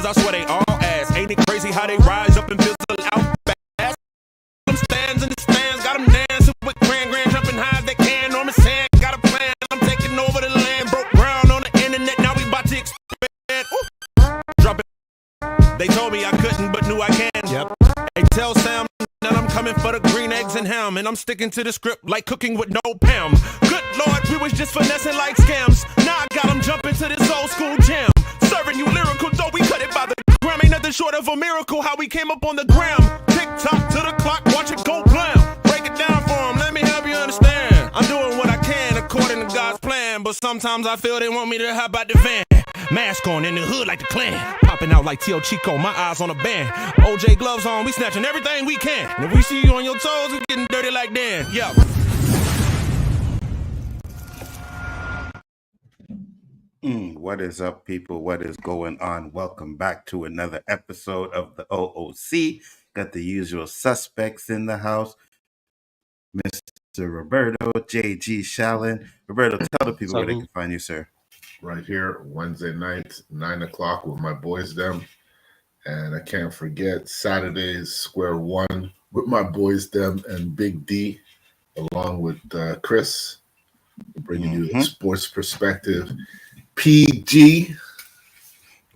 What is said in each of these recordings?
cause I swear they all ass. Ain't it crazy how they rise up and fizzle out fast? Them stands in the stands, got them dancing with grand jumping high as they can. Norman Sand got a plan, I'm taking over the land. Broke ground on the internet, now we about to expand. Ooh. Drop it. They told me I couldn't, but knew I can. Yep. Hey, tell Sam that I'm coming for the green eggs and ham, and I'm sticking to the script like cooking with no Pam. Good Lord, we was just finessing like scams. Now I got them jumping to this old school jam. Serving you lyrical, though we cut it by the gram. Ain't nothing short of a miracle how we came up on the gram. Tick tock to the clock, watch it go blam. Break it down for them, let me help you understand. I'm doing what I can according to God's plan, but sometimes I feel they want me to hop out the van. Mask on in the hood like the Klan. Popping out like Tio Chico, my eyes on a band. OJ gloves on, we snatching everything we can. And if we see you on your toes, we getting dirty like Dan. Yo. What is up, people? What is going on? Welcome back to another episode of the O.O.C. Got the usual suspects in the house. Mr. Roberto, J.G. Shallon. Roberto, tell the people where they can find you, sir. Right here, Wednesday night, 9 o'clock with my boys, them. And I can't forget Saturdays, Square One with my boys, them, and Big D, along with Chris, bringing you the sports perspective. PG.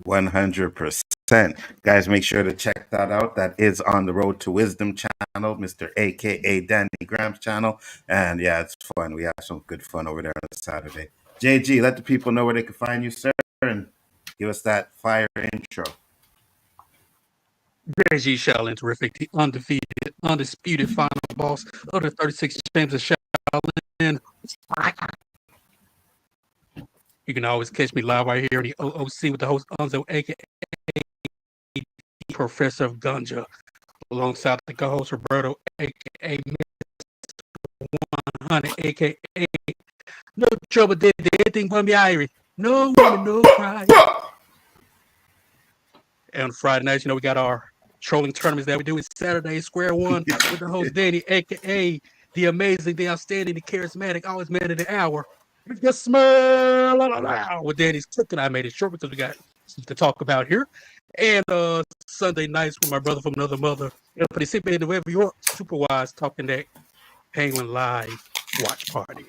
100%. Guys, make sure to check that out. That is on the Road to Wisdom channel, Mr. AKA Danny Graham's channel. And yeah, it's fun. We have some good fun over there on Saturday. JG, let the people know where they can find you, sir, and give us that fire intro. JG Shallon, terrific, the undefeated, undisputed final boss of the 36 Champs of Shallon. You can always catch me live right here in the O.O.C. with the host Nzo, aka Professor of Ganja, alongside the co-host Roberto, aka Mr. 100, aka No Trouble Did Anything from the Irie. No woman, no cry. And on Friday nights, you know, we got our trolling tournaments that we do in Saturday, Square One, with the host Danny, aka the amazing, the outstanding, the charismatic, always man of the hour. We just smell with Danny's cooking. I made it short because we got to talk about here. And Sunday nights with my brother from another mother, for the Sick in New York, Superwise, talking that Penguin Live watch party.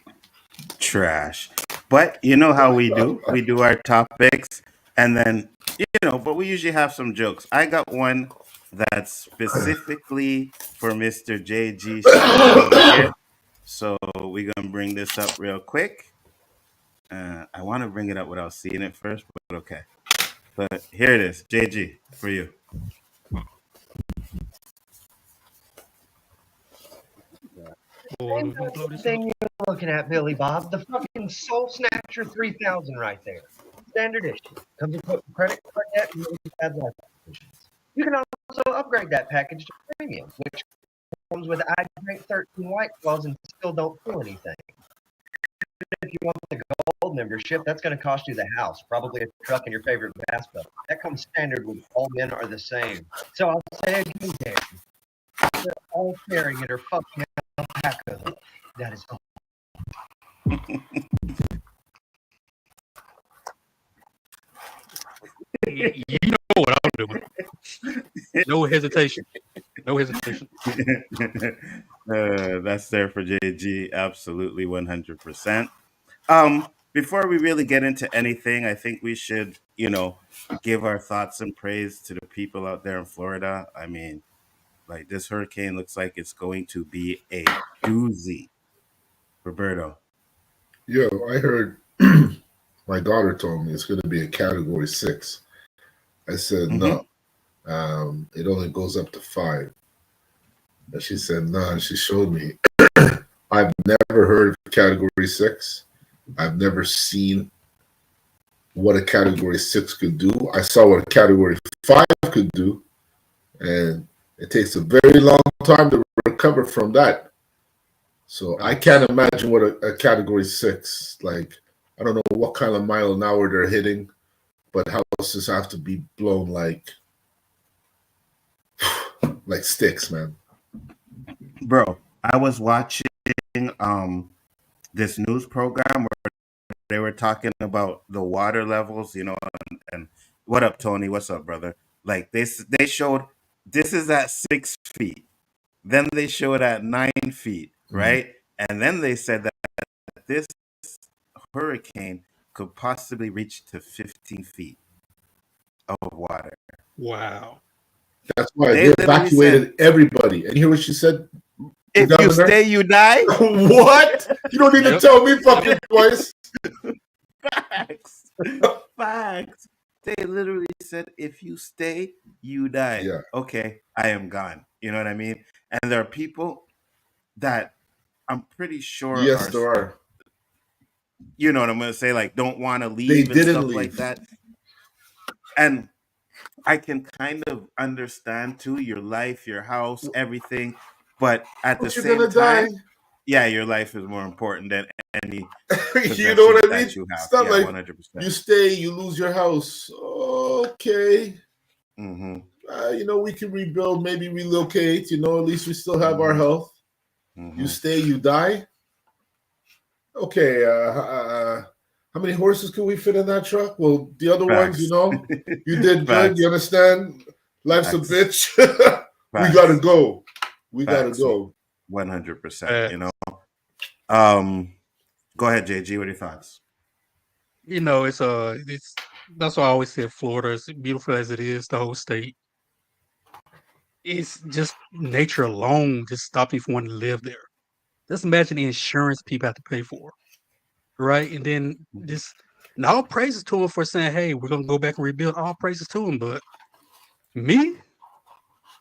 Trash. But you know how we do. We do our topics, and then, you know, but we usually have some jokes. I got one that's specifically for Mr. JG here. So we're going to bring this up real quick. I want to bring it up without seeing it first, but okay. But here it is. JG, for you. Same thing you're looking at, Billy Bob. The fucking Soul Snatcher 3000 right there. Standard issue. Comes with credit card debt and bad life conditions. You can also upgrade that package to premium, which comes with I drink 13 White Claws and still don't feel anything. If you want the gold membership, that's going to cost you the house, probably a truck and your favorite bass boat. That comes standard with All Men Are the Same. So I'll say it again. They're all sharing it or fucking a pack of them. That is all. You know what I'm doing. No hesitation. No hesitation. That's there for JG. Absolutely 100%. Before we really get into anything, I think we should, you know, give our thoughts and praise to the people out there in Florida. I mean, like, this hurricane looks like it's going to be a doozy. Roberto. Yo, I heard my daughter told me it's going to be a Category 6. I said, no. It only goes up to 5. And she said, no. And she showed me. I've never heard of Category 6. I've never seen what a Category 6 could do. I saw what a Category 5 could do. And it takes a very long time to recover from that. So I can't imagine what a Category 6, like, I don't know what kind of mile an hour they're hitting, but houses have to be blown like sticks, man. Bro, I was watching this news program where they were talking about the water levels, you know, and What up, Tony? What's up, brother? Like they showed this is at 6 feet. Then they showed at 9 feet, right? And then they said that this hurricane could possibly reach to 15 feet of water. Wow. That's why They they literally evacuated everybody. And you hear what she said? If you stay, you die. What? You don't need to tell me fucking twice. Facts. Facts. They literally said, if you stay, you die. Yeah. Okay, I am gone. You know what I mean? And there are people that I'm pretty sure Yes, there are. You know what I'm going to say? Like, don't want to leave They and didn't stuff leave. like that. And I can kind of understand, too, your life, your house, everything. But at the same time, yeah, your life is more important than any you know what I mean? you have. It's not like 100%. you stay, you lose your house. Okay. Mm-hmm. You know, we can rebuild, maybe relocate. You know, at least we still have our health. Mm-hmm. You stay, you die. Okay. How many horses can we fit in that truck? Well, the other ones, you know, you did good. You understand? Life's a bitch. We gotta go. We gotta go. 100%. You know. Go ahead, JG. What are your thoughts? You know, it's that's why I always said Florida, as beautiful as it is, the whole state. It's just nature alone just stopped me from wanting to live there. Just imagine the insurance people have to pay for, right? And then just, and all praises to them for saying, "Hey, we're gonna go back and rebuild." All praises to them, but me,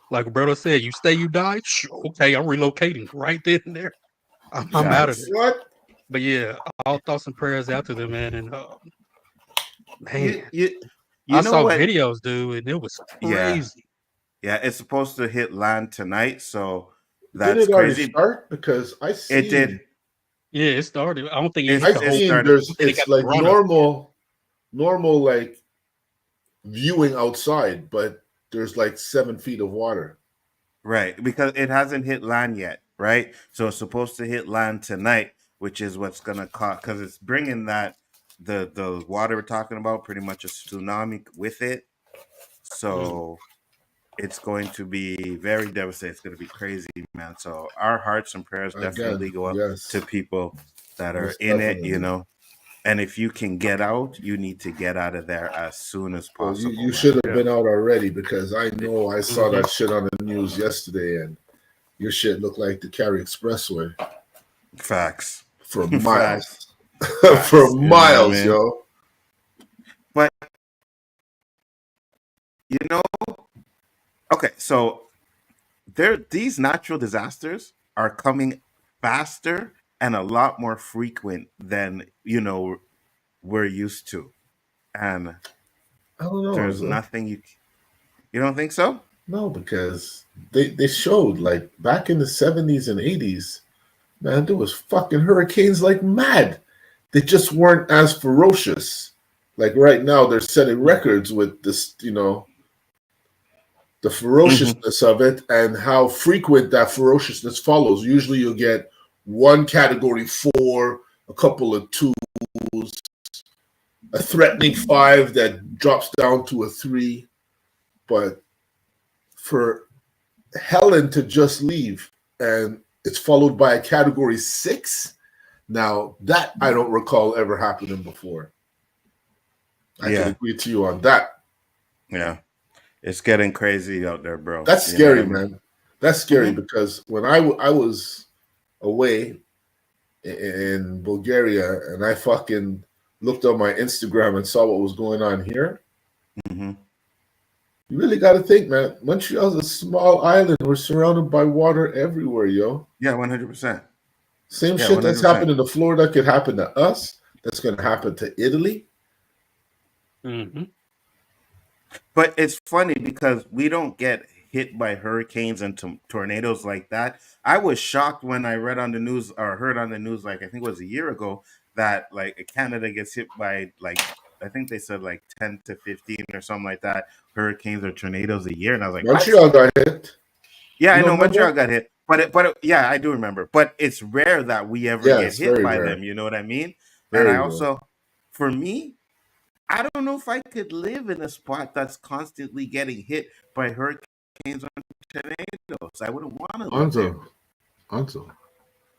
like brother said, you stay, you die. Okay, I'm relocating right then and there. I'm out of there. What? But yeah, all thoughts and prayers out to them, man. And man, I saw videos, dude, and it was crazy. Yeah, it's supposed to hit land tonight, so that's did it crazy. Already start? Because I see it did. Yeah, it started. I don't think it hit the whole. It's like normal like viewing outside, but there's like 7 feet of water. Right, because it hasn't hit land yet, right? So it's supposed to hit land tonight, which is what's gonna cause, because it's bringing that the water we're talking about, pretty much a tsunami with it. So it's going to be very devastating. It's going to be crazy, man. So our hearts and prayers definitely go up to people that are in it, you know. And if you can get out, you need to get out of there as soon as possible. Well, you should have been out already, because I know I saw that shit on the news yesterday, and your shit looked like the Cary Expressway. Facts. For miles. Facts. For miles, yo. But, you know, okay, so these natural disasters are coming faster and a lot more frequent than, you know, we're used to. And I don't know, there's nothing you don't think so? No, because they showed, like, back in the 70s and 80s, man, there was fucking hurricanes like mad. They just weren't as ferocious. Like right now, they're setting records with this, you know, the ferociousness of it and how frequent that ferociousness follows. Usually you'll get one category 4, a couple of 2s, a threatening 5 that drops down to a 3. But for Helen to just leave and it's followed by a category 6, now that I don't recall ever happening before. I can agree to you on that. Yeah. It's getting crazy out there, bro. That's scary, man. That's scary because when I was away in Bulgaria and I fucking looked on my Instagram and saw what was going on here, you really got to think, man. Montreal's a small island. We're surrounded by water everywhere, yo. Yeah, 100%. Same shit that's happening to Florida could happen to us. That's going to happen to Italy. But it's funny because we don't get hit by hurricanes and tornadoes like that. I was shocked when I read on the news or heard on the news, like I think it was a year ago, that like Canada gets hit by like, I think they said like 10 to 15 or something like that, hurricanes or tornadoes a year. And I was like, Montreal got hit. Yeah, I know Montreal got hit. But yeah, I do remember. But it's rare that we ever get hit by them. You know what I mean? And I also, for me, I don't know if I could live in a spot that's constantly getting hit by hurricanes or tornadoes. I wouldn't want to live there. Anzo,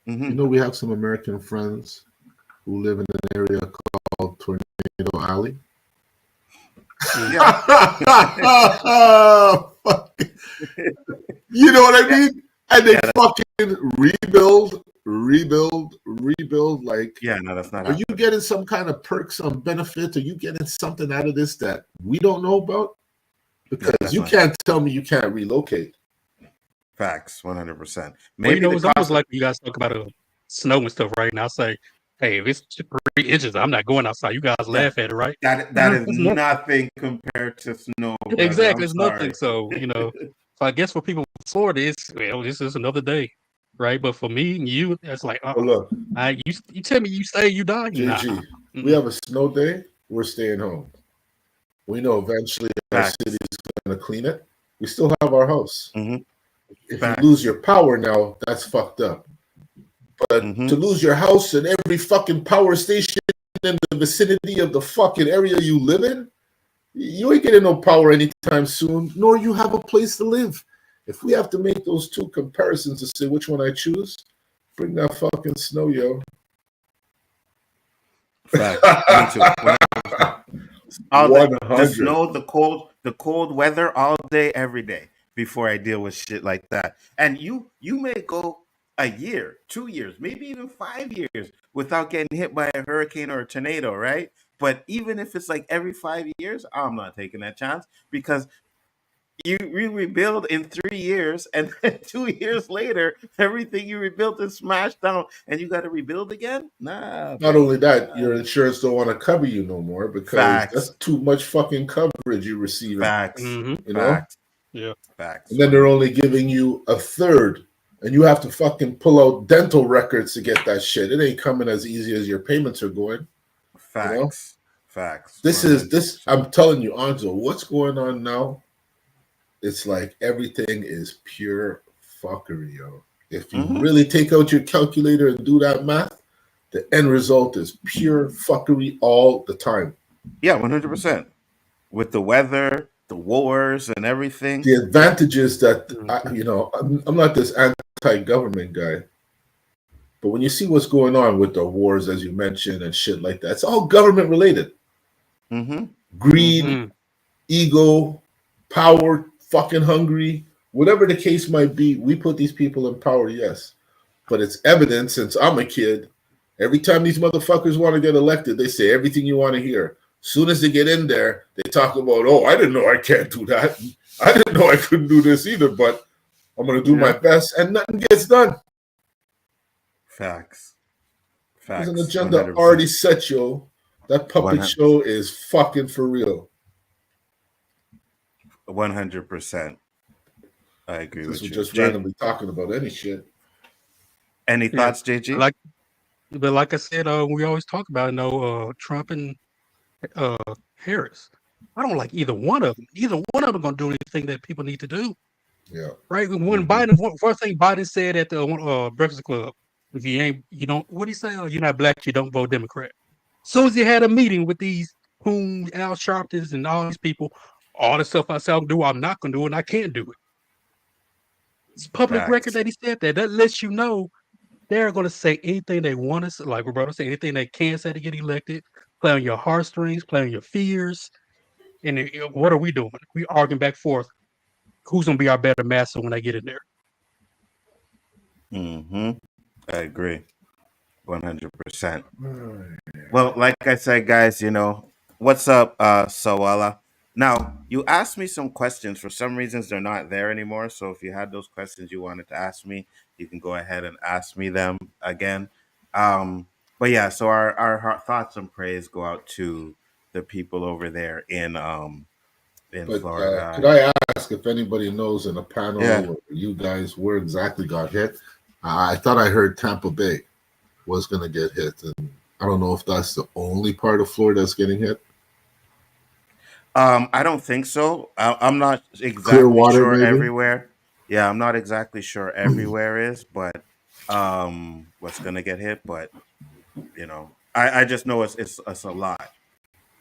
Hmm. you know we have some American friends who live in an area called Tornado Alley. Yeah. You know what I mean? And they Yeah, fucking rebuild. Like, yeah, no, that's not are you happening. getting some kind of perks, some benefits? Are you getting something out of this that we don't know about? Because That's you not can't tell me you can't relocate. facts, 100%. Well, Maybe the it's almost cost. like you guys talk about snow and stuff, right? And I say, hey, if it's 3 inches, I'm not going outside. You guys Yeah, laugh at it, right? that is It's nothing. nothing compared to snow, brother. Exactly, I'm it's nothing. sorry. So, so I guess for people in Florida, it's this is another day, right? But for me and you, it's like, Well, look, you tell me you stay, you die. Nah. JG, we have a snow day. We're staying home. We know eventually our Facts. city's going to clean it. We still have our house. Hmm. If Facts. you lose your power now, that's fucked up. But to lose your house and every fucking power station in the vicinity of the fucking area you live in, you ain't getting no power anytime soon, nor you have a place to live. If we have to make those two comparisons to say which one I choose, bring that fucking snow, yo. Facts. Me too. 100%. All the 100. snow, the cold weather all day, every day before I deal with shit like that. And you may go a year, 2 years, maybe even 5 years without getting hit by a hurricane or a tornado, right? But even if it's like every 5 years, I'm not taking that chance because you rebuild in 3 years, and then 2 years later, everything you rebuilt is smashed down, and you got to rebuild again. Nah. Not only that, your insurance don't want to cover you no more because Facts. that's too much fucking coverage you're receiving. Facts. You know? Facts. Yeah. Facts. And then they're only giving you a third, and you have to fucking pull out dental records to get that shit. It ain't coming as easy as your payments are going. Facts. You know? Facts. This 100%. is this. I'm telling you, Anzo, what's going on now? It's like everything is pure fuckery, yo. If you really take out your calculator and do that math, the end result is pure fuckery all the time. Yeah, 100%. With the weather, the wars, and everything. The advantages that I'm not this anti-government guy, but when you see what's going on with the wars, as you mentioned, and shit like that, it's all government related. Greed, ego, power, fucking hungry, whatever the case might be. We put these people in power, yes, but it's evident since I'm a kid. Every time these motherfuckers want to get elected, they say everything you want to hear. Soon as they get in there, they talk about, oh, I didn't know I can't do that. I didn't know I couldn't do this either, but I'm going to do my best, and nothing gets done. Facts. There's Facts. an agenda 100%. already set, yo. That puppet 100%. show is fucking for real. 100%. I agree with you. We're just randomly talking about any shit. Any thoughts, JG? Like I said, we always talk about Trump and Harris. I don't like either one of them. Either one of them gonna do anything that people need to do. Yeah. Right. When Biden, first thing Biden said at the Breakfast Club, if you don't, what did he say? You're not black, you don't vote Democrat. Soon as he had a meeting with these Al Sharptons and all these people, all the stuff I said I'm do, I'm not gonna do it, and I can't do it. It's public record that he said that. That lets you know they're going to say anything they want to say, like we're about to say anything they can say to get elected, play on your heartstrings, play on your fears. And what are we doing? We arguing back and forth. Who's going to be our better master when I get in there? I agree. 100%. Well, like I said, guys, what's up, Sawala? Now, you asked me some questions. For some reasons, they're not there anymore. So if you had those questions you wanted to ask me, you can go ahead and ask me them again. But yeah, so our thoughts and praise go out to the people over there in Florida. Could I ask if anybody knows in a panel or you guys where exactly got hit? I thought I heard Tampa Bay was going to get hit, and I don't know if that's the only part of Florida that's getting hit. I don't think so. I'm not exactly sure maybe? Everywhere. Yeah, I'm not exactly sure everywhere is, but what's gonna get hit. But I just know it's a lot.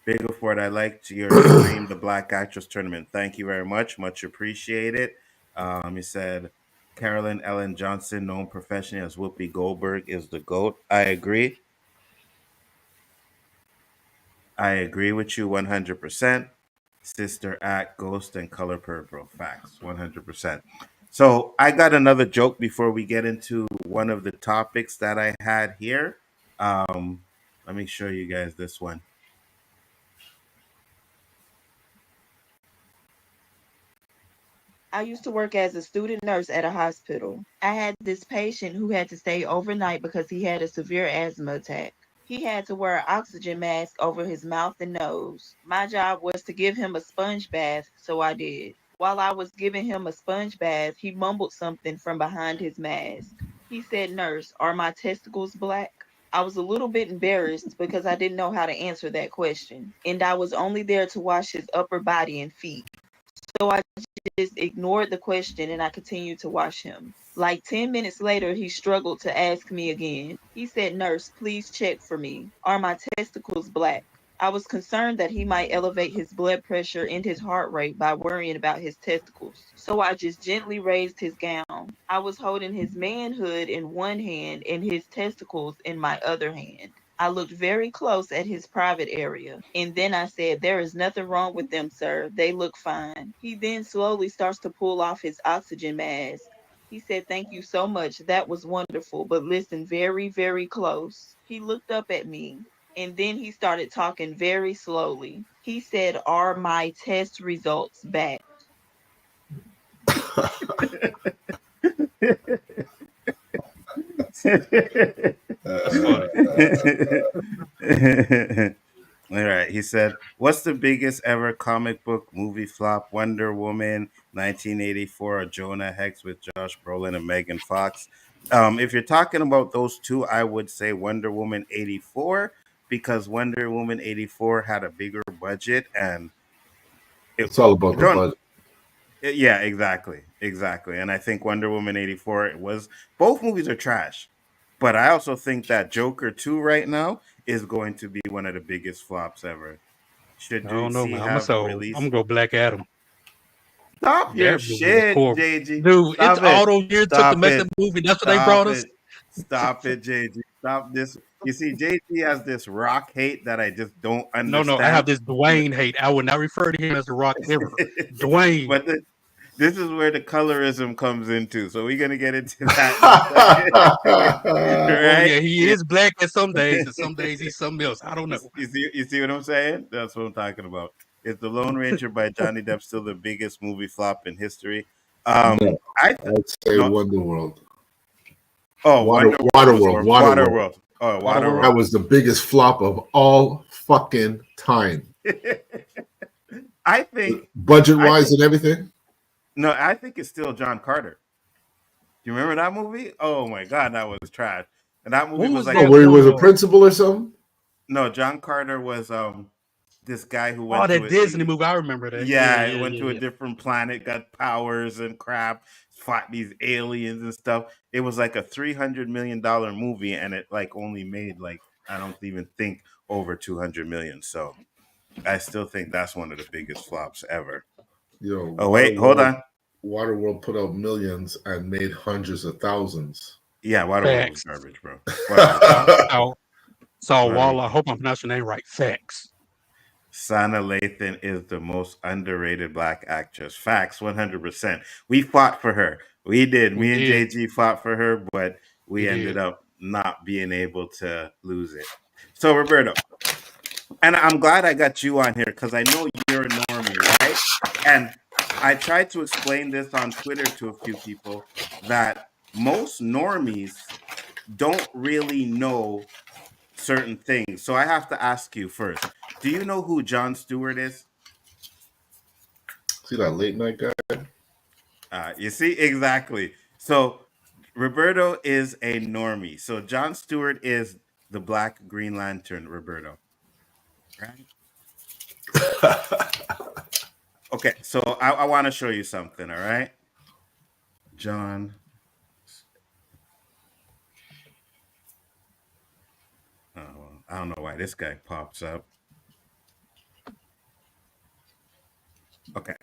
Big Ford, I liked your Scream the Black Actress tournament. Thank you very much. Much appreciated. He said Carolyn Ellen Johnson, known professionally as Whoopi Goldberg, is the GOAT. I agree. I agree with you 100%. Sister Act, Ghost, and Color Purple. Facts, 100%. So I got another joke before we get into one of the topics that I had here. Um, Let me show you guys this one. I used to work as a student nurse at a hospital. I had this patient who had to stay overnight because he had a severe asthma attack. He had to wear an oxygen mask over his mouth and nose. My job was to give him a sponge bath, so I did. While I was giving him a sponge bath, he mumbled something from behind his mask. He said, "Nurse, are my testicles black?" I was a little bit embarrassed because I didn't know how to answer that question, and I was only there to wash his upper body and feet. So I just ignored the question and I continued to watch him. Like 10 minutes later, he struggled to ask me again. He said, "Nurse, please check for me. Are my testicles black?" I was concerned that he might elevate his blood pressure and his heart rate by worrying about his testicles. So I just gently raised his gown. I was holding his manhood in one hand and his testicles in my other hand. I looked very close at his private area, and then I said, "There is nothing wrong with them, sir. They look fine." He then slowly starts to pull off his oxygen mask. He said, "Thank you so much. That was wonderful, but listen very, very close." He looked up at me, and then he started talking very slowly. He said, "Are my test results back?" That's funny. All right. He said, "What's the biggest ever comic book movie flop? Wonder Woman, 1984, or Jonah Hex with Josh Brolin and Megan Fox?" If you're talking about those two, I would say Wonder Woman 84 because Wonder Woman 84 had a bigger budget and it, It's all about the don't budget. yeah, exactly. And I think Wonder Woman 84 it was both movies are trash. But I also think that Joker 2 right now is going to be one of the biggest flops ever. Should I don't know, DC man. have a I'm gonna release? go Black Adam. Stop your That movie was shit, horrible. JG. Dude, it's Stop all it. those years took to Stop make it. that movie. That's what they brought Stop us. it. Stop it, JG. Stop this. You see, JG has this rock hate that I just don't No, I have understand. this Dwayne hate. I would not refer to him as The Rock ever. Dwayne. But this is where the colorism comes into. So we're gonna get into that in a second. Oh Right? yeah, he Yeah. is black at some days, and some days he's something else. I don't know. You see what I'm saying? That's what I'm talking about. Is the Lone Ranger by Johnny Depp still the biggest movie flop in history? No, I I'd say no. Wonder World. Oh, Wonder World Waterworld. or Waterworld. Waterworld. Oh, That Waterworld. Waterworld. was the biggest flop of all fucking time. I think Budget I wise think and everything. no, I think it's still John Carter. Do you remember that movie? Oh my god, that was trash. And that movie What was was like Oh, that where he one? was a principal or something? no, John Carter was this guy who Oh, went to that Disney it. movie. I remember that. Yeah, it went to a Yeah. different planet, got powers and crap, fought these aliens and stuff. It was like a $300 million movie, and it like only made like I don't even think over 200 million. So I still think that's one of the biggest flops ever. Yo, Oh wait, hold Waterworld. on. Waterworld put out millions and made hundreds of thousands. Yeah, Waterworld was Facts. garbage, bro. Waterworld was garbage. Saw Water. Wall. I hope I'm pronouncing your name right. Facts. Sana Lathan is the most underrated black actress. Facts, 100%. We fought for her. We did. We Me and did. JG fought for her, but We we ended did. up not being able to lose it. So, Roberto, and I'm glad I got you on here because I know you're a normie, right? And I tried to explain this on Twitter to a few people that most normies don't really know certain things. So I have to ask you first. Do you know who Jon Stewart is? See that late night guy? You see exactly. So Roberto is a normie. So Jon Stewart is the Black Green Lantern. Roberto, right? Okay. So I want to show you something. All right, John. Oh, I don't know why this guy pops up. Okay.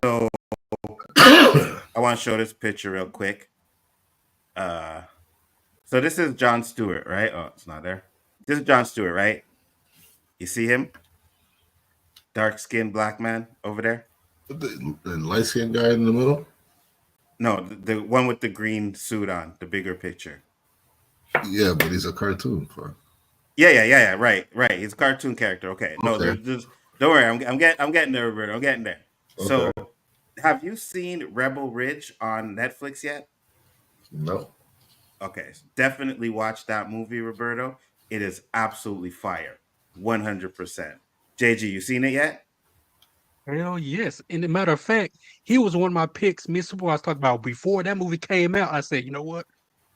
So I want to show this picture real quick. So this is Jon Stewart, right? Oh, it's not there. This is Jon Stewart, right? You see him? Dark skinned black man over there? The light skinned guy in the middle? No, the one with the green suit on, the bigger picture. Yeah, but he's a cartoon. Fuck. Yeah. Right. He's a cartoon character. Okay. No, Okay. there's don't worry. I'm getting there, Roberto. I'm getting there. Okay. So, have you seen Rebel Ridge on Netflix yet? No. Okay, definitely watch that movie, Roberto. It is absolutely fire, 100%. JG, you seen it yet? Hell yes. And a matter of fact, he was one of my picks. Mr. Boy I was talking about before that movie came out. I said, you know what?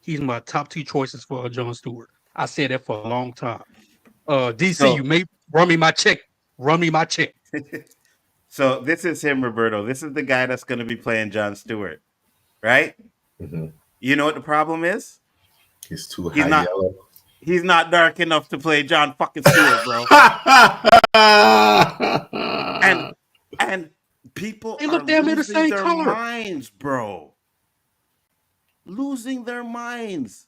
He's my top 2 choices for Jon Stewart. I said that for a long time. DC, So, you may run me my check. Run me my check. so this is him, Roberto. This is the guy that's going to be playing Jon Stewart, right? Mm-hmm. You know what the problem is? He's too He's high not. yellow. He's not dark enough to play John fucking Stewart, bro. and people They are look damn near the losing same their color. minds, bro. Losing their minds.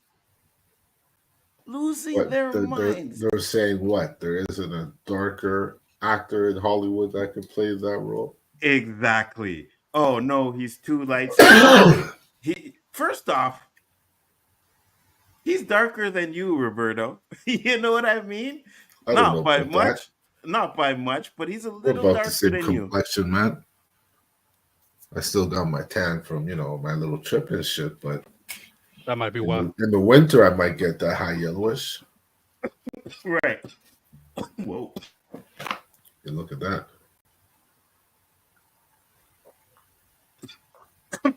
Losing their minds. They're saying what? There isn't a darker actor in Hollywood that can play that role? Exactly. Oh no, he's too light. He first off, he's darker than you, Roberto. You know what I mean? I don't Not know by about much. that. Not by much, but he's a We're little about the darker same than you. complexion, man. I still got my tan from, my little trip and shit, but That might be why. in the winter I might get that high yellowish. Right. Whoa. You look at that.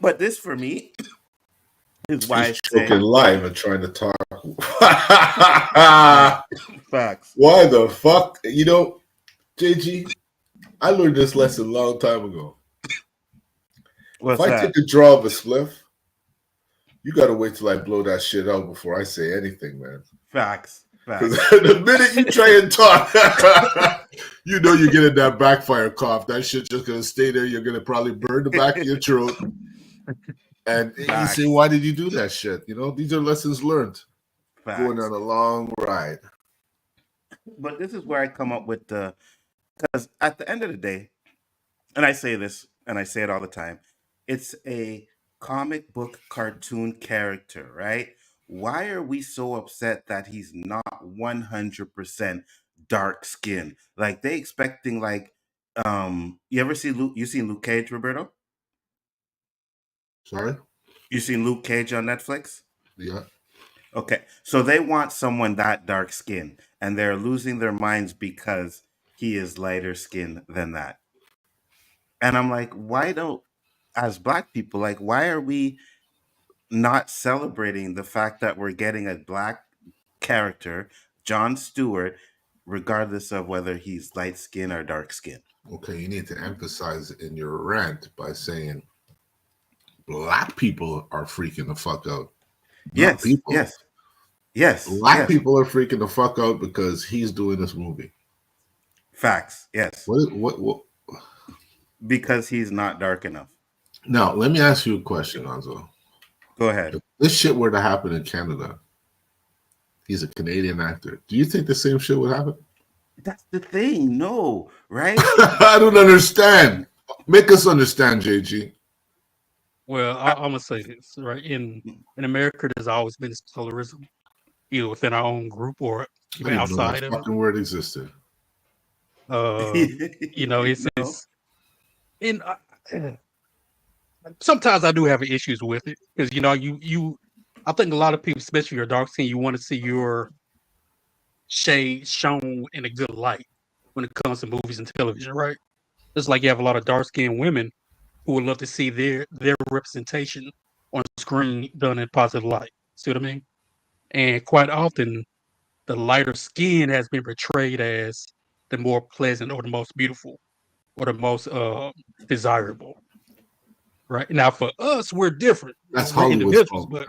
But this for me is why He's I say choking live and trying to talk. facts. Why the fuck? JG, I learned this lesson a long time ago. What's if I that? take a draw of a spliff, you got to wait till I blow that shit out before I say anything, man. Facts. Because the minute you try and talk, you're getting that backfire cough. That shit's just going to stay there. You're going to probably burn the back of your throat. And Facts. you say, why did you do that shit? These are lessons learned. Facts. Going on a long ride. But this is where I come up with because at the end of the day, and I say this and I say it all the time, it's a comic book cartoon character, right? Why are we so upset that he's not 100% dark skin? Like they expecting you ever see Luke? You seen Luke Cage, Roberto? Sorry? You seen Luke Cage on Netflix? Yeah. Okay. So they want someone that dark skin and they're losing their minds because he is lighter skin than that. And I'm like, as black people, like, why are we not celebrating the fact that we're getting a black character, Jon Stewart, regardless of whether he's light skin or dark skin? Okay, you need to emphasize in your rant by saying black people are freaking the fuck out. Yes, people. Yes. Black people are freaking the fuck out because he's doing this movie. Facts. Yes. What? Because he's not dark enough. Now, let me ask you a question, Nzo. Go ahead. If this shit were to happen in Canada, he's a Canadian actor. Do you think the same shit would happen? That's the thing. No, right? I don't understand. Make us understand, JG. Well, I'm gonna say this, right? In America, there's always been this colorism, either within our own group or even outside of it. Fucking word existed. It's and sometimes I do have issues with it because I think a lot of people, especially your dark skin, you want to see your shade shown in a good light when it comes to movies and television, right? Just like you have a lot of dark skinned women who would love to see their representation on screen done in positive light. See what I mean? And quite often, the lighter skin has been portrayed as the more pleasant or the most beautiful or the most desirable. Right now, for us, we're different. That's we're Hollywood, individuals, but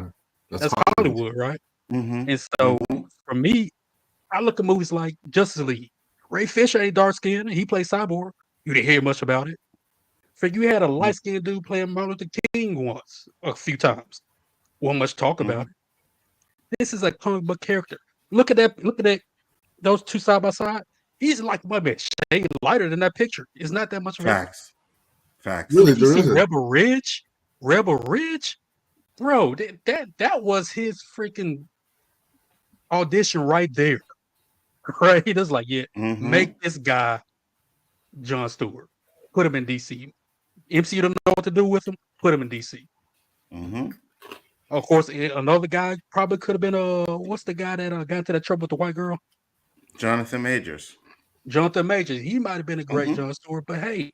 that's Hollywood, right? Mm-hmm. And so, for me, I look at movies like Justice League. Ray Fisher ain't dark skinned. He plays Cyborg. You didn't hear much about it. So you had a light skinned dude playing Martin Luther King once, a few times. Wasn't much talk about it. This is a comic book character. Look at that. Look at that. Those two side by side. He's like my man, shade lighter than that picture. It's not that much of a Facts. Facts. Really, Did you there see isn't. Rebel Ridge? Rebel Ridge, bro. That was his freaking audition right there. Right? He was like, yeah, Mm-hmm. make this guy Jon Stewart. Put him in DC. MCU don't know what to do with him. Put him in DC. Mm-hmm. Of course, another guy probably could have been what's the guy that got into that trouble with the white girl? Jonathan Majors. Jonathan Majors. He might have been a great Mm-hmm. Jon Stewart, but hey,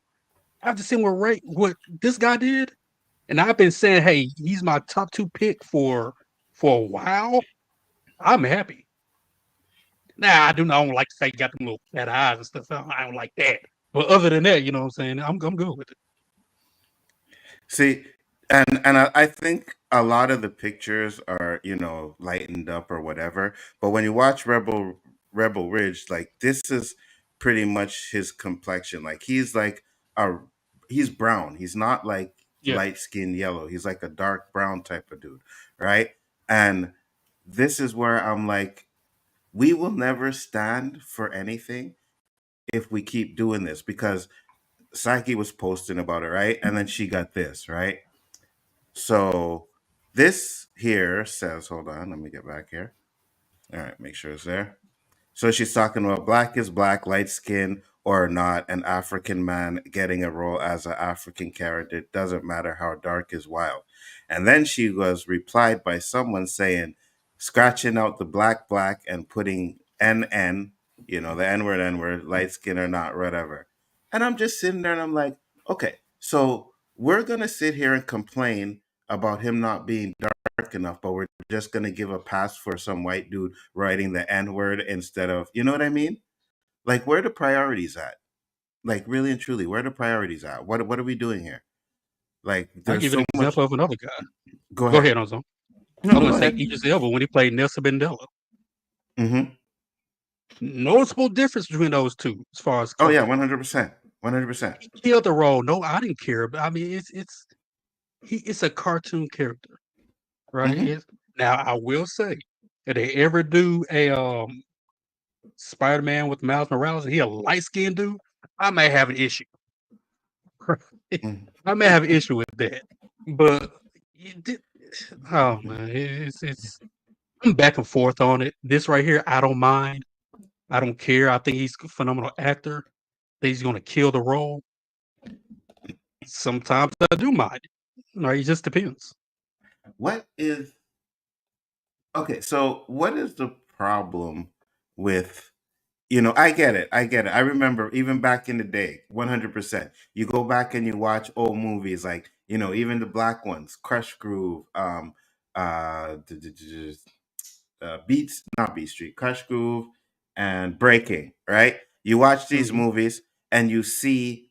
after seeing what this guy did, and I've been saying, hey, he's my top 2 pick for a while. I'm happy. Now I don't like the fact he got them little fat eyes and stuff. I don't like that. But other than that, you know what I'm saying? I'm good with it. See, and I think a lot of the pictures are, lightened up or whatever. But when you watch Rebel Ridge, like this is pretty much his complexion. Like a he's brown. He's not like Yeah. light skinned yellow. He's like a dark brown type of dude, right? And this is where I'm like, we will never stand for anything if we keep doing this because Psyche was posting about it, right? And then she got this, right? So this here says, hold on, let me get back here. All right, make sure it's there. So she's talking about black is black, light skin or not, an African man getting a role as an African character. It doesn't matter how dark is wild. And then she was replied by someone saying, scratching out the black and putting NN, the N word, light skin or not, whatever. And I'm just sitting there and I'm like, okay, so we're going to sit here and complain about him not being dark enough, but we're just going to give a pass for some white dude writing the N word instead of, you know what I mean? Like, where are the priorities at? Like, really and truly, where are the priorities at? What are we doing here? Like, I'll there's give you so an much. example of another guy. Go Go ahead. ahead, Nzo. No, I'm go going to say ahead. Idris Elba when he played Nelson Mandela. Mm-hmm. Noticeable difference between those two as far as Oh yeah, color. 100%, 100%. He killed the role. No, I didn't care. But I mean, it's a cartoon character, right? Mm-hmm. Now I will say, if they ever do a Spider-Man with Miles Morales and he a light-skinned dude, I may have an issue. Mm-hmm. I may have an issue with that. But oh man, it's I'm back and forth on it. This right here, I don't mind. I don't care. I think he's a phenomenal actor. I think he's gonna kill the role. Sometimes I do mind it. Right? It just depends. What is okay? So, what is the problem with I get it. I get it. I remember even back in the day, 100%. You go back and you watch old movies like, even the black ones, Crush Groove, Beats, not Beat Street, Crush Groove, and Breaking, right? You watch these Mhm, movies and you see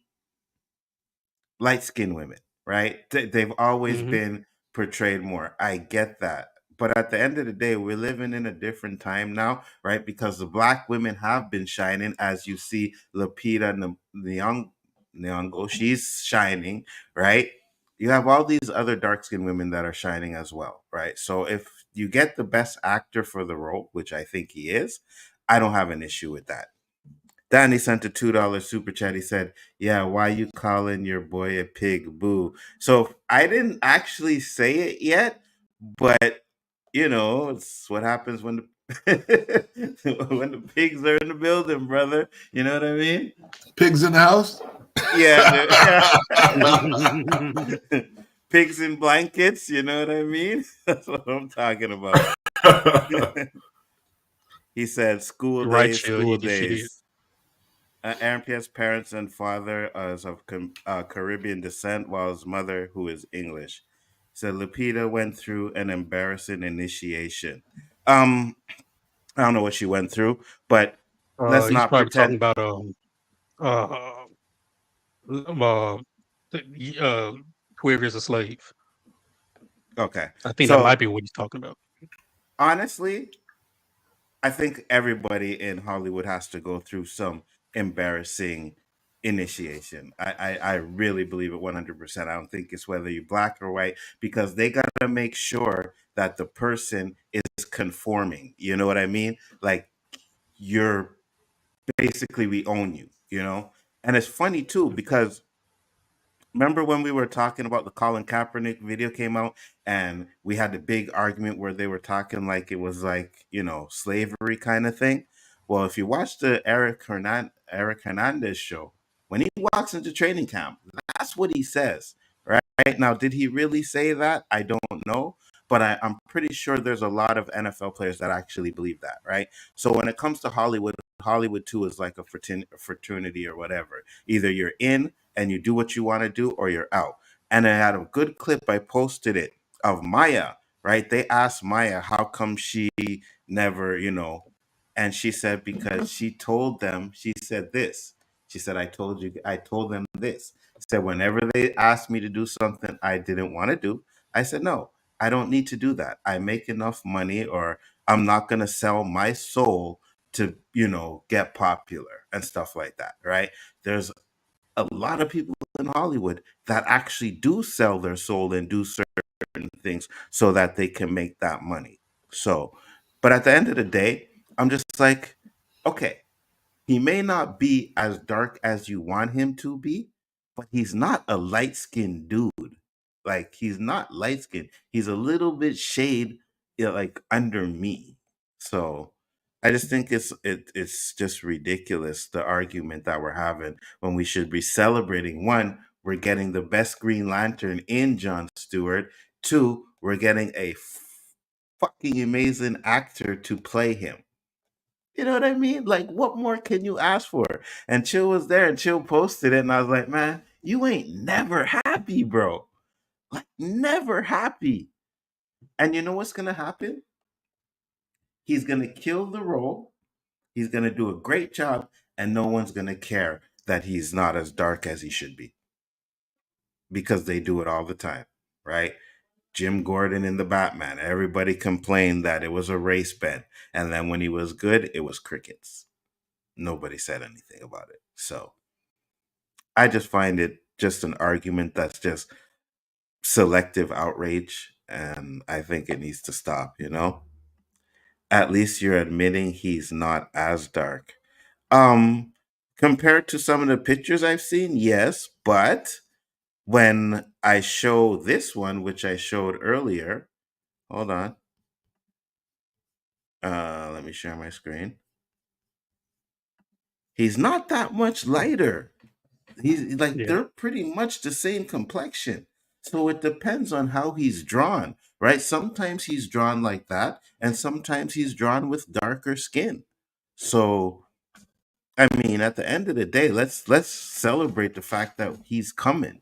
light skinned women, right? They've always mhm. been portrayed more. I get that. But at the end of the day, we're living in a different time now, right? Because the black women have been shining, as you see Lupita Nyong'o, she's shining, right? You have all these other dark skinned women that are shining as well, right? So if you get the best actor for the role, which I think he is, I don't have an issue with that. Danny sent a $2 super chat. He said, "Yeah, why you calling your boy a pig? Boo." So I didn't actually say it yet, but it's what happens when the when the pigs are in the building, brother. You know what I mean? Pigs in the house? Yeah, pigs in blankets. You know what I mean? That's what I'm talking about. He said, "School You're right, days, Chill. school She did. days." Aaron Pierre's parents and father is of Caribbean descent, while his mother, who is English. So Lupita went through an embarrassing initiation. Um, I don't know what she went through, but let's He's not probably talking pretend. about uh, uh, 12 Years a Slave. Okay, I think that might so be what he's talking about. honestly, I think everybody in Hollywood has to go through some embarrassing initiation. I really believe it 100%. I don't think it's whether you're black or white, because they got to make sure that the person is conforming. You know what I mean? Like, you're basically, we own you, you know? And it's funny too, because remember when we were talking about the Colin Kaepernick video came out, and we had the big argument where they were talking like it was like, slavery kind of thing. Well, if you watch the Eric Hernandez show, when he walks into training camp, that's what he says. Right now, did he really say that? I don't know, but I'm pretty sure there's a lot of NFL players that actually believe that. Right. So when it comes to Hollywood, Hollywood too is like a fraternity or whatever. Either you're in and you do what you want to do, or you're out. And I had a good clip, I posted it, of Maya, right? They asked Maya how come she never, and she said because she told them, she said this. She said, I told them this. Said whenever they asked me to do something I didn't want to do, I said, no, I don't need to do that. I make enough money, or I'm not going to sell my soul to, get popular and stuff like that, right? There's a lot of people in Hollywood that actually do sell their soul and do certain things so that they can make that money. So, but at the end of the day, I'm just like, okay, he may not be as dark as you want him to be, but he's not a light skinned dude. Like, he's not light skinned. He's a little bit shade, like under me. So I just think it's just ridiculous, the argument that we're having, when we should be celebrating. One, we're getting the best Green Lantern in Jon Stewart. Two, we're getting a fucking amazing actor to play him. You know what I mean? Like, what more can you ask for? And Chill was there, and Chill posted it, and I was like, man, you ain't never happy, bro. Like, never happy. And you know what's gonna happen? He's gonna kill the role. He's gonna do a great job, and no one's gonna care that he's not as dark as he should be, because they do it all the time, right? Jim Gordon in the Batman. Everybody complained that it was a race bend, and then when he was good, it was crickets. Nobody said anything about it. So I just find it just an argument that's just selective outrage, and I think it needs to stop, At least you're admitting he's not as dark. Um Compared to some of the pictures I've seen, yes, but when I show this one, which I showed earlier, hold on. Let me share my screen. He's not that much lighter. He's like, Yeah. they're pretty much the same complexion. So it depends on how he's drawn, right? Sometimes he's drawn like that, and sometimes he's drawn with darker skin. So I mean, at the end of the day, let's celebrate the fact that he's coming.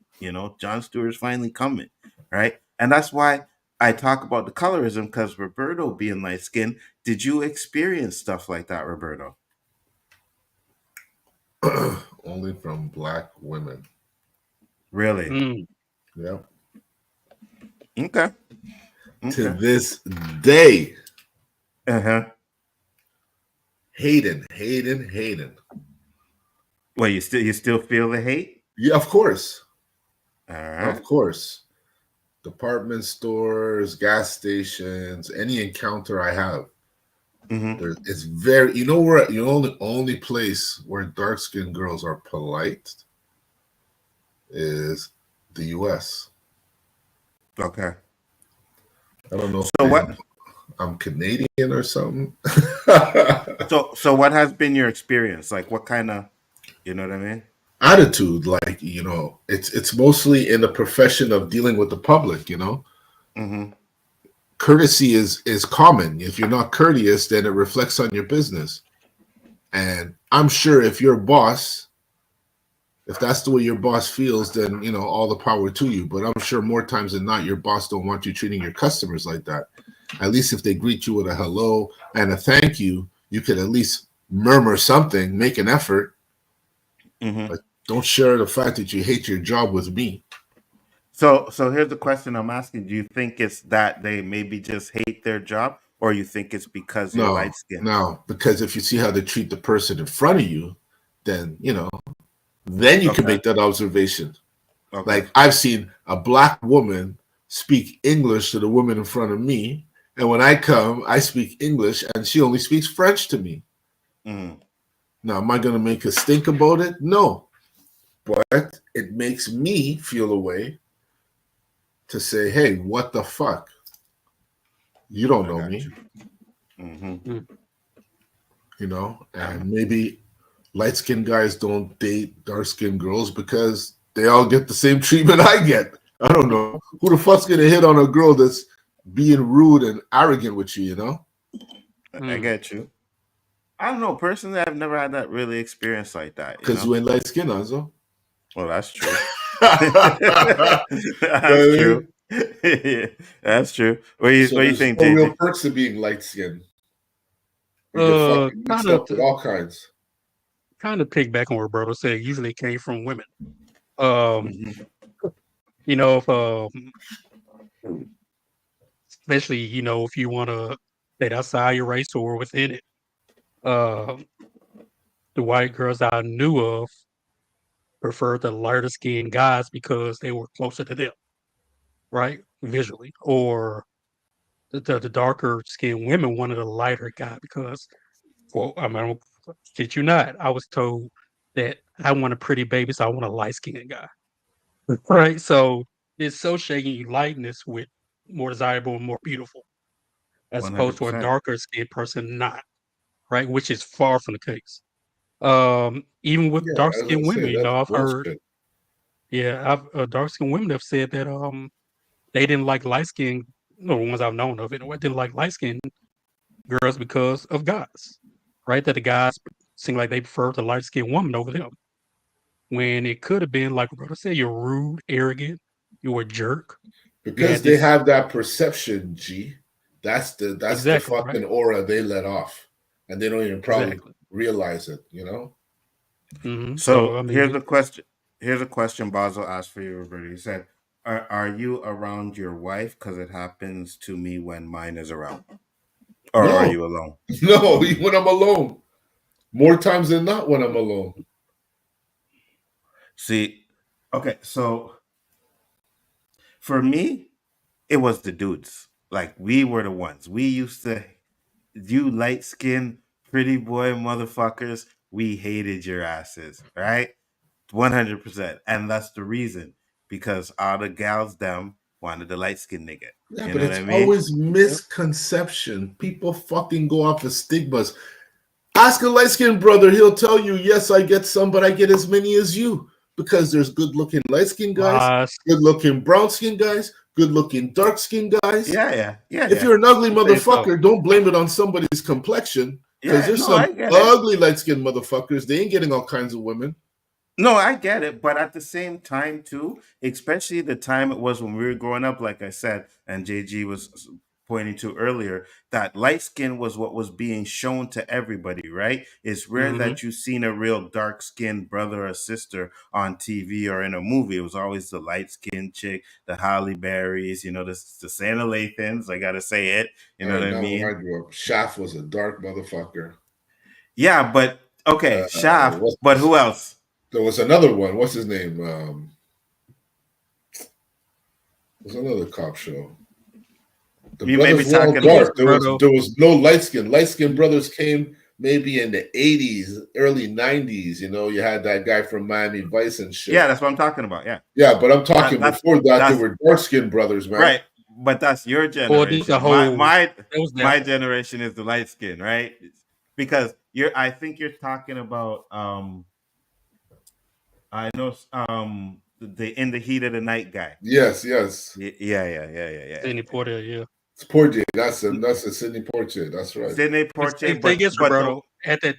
Jon Stewart's finally coming, right? And that's why I talk about the colorism, because Roberto being light skinned. Did you experience stuff like that, Roberto? Only from black women. Really? Mm. Yeah. Okay. To this day, Uh-huh. Hayden. Well, you still feel the hate? Yeah, of course. All right. Of course. Department stores, gas stations, any encounter I have. Mm-hmm. It's very, where the only place where dark skinned girls are polite is the US. Okay. I don't know. So what? I'm Canadian or something. So what has been your experience? Like, what kind of, you know what I mean? Attitude, like, it's mostly in the profession of dealing with the public. Mm-hmm. Courtesy is common. If you're not courteous, then it reflects on your business. And I'm sure if your boss, if that's the way your boss feels, then all the power to you. But I'm sure more times than not, your boss don't want you treating your customers like that. At least if they greet you with a hello and a thank you, you could at least murmur something, make an effort. Mm-hmm. But don't share the fact that you hate your job with me. So here's the question I'm asking: do you think it's that they maybe just hate their job, or you think it's because you're light skinned? No, because if you see how they treat the person in front of you, then then you can Okay. make that observation. Okay. Like I've seen a black woman speak English to the woman in front of me, and when I come, I speak English, and she only speaks French to me. Mhm. Now, am I going to make a stink about it? No, but it makes me feel a way to say, "Hey, what the fuck? You don't I know got me." you. Hmm. You know, and maybe light-skinned guys don't date dark-skinned girls because they all get the same treatment I get. I don't know. Who the fuck's gonna hit on a girl that's being rude and arrogant with you, you know? I get you. I don't know. Personally, I've never had that really experience like that, you Because know? you ain't light-skinned, Nzo. Well, that's true. You know That's what I true. mean? That's true. What So do you there's think, no real JG? perks to being light-skinned. You get fucking Kind mixed of up with all kinds. piggyback on what Roberto said. Usually it came from women. Um, Mhm. you know, if especially if you want to date outside your race or within it. Um, the white girls I knew of preferred the lighter skinned guys because they were closer to them, right? Visually. Or the darker skinned women wanted a lighter guy because, well, I mean, shit you not. I was told that I want a pretty baby, so I want a light skinned guy. Right. So it's associating lightness with more desirable and more beautiful, as opposed to a 100%. darker skinned person not, right? Which is far from the case. Even with Yeah, dark as I skinned say, women, that's I've heard, bullshit. yeah, I've dark skinned women have said that they didn't like light skinned, no, the ones I've known of anyway, didn't like light skinned girls because of guys, right? That the guys seem like they prefer the light skinned woman over them. When it could have been like Roberto said, you're rude, arrogant, you're a jerk. You Because had they this have that perception, G. That's the exactly, right? fucking aura they let off. And they don't even probably Exactly. realize it, you know? So So I mean, here's a question. Here's a question Basil asked for you, Roberto. He said, are you around your wife? Because it happens to me when mine is around. Or are No, you alone? no, when I'm alone. More times than not when I'm alone. See, okay, so for me, it was the dudes. Like we were the ones. We used to, you light skinned pretty boy motherfuckers, we hated your asses, right? 100%. And that's the reason. Because all the gals them wanted the light skinned nigga. Yeah, You but know what it's I mean? always misconception. People fucking go off of stigmas. Ask a light skinned brother, he'll tell you, yes, I get some, but I get as many as you. Because there's good looking light skinned guys, lies. good looking brown skinned guys, good looking dark skinned guys. If Yeah. you're an ugly Say so. motherfucker, don't blame it on somebody's complexion. Because Yeah, there's no, some I get it. ugly light skinned motherfuckers. They ain't getting all kinds of women. No, I get it, but at the same time too, especially the time it was when we were growing up, like I said, and JG was pointing to earlier, that light skin was what was being shown to everybody, right? It's rare Hmm. that you've seen a real dark skinned brother or sister on TV or in a movie. It was always the light skinned chick, the Holly Berries, the Santa Lathans. I gotta say it. You All know what right, I now when I mean? grew up, Shaft was a dark motherfucker. Yeah, but okay, Shaft, but who else? There was another one. What's his name? There's another cop show. The You may be brothers were all talking Yes, dark. about. Roberto. There was no light skin. Light skin brothers came maybe in the 80s, early 90s. You know, you had that guy from Miami Vice and Yeah, shit. that's what I'm talking about. Yeah. Yeah, but I'm talking That's before that, there that's were dark skinned brothers, man. right, but that's your Or the generation. My whole my that was that my generation is the light skin, right? Because I think you're talking about I know the in the heat of the night guy. Yes. Yeah. Sidney Porter, yeah. It's Portier. That's him. That's a Sidney Portier. That's right. Sidney But Portier, thing is, but the Roberto, at that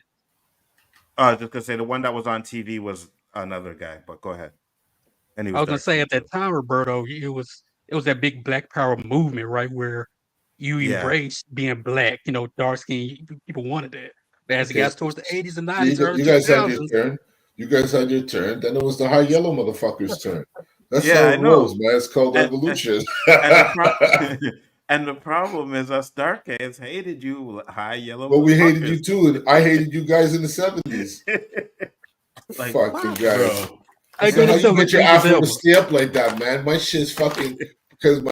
just gonna say the one that was on TV was another guy. But go ahead, and he I was was gonna dark say skinned at that too. time, Roberto, it was that big Black Power movement, right? Where you Yeah. embraced being black, dark skin people wanted that. But as it Okay. got towards the 80s and So 90s, early you two guys had your thousands, turn. You guys had your turn. Then it was the high yellow motherfuckers' turn. That's Yeah, how I it rolls, know. man. It's called And evolution. And the and the problem is us dark heads hated you high yellow But we hated you motherfuckers. too, and I hated you guys in the 70s. Like, fucking fuck, guys. bro. I So go how to you my get your Idris afro to Elba. stay up like that, man? My shit's fucking because my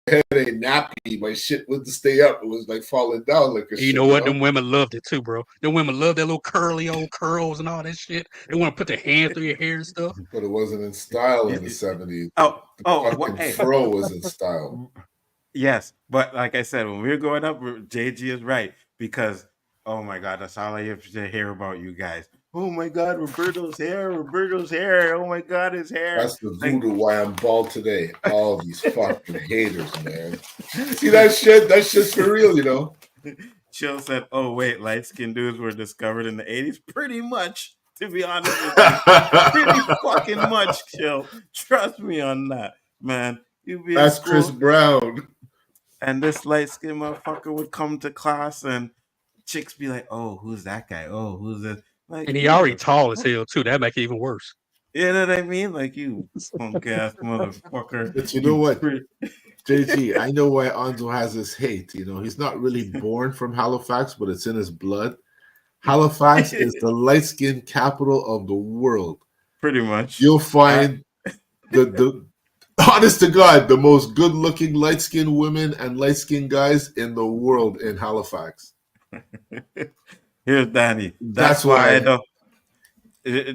head ain't nappy. My shit wouldn't stay up. It was like falling down like a You shit. know what? Them women loved it too, bro. Them women love that little curly old curls and all that shit. They want to put their hand through your hair and stuff. But it wasn't in style in the 70s. Oh, The what? fucking Hey, fro was in style. yes, but like I said, when we were growing up, JG is right because oh my god, that's all I used to hear about you guys. Oh my god, Roberto's hair, Roberto's hair. Oh my god, his hair. That's the Like, voodoo why I'm bald today. All these fucking haters, man. See that shit? That shit's for real, you know. Chill said, "Oh wait, light skinned dudes were discovered in the '80s." Pretty much, to be honest with you, pretty fucking much. Chill, trust me on that, man. You be in That's Chris school, Brown. and this light skinned motherfucker would come to class, and chicks be like, "Oh, who's that guy? Oh, who's this?" Like, And he what already the tall as fuck? hell too. That make it even worse. You know what I mean? Like, you punk ass motherfucker. But you know what, pretty- JG, I know why Anzo has this hate. You know, he's not really born from Halifax, but it's in his blood. Halifax is the light-skinned capital of the world. Pretty much. You'll find the honest to God, the most good-looking light-skinned women and light-skinned guys in the world in Halifax. Here's Danny. That's why I don't.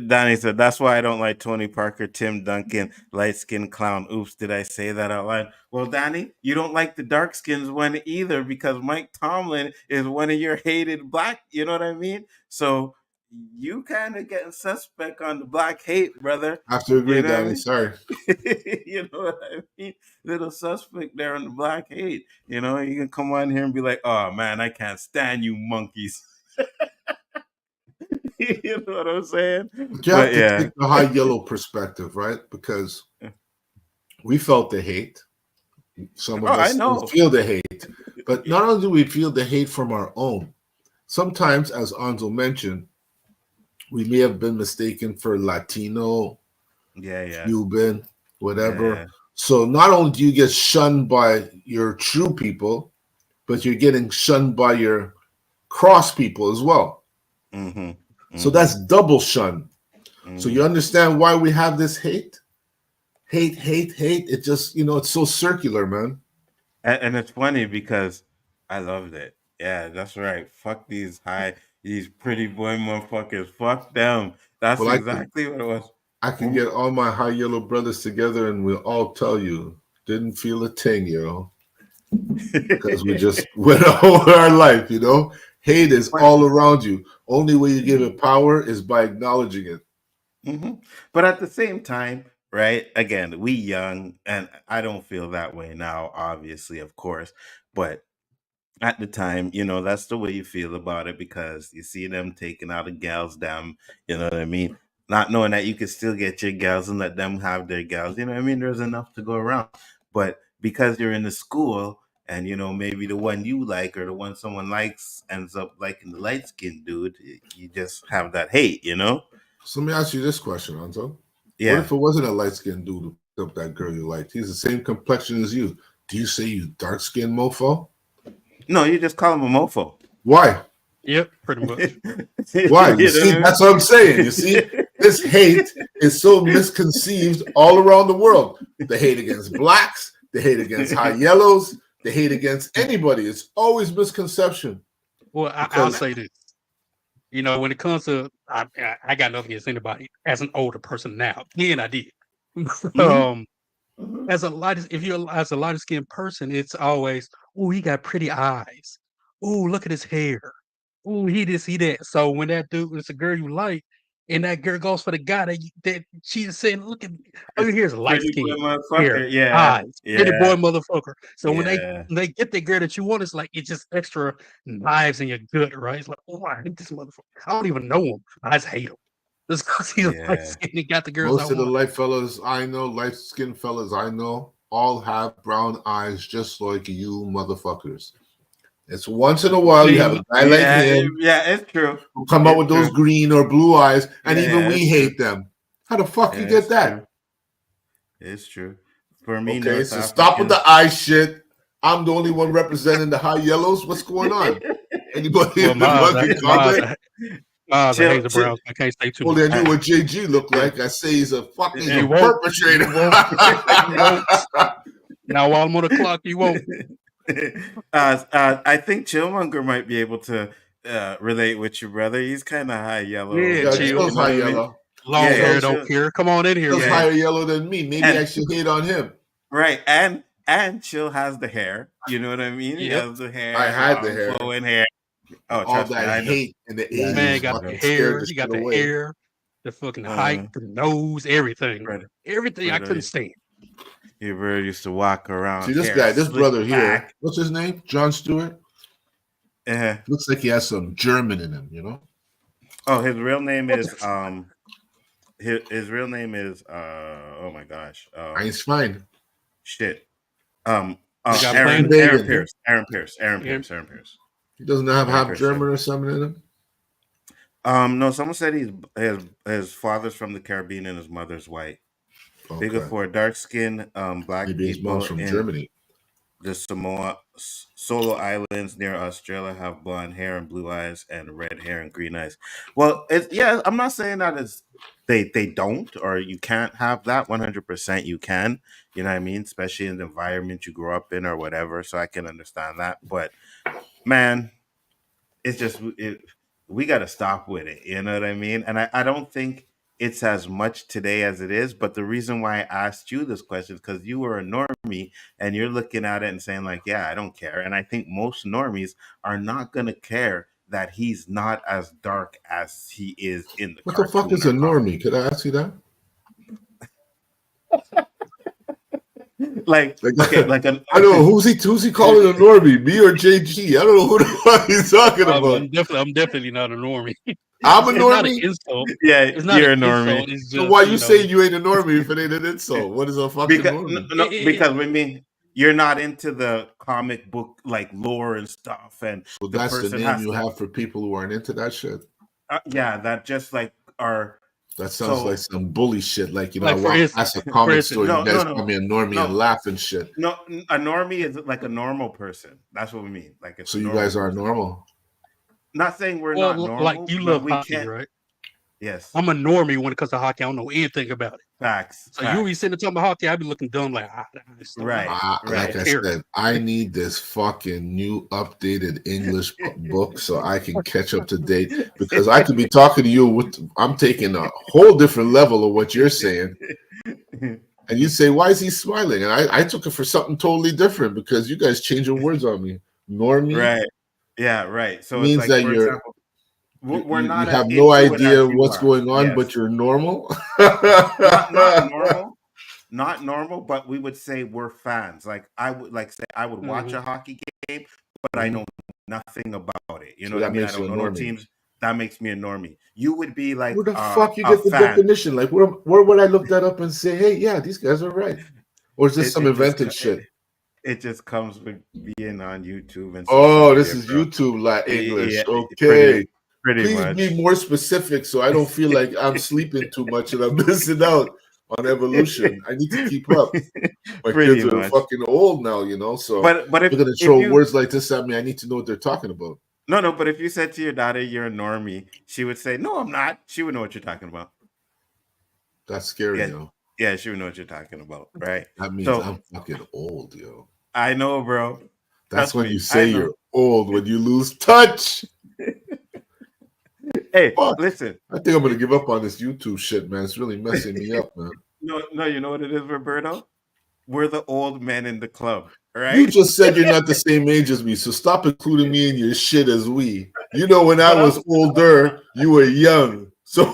Danny said, "That's why I don't like Tony Parker, Tim Duncan, light skinned clown." Oops, did I say that out loud? Well, Danny, you don't like the dark skins one either because Mike Tomlin is one of your hated black. You know what I mean? So you kind of getting suspect on the black hate, brother. I have to agree, You know Danny. what I mean? Sorry. You know what I mean? Little suspect there on the black hate. You know, you can come on here and be like, "Oh man, I can't stand you monkeys." You know what I'm saying? But you have to take the high yellow perspective, right? Because we felt the hate. Some of us still feel the hate. But not only do we feel the hate from our own, sometimes, as Anzo mentioned, we may have been mistaken for Latino, Cuban, whatever. Yeah. So not only do you get shunned by your true people, but you're getting shunned by your cross people as well. Mm-hmm. So that's double shun. Mm-hmm. So you understand why we have this hate? Hate. It just, it's so circular, man. And it's funny because I loved it. Yeah, that's right. Fuck these pretty boy motherfuckers. Fuck them. That's exactly what it was. I can get all my high yellow brothers together and we'll all tell you, didn't feel a thing, because we just went over our life, Hate is all around you. Only way you give it power is by acknowledging it. Mm-hmm. But at the same time, right? Again, we young, and I don't feel that way now, obviously, of course. But at the time, that's the way you feel about it because you see them taking out the gals, them, you know what I mean? Not knowing that you can still get your gals and let them have their gals, you know what I mean? There's enough to go around. But because you're in the school, and maybe the one you like or the one someone likes ends up liking the light skinned dude, you just have that hate, So let me ask you this question, Anzo. Yeah. What if it wasn't a light skinned dude who picked up that girl you liked? He's the same complexion as you. Do you say you dark skinned mofo? No, you just call him a mofo. Why? Yep, pretty much. Why? You see, that's what I'm saying. You see, this hate is so misconceived all around the world. The hate against blacks, the hate against high yellows, the hate against anybody. It's always misconception. Well, I'll say this. When it comes to, I got nothing against anybody as an older person now. Then I did. As a lighter skinned person, it's always, oh, he got pretty eyes. Oh, look at his hair. Oh, he this, he that. So when that dude is a girl you like, and that girl goes for the guy that she's saying, look at me. Oh, here's light skin, hair, eyes, pretty boy motherfucker. So when they get the girl that you want, it's like it's just extra knives in your gut, right? It's like, oh, I hate this motherfucker. I don't even know him. I just hate him. Just because he's light skinned and got the girls. Most of the light fellas I know, light skinned fellas I know, all have brown eyes just like you motherfuckers. It's once in a while you have a guy like him. Yeah, it's true. Who come out with those green or blue eyes, and even we hate them. How the fuck you get that? True. It's true. For me, okay, so stop with the eye shit. I'm the only one representing the high yellows. What's going on? Anybody in the fucking comment? The chill, Hazel chill. Browns. I can't say too Well, much. they knew what JG looked like. I say he's a fucking You won't. perpetrator. You won't. You won't. Now while I'm on the clock, you won't. I think Chillmonger might be able to relate with your brother. He's kind of high yellow Yeah, over Yeah, there. chill. You Chill's know high what I mean? yellow. Long Yeah, hair, Chill. don't care. Come on in here, Chill's Yeah. man. higher yellow than me. Maybe And- I should hate on him. Right, and Chill has the hair. You know what I mean? He Yep. has the hair. I had the long, hair. flowing hair. Oh, All trust me, that I know. hate in the Yeah, 80s. Man got the fucking hair. scared the He got shit the away. hair, the fucking height, the nose, everything. Right. Everything I Right, couldn't right. stand. He really used to walk around. See, this hair guy, this slicked brother here, back. what's his name? John Stewart? Uh-huh. Looks like he has some German in him, you know? Oh, his real name is his real name is oh my gosh. He's fine. Shit. The guy Aaron playing? Pierce. Aaron Pierce. He doesn't have Aaron half Pierce, German or something in him? No, someone said his father's from the Caribbean and his mother's white. Bigger Okay. for dark skin, black Maybe his people mom's from in Germany. the Solo Islands near Australia have blonde hair and blue eyes and red hair and green eyes. Well, I'm not saying that they don't or you can't have that. 100% you can. You know what I mean? Especially in the environment you grew up in or whatever. So I can understand that. But man, it's just we got to stop with it. You know what I mean? And I don't think it's as much today as it is. But the reason why I asked you this question is because you were a normie and you're looking at it and saying like, yeah, I don't care. And I think most normies are not going to care that he's not as dark as he is in the What the fuck is a normie? Could I ask you that? Like okay, like I don't know who's he calling a normie? Me or JG? I don't know who the fuck he's talking about. I'm definitely not a normie. I'm a It's not an normie. insult. Yeah, It's not you're a an normie. insult. It's just, So why you know, say you ain't a normie if it ain't an insult? What is a fucking Because normie? because we mean you're not into the comic book like lore and stuff, and So that's the person name has you to- have for people who aren't into that shit. yeah, that just like are. That sounds So- like some bully shit. Like, you know, Like, I for walk instance- past a for comic instance- store, No, you guys no, call me a normie no. and laugh and shit. No, a normie is like a normal person. That's what we mean. Like it's So a you normal guys are person. normal. Not saying we're well, not normal. like you but love we hockey, can't. right? Yes, I'm a normie when it comes to hockey. I don't know anything about it. facts. So you be sitting there talking about hockey, I be looking dumb like, this don't Right. matter. Like I Here. said, I need this fucking new updated English book so I can catch up to date, because I could be talking to you I'm taking a whole different level of what you're saying. And you say, why is he smiling? And I took it for something totally different because you guys changing words on me. Normie Right. Yeah. Right. So means it's like, that for you're example, we're you not. have as no into it idea as you what's are. going on, Yes. but you're normal. not normal. Not normal, but we would say we're fans. Like I would like say I would watch a hockey game, but I know nothing about it. You know So what I that mean? I makes you don't a know no normie. teams. That makes me a normie. You would be like Where the fuck you a get the fan. definition? Like, where would I look that up and say, hey, yeah, these guys are right? Or is this some invented shit? It just comes with being on YouTube and Oh, this is YouTube like English. Yeah, okay. pretty Please much. be more specific so I don't feel like I'm sleeping too much and I'm missing out on evolution. I need to keep up. My Pretty kids are much. fucking old now, you know. So but if they're gonna if throw you, words like this at me, I need to know what they're talking about. no, but if you said to your daughter you're a normie, she would say, "No, I'm not." She would know what you're talking about. That's scary, Yeah. yo. Yeah, she would know what you're talking about, right? That means So- I'm fucking old, yo. I know, bro. That's Trust when me, you say I know. you're old, when you lose touch. Hey, Fuck. listen. I think I'm gonna give up on this YouTube shit, man. It's really messing me up, man. No, you know what it is, Roberto? We're the old men in the club, right? You just said you're not the same age as me, so stop including me in your shit as we. You know, when I was older, you were young. So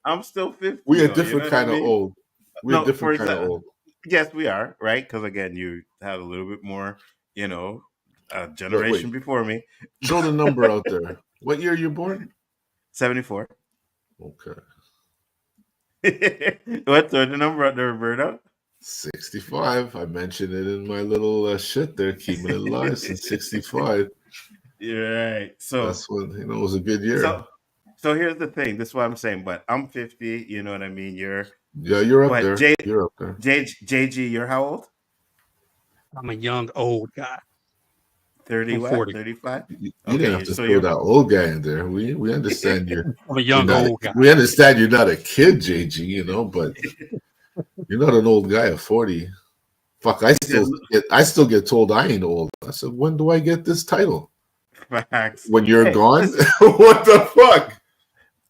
I'm still 50. we though, are you different know what kind I of mean? old. We're No, different for kind of exa- old. Yes, we are, right? Because again, you had a little bit more, a generation before me. Throw the number out there. What year you born? 74. Okay. What's the number out there, Roberto? 65. I mentioned it in my little shit there, keeping it alive since 65. You're right. So That's when, it was a good year. So here's the thing. This is what I'm saying. But I'm 50. You know what I mean? You're up but there. You're up there. JG, you're how old? I'm a young old guy. 30 I'm what? 40. 35? You Okay, didn't have to so throw you're that old guy in there. We understand I'm a you're young not. old guy. We understand you're not a kid, JG. But you're not an old guy at 40. Fuck, I still get told I ain't old. I said, when do I get this title? facts. When you're Hey, gone? listen, What the fuck?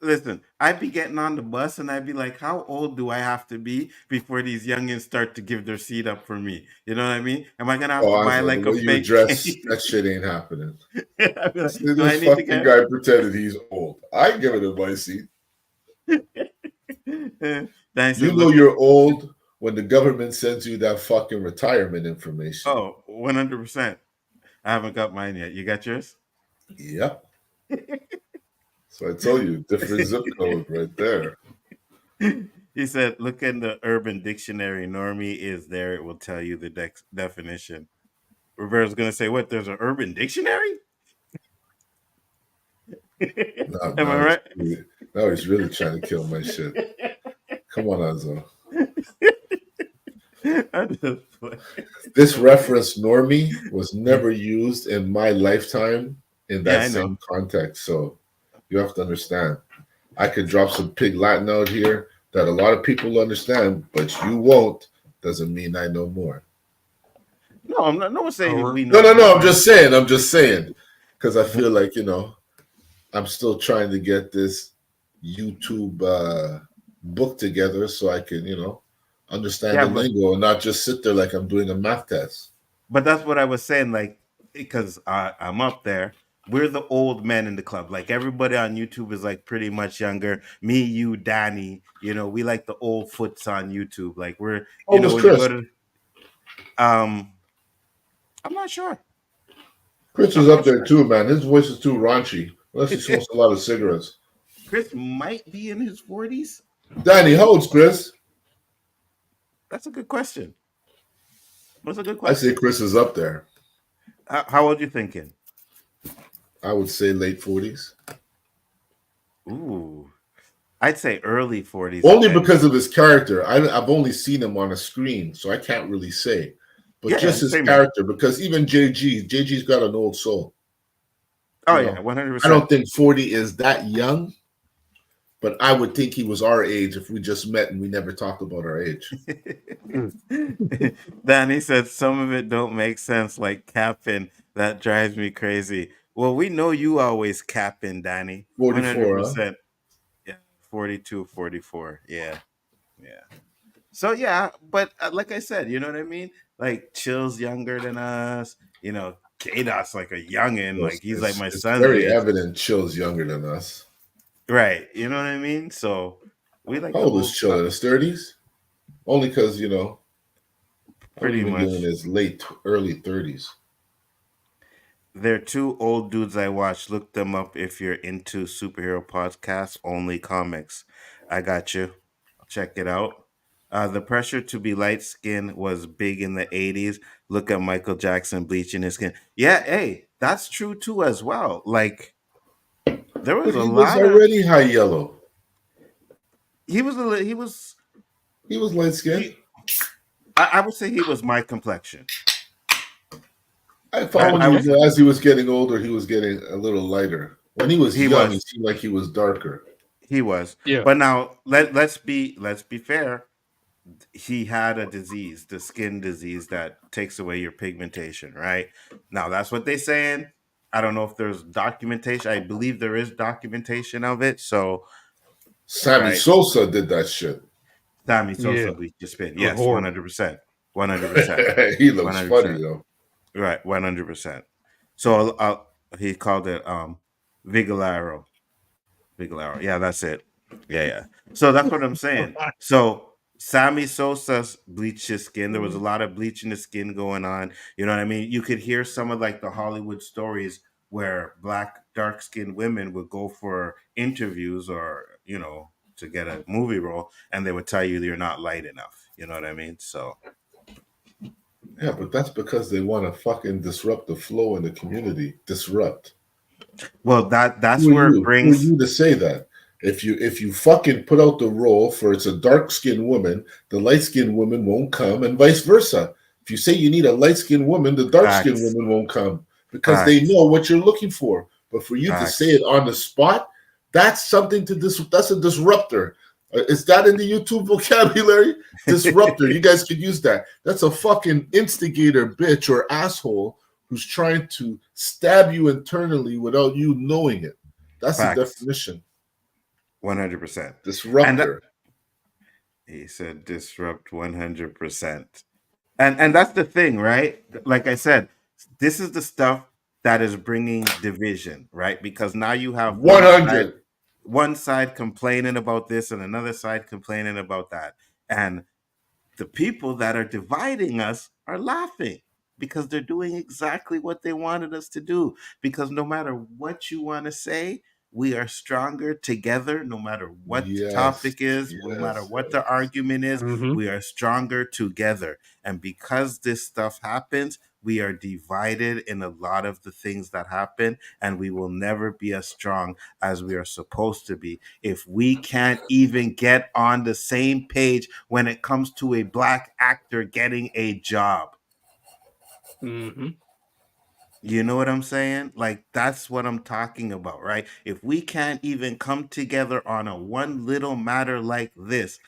listen, I'd be getting on the bus and I'd be like, how old do I have to be before these youngins start to give their seat up for me? You know what I mean? Am I gonna have Oh, to buy Anzo, the like a way you fake dress, cake? that shit ain't happening. I'd be like, See, do I this need to fucking get guy pretended he's old. I give it in my seat. then I You said, know look at you're old when the government sends you that fucking retirement information. oh, 100%. I haven't got mine yet. You got yours? Yep. So I told you, different zip code right there. He said, look in the Urban Dictionary. Normie is there. It will tell you the definition. Roberto's going to say, what? There's an Urban Dictionary? Now, Am I now, right? now he's really trying to kill my shit. Come on, Anzo. This reference, Normie, was never used in my lifetime in Yeah, that I know. same context. So you have to understand. I could drop some pig Latin out here that a lot of people understand, but you won't. Doesn't mean I know more. No, I'm not. No one's saying Or- we No, know no, no. more. I'm just saying. Because I feel like, I'm still trying to get this YouTube book together so I can, understand Yeah, the lingo and not just sit there like I'm doing a math test. but that's what I was saying. Like, because I'm up there. We're the old men in the club. Like everybody on YouTube is like pretty much younger. Me, you, Danny. We like the old foots on YouTube. Like we're, Oh, was when you Chris. go to, I'm not sure. Chris I'm is up not there sure. too, man. His voice is too raunchy. Unless he smokes a lot of cigarettes. Chris might be in his 40s. Danny, how old's Chris? That's a good question. That's a good I say question. Chris is up there. How old you thinking? I would say late 40s. Ooh, I'd say early 40s. Only because of his character. I've only seen him on a screen, so I can't really say. But Yeah, just his same here. character, because even JG's got an old soul. Oh yeah, 100%. I don't think 40 is that young, but I would think he was our age if we just met and we never talked about our age. Danny said some of it don't make sense, like capping. That drives me crazy. Well, we know you always capping, Danny. 44, huh? 100%. Yeah, 42, 44. Yeah. So yeah, but like I said, you know what I mean? Like Chill's younger than us. K-Dot's like a youngin'. Like he's like my It's son's very age. evident Chill's younger than us. Right. You know what I mean? So we like How the old old is Chill? In stuff. his 30s? Only because, probably Pretty even doing much. his early 30s. They're two old dudes I watch. Look them up if you're into superhero podcasts, only comics. I got you. Check it out. The pressure to be light skinned was big in the 80s. Look at Michael Jackson bleaching his skin. Yeah, hey, that's true too as well. Like there was But a he was lot of already high yellow. he was He was light skinned. I would say he was my complexion. I found I would say as he was getting older, he was getting a little lighter. When he was he young, he was. seemed like he was darker. He was. Yeah. But now let's be fair. He had a disease, the skin disease that takes away your pigmentation, right? Now that's what they're saying. I don't know if there's documentation. I believe there is documentation of it. So, Sammy right, Sosa did that shit. Sammy Sosa Yeah. bleached your skin. It was Yes, horrible. 100%, 100%, He looks funny 100%. though. Right, 100%. So he called it Vigilaro. Vigilaro. Yeah, that's it. Yeah. So that's what I'm saying. So Sammy Sosa bleached his skin. There was a lot of bleaching the skin going on. You know what I mean? You could hear some of like the Hollywood stories where black dark skinned women would go for interviews or, to get a movie role and they would tell you you're not light enough. You know what I mean? So Yeah, but that's because they want to fucking disrupt the flow in the community. Disrupt. well that's Who are where it you? Who are brings you to say that? If you fucking put out the role for it's a dark skinned woman, the light skinned woman won't come, and vice versa. If you say you need a light skinned woman, the dark skinned facts. woman won't come. because they know what you're looking for. But for you to say it on the spot, that's something to that's a disruptor. Is that in the YouTube vocabulary? Disruptor. You guys could use that. That's a fucking instigator, bitch, or asshole who's trying to stab you internally without you knowing it. That's the definition. 100%. Disruptor. He said disrupt 100%. And that's the thing, right? Like I said, this is the stuff that is bringing division, right? Because now you have 100. One side complaining about this and another side complaining about that. And the people that are dividing us are laughing because they're doing exactly what they wanted us to do. Because no matter what you want to say, we are stronger together. No matter what the topic is, no matter what the argument is, we are stronger together. And because this stuff happens, we are divided in a lot of the things that happen, and we will never be as strong as we are supposed to be if we can't even get on the same page when it comes to a black actor getting a job. You know what I'm saying? Like, that's what I'm talking about, right? If we can't even come together on a one little matter like this,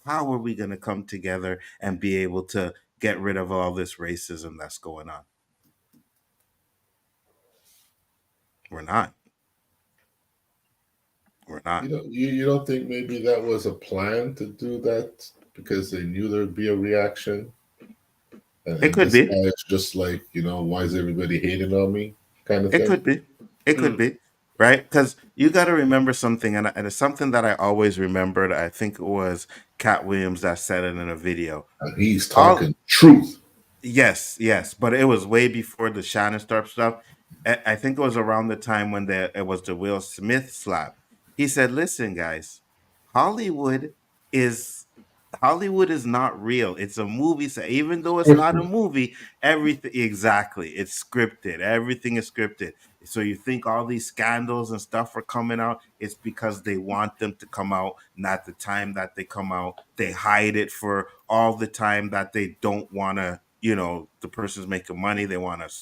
how are we going to come together and be able to get rid of all this racism that's going on? We're not. We're not. You don't think maybe that was a plan to do that because they knew there'd be a reaction? And it could be. It's just like, why is everybody hating on me? Kind of thing. It could be. It could be. Right? Because you got to remember something, and it's something that I always remembered. I think it was Cat Williams that said it in a video. And he's talking truth. Yes. But it was way before the Shannon Sharp stuff. I think it was around the time when it was the Will Smith slap. He said, listen, guys, Hollywood is not real. It's a movie. So even though it's not a movie, everything exactly. It's scripted. Everything is scripted. So you think all these scandals and stuff are coming out? It's because they want them to come out, not the time that they come out. They hide it for all the time that they don't want to, the person's making money. They want to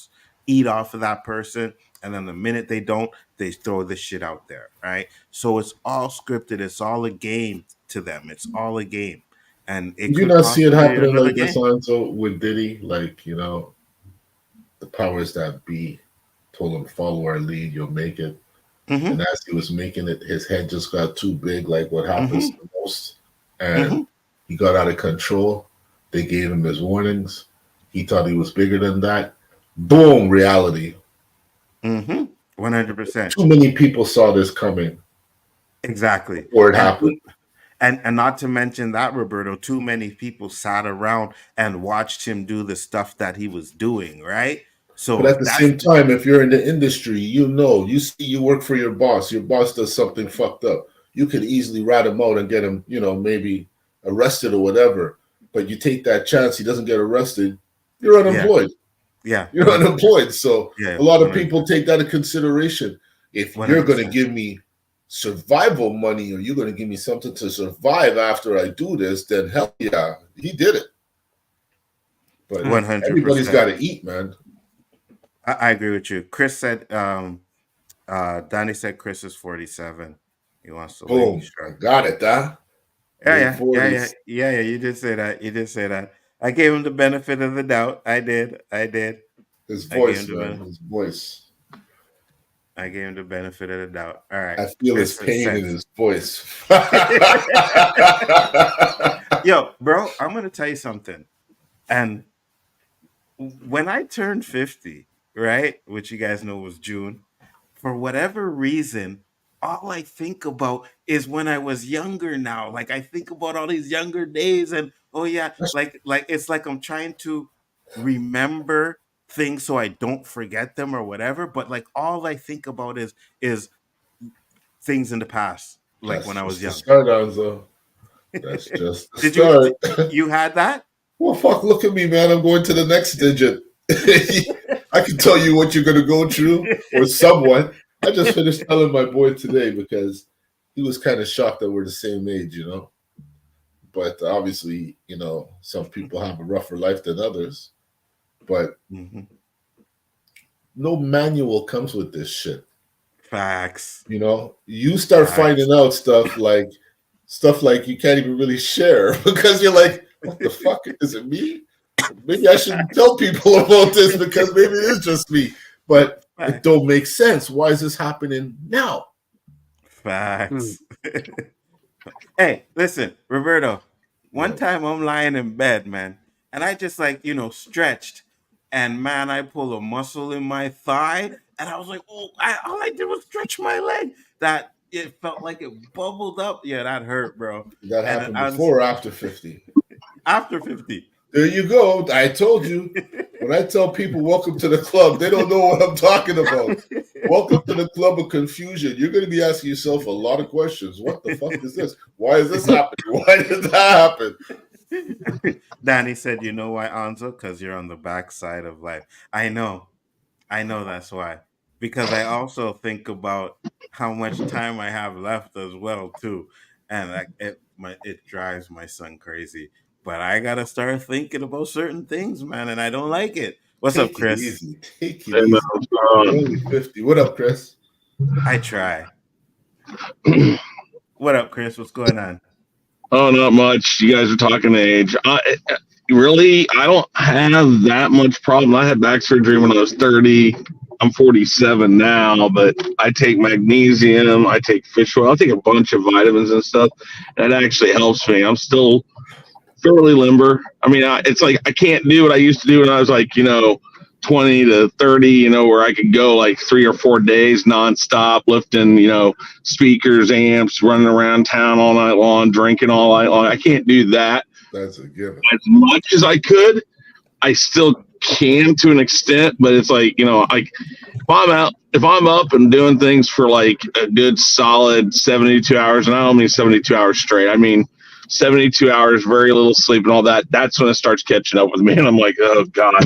eat off of that person. And then the minute they don't, they throw this shit out there, right? So it's all scripted. It's all a game to them. It's all a game. And it Did you not see it happening like this, Nzo, with Diddy? Like, the powers that be told him, follow our lead, you'll make it. And as he was making it, his head just got too big, like what happens the most. And he got out of control. They gave him his warnings. He thought he was bigger than that. Boom, reality. 100%. Too many people saw this coming. Exactly. Before it happened. And not to mention that, Roberto, too many people sat around and watched him do the stuff that he was doing, right? So, but at the same time, if you're in the industry, you see you work for your boss does something fucked up. You could easily rat him out and get him, maybe arrested or whatever. But you take that chance, he doesn't get arrested, you're unemployed. Yeah. You're unemployed. So a lot of 100%. people take that into consideration. If 100%. You're going to give me survival money or you're going to give me something to survive after I do this, then hell yeah, he did it. But 100%. Everybody's got to eat, man. I agree with you. Chris said, Donnie said Chris is 47. He wants to boom. I got it, huh? Yeah. You did say that. I gave him the benefit of the doubt. I did. His voice, man. His voice. I gave him the benefit of the doubt. All right. I feel his pain in his voice. Yo, bro, I'm going to tell you something. And when I turned 50, right, which you guys know was June, for whatever reason, all I think about is when I was younger now. Like, I think about all these younger days and, oh, yeah, like it's like I'm trying to remember things so I don't forget them or whatever. But, like, all I think about is things in the past, like that's when I was young. That's just the start. You had that? Well, fuck, look at me, man. I'm going to the next digit. I can tell you what you're going to go through or someone. I just finished telling my boy today because he was kind of shocked that we're the same age, But obviously, some people have a rougher life than others. But no manual comes with this shit. Facts. You know, you start Facts. finding out stuff like you can't even really share because you're like, what the fuck? Is it me? Maybe I shouldn't tell people about this because maybe it is just me. But it Facts. don't make sense. Why is this happening now? Facts. Hey, listen, Roberto. One Yo, time I'm lying in bed, man, and I just like, stretched, and man, I pull a muscle in my thigh, and I was like, oh, all I did was stretch my leg. That it felt like it bubbled up. Yeah, that hurt, bro. that And happened I was before or after 50? after 50. There you go. I told you. When I tell people welcome to the club, they don't know what I'm talking about. Welcome to the club of confusion. You're going to be asking yourself a lot of questions. What the fuck is this? Why is this happening? Why did that happen? Danny said, "You know why, Anzo? Because you're on the backside of life." I know. That's why. Because I also think about how much time I have left as well too, and like it drives my son crazy. But I gotta start thinking about certain things, man, and I don't like it. What's up, Take it Chris? easy. Take it Hey, man, easy. what's going You're on? only 50. What up, Chris? I try. What up, Chris? What's going on? Oh, not much. You guys are talking age. Really, I don't have that much problem. I had back surgery when I was 30. I'm 47 now, but I take magnesium, I take fish oil, I take a bunch of vitamins and stuff. And it actually helps me. I'm still fairly limber. I mean, it's like I can't do what I used to do when I was like, 20 to 30, where I could go like 3 or 4 days nonstop lifting, speakers, amps, running around town all night long, drinking all night long. I can't do that That's a given. as much as I could. I still can to an extent, but it's like, like if I'm up and doing things for like a good solid 72 hours, and I don't mean 72 hours straight, I mean 72 hours, very little sleep and all that, that's when it starts catching up with me. And I'm like, oh God.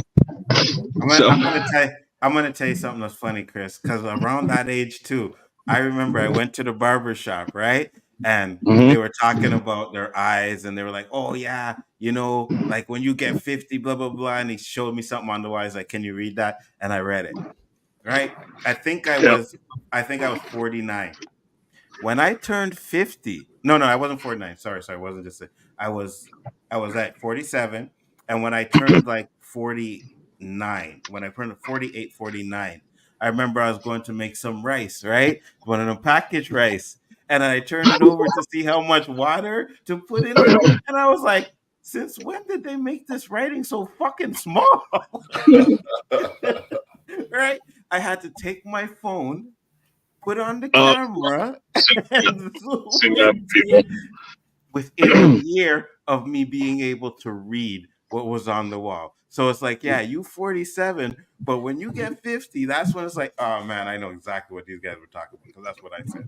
So, I'm gonna tell you something that's funny, Chris, because around that age too, I remember I went to the barber shop, right? And mhm. they were talking about their eyes, and they were like, "Oh yeah, like when you get 50, blah blah blah." And he showed me something on the wise, like, "Can you read that?" And I read it. Right? I think I Yep. was, I think I was 49 when I turned 50. No, I wasn't 49. Sorry, I wasn't just. I was, I was at 47, and when I turned like 49, when I turned 48, 49, I remember I was going to make some rice, right? One of the packaged rice, and I turned it over to see how much water to put in it, and I was like, "Since when did they make this writing so fucking small?" Right? I had to take my phone, put on the Oh, camera, yep. and zoom Seen that into people. it within a year of me being able to read what was on the wall. So it's like, yeah, you 47, but when you get 50, that's when it's like, oh man, I know exactly what these guys were talking about because that's what I said.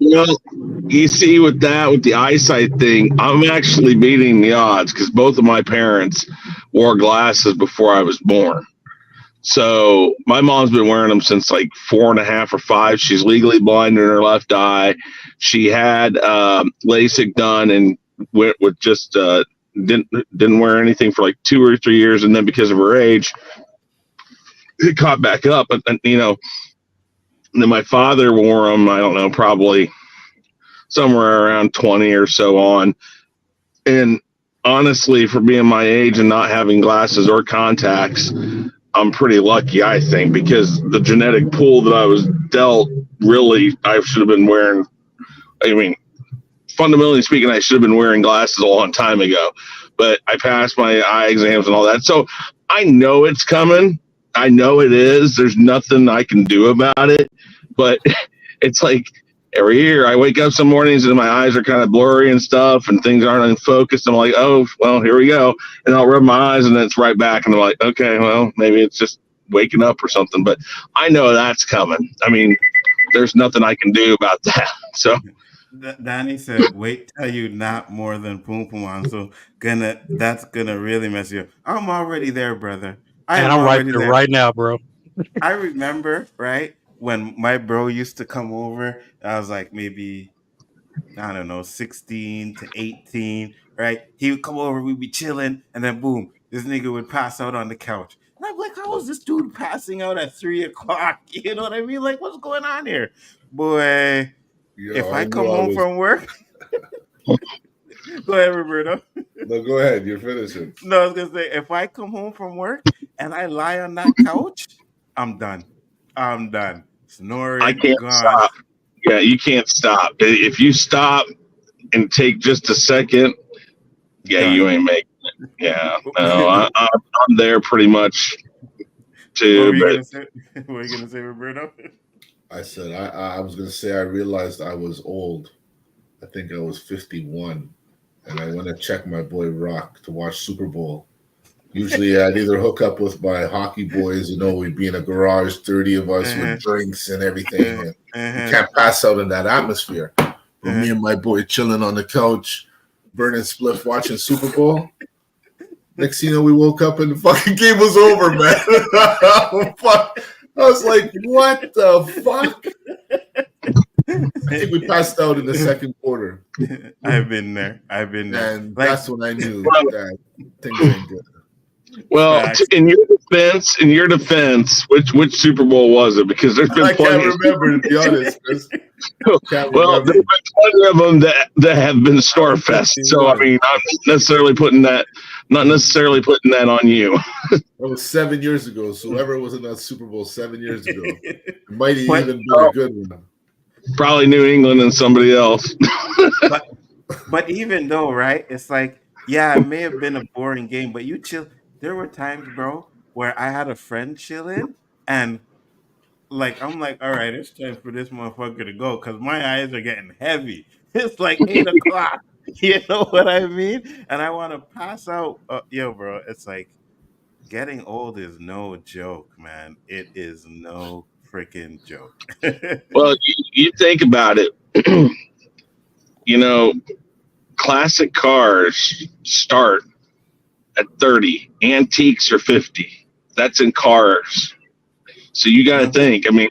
You see, with the eyesight thing, I'm actually beating the odds because both of my parents wore glasses before I was born. So my mom's been wearing them since like 4.5 or 5. She's legally blind in her left eye. She had LASIK done and went with just didn't wear anything for like 2 or 3 years, and then because of her age, it caught back up. And and then my father wore them. I don't know, probably somewhere around 20 or so on. And honestly, for being my age and not having glasses or contacts, I'm pretty lucky, I think, because the genetic pool that I was dealt, really, I should have been wearing. I mean, fundamentally speaking, I should have been wearing glasses a long time ago, but I passed my eye exams and all that. So I know it's coming. I know it is. There's nothing I can do about it, but it's like every year I wake up some mornings and my eyes are kind of blurry and stuff and things aren't in focus. I'm like, oh, well, here we go. And I'll rub my eyes and then it's right back. And I'm like, okay, well, maybe it's just waking up or something, but I know that's coming. I mean, there's nothing I can do about that. So, Danny said, "Wait till you not more than pum pum on." So that's gonna really mess you up. I'm already there, brother. I And am I'm right already there there. right now, bro. I remember, right, when my bro used to come over. I was like maybe, I don't know, 16 to 18, right? He would come over, we'd be chilling, and then boom, this nigga would pass out on the couch. And I'm like, how is this dude passing out at 3 o'clock? You know what I mean? Like, what's going on here? Boy, if Yo, I I knew come I home was. from work, go ahead, Roberto. No, go ahead. You're finishing. No, I was gonna say, if I come home from work and I lie on that couch, I'm done. I'm done. I Snoring, can't gone, stop. Yeah, you can't stop. If you stop and take just a second, yeah, you done. ain't making it. Yeah, no, What I'm there pretty much were too. you But gonna say? What were you gonna say, Roberto? I said I was gonna say I realized I was old. I think I was 51, and I went to check my boy Rock to watch Super Bowl. Usually, I'd either hook up with my hockey boys, we'd be in a garage, 30 of us Uh-huh, with drinks and everything, uh-huh, and you uh-huh, can't pass out in that atmosphere. But uh-huh. me and my boy chilling on the couch, burning spliff, watching Super Bowl. Next thing you know, we woke up and the fucking game was over, man. Fuck. I was like, what the fuck? I think we passed out in the second quarter, I've been there. I've been there. and Like that's when I knew well, that things ain't good. facts. in your defense, which Super Bowl was it? Because there's been I can't plenty of remember, to be honest, Chris. Can't well, there's remember. been plenty of them that have been Starfest. So I 51. mean, I'm not necessarily putting that on you. That was 7 years ago. So whoever was in that Super Bowl 7 years ago, it might have But even been a good one. Probably New England and somebody else. but but even though, right? It's like, yeah, it may have been a boring game, but you chill. There were times, bro, where I had a friend chill in, and like I'm like, all right, it's time for this motherfucker to go because my eyes are getting heavy. It's like 8 o'clock. You know what I mean? And I want to pass out. Yo, bro, it's like getting old is no joke, man. It is no freaking joke. Well, you think about it. You know, classic cars start at 30, antiques are 50. That's in cars. So you got to Mhm. think. I mean,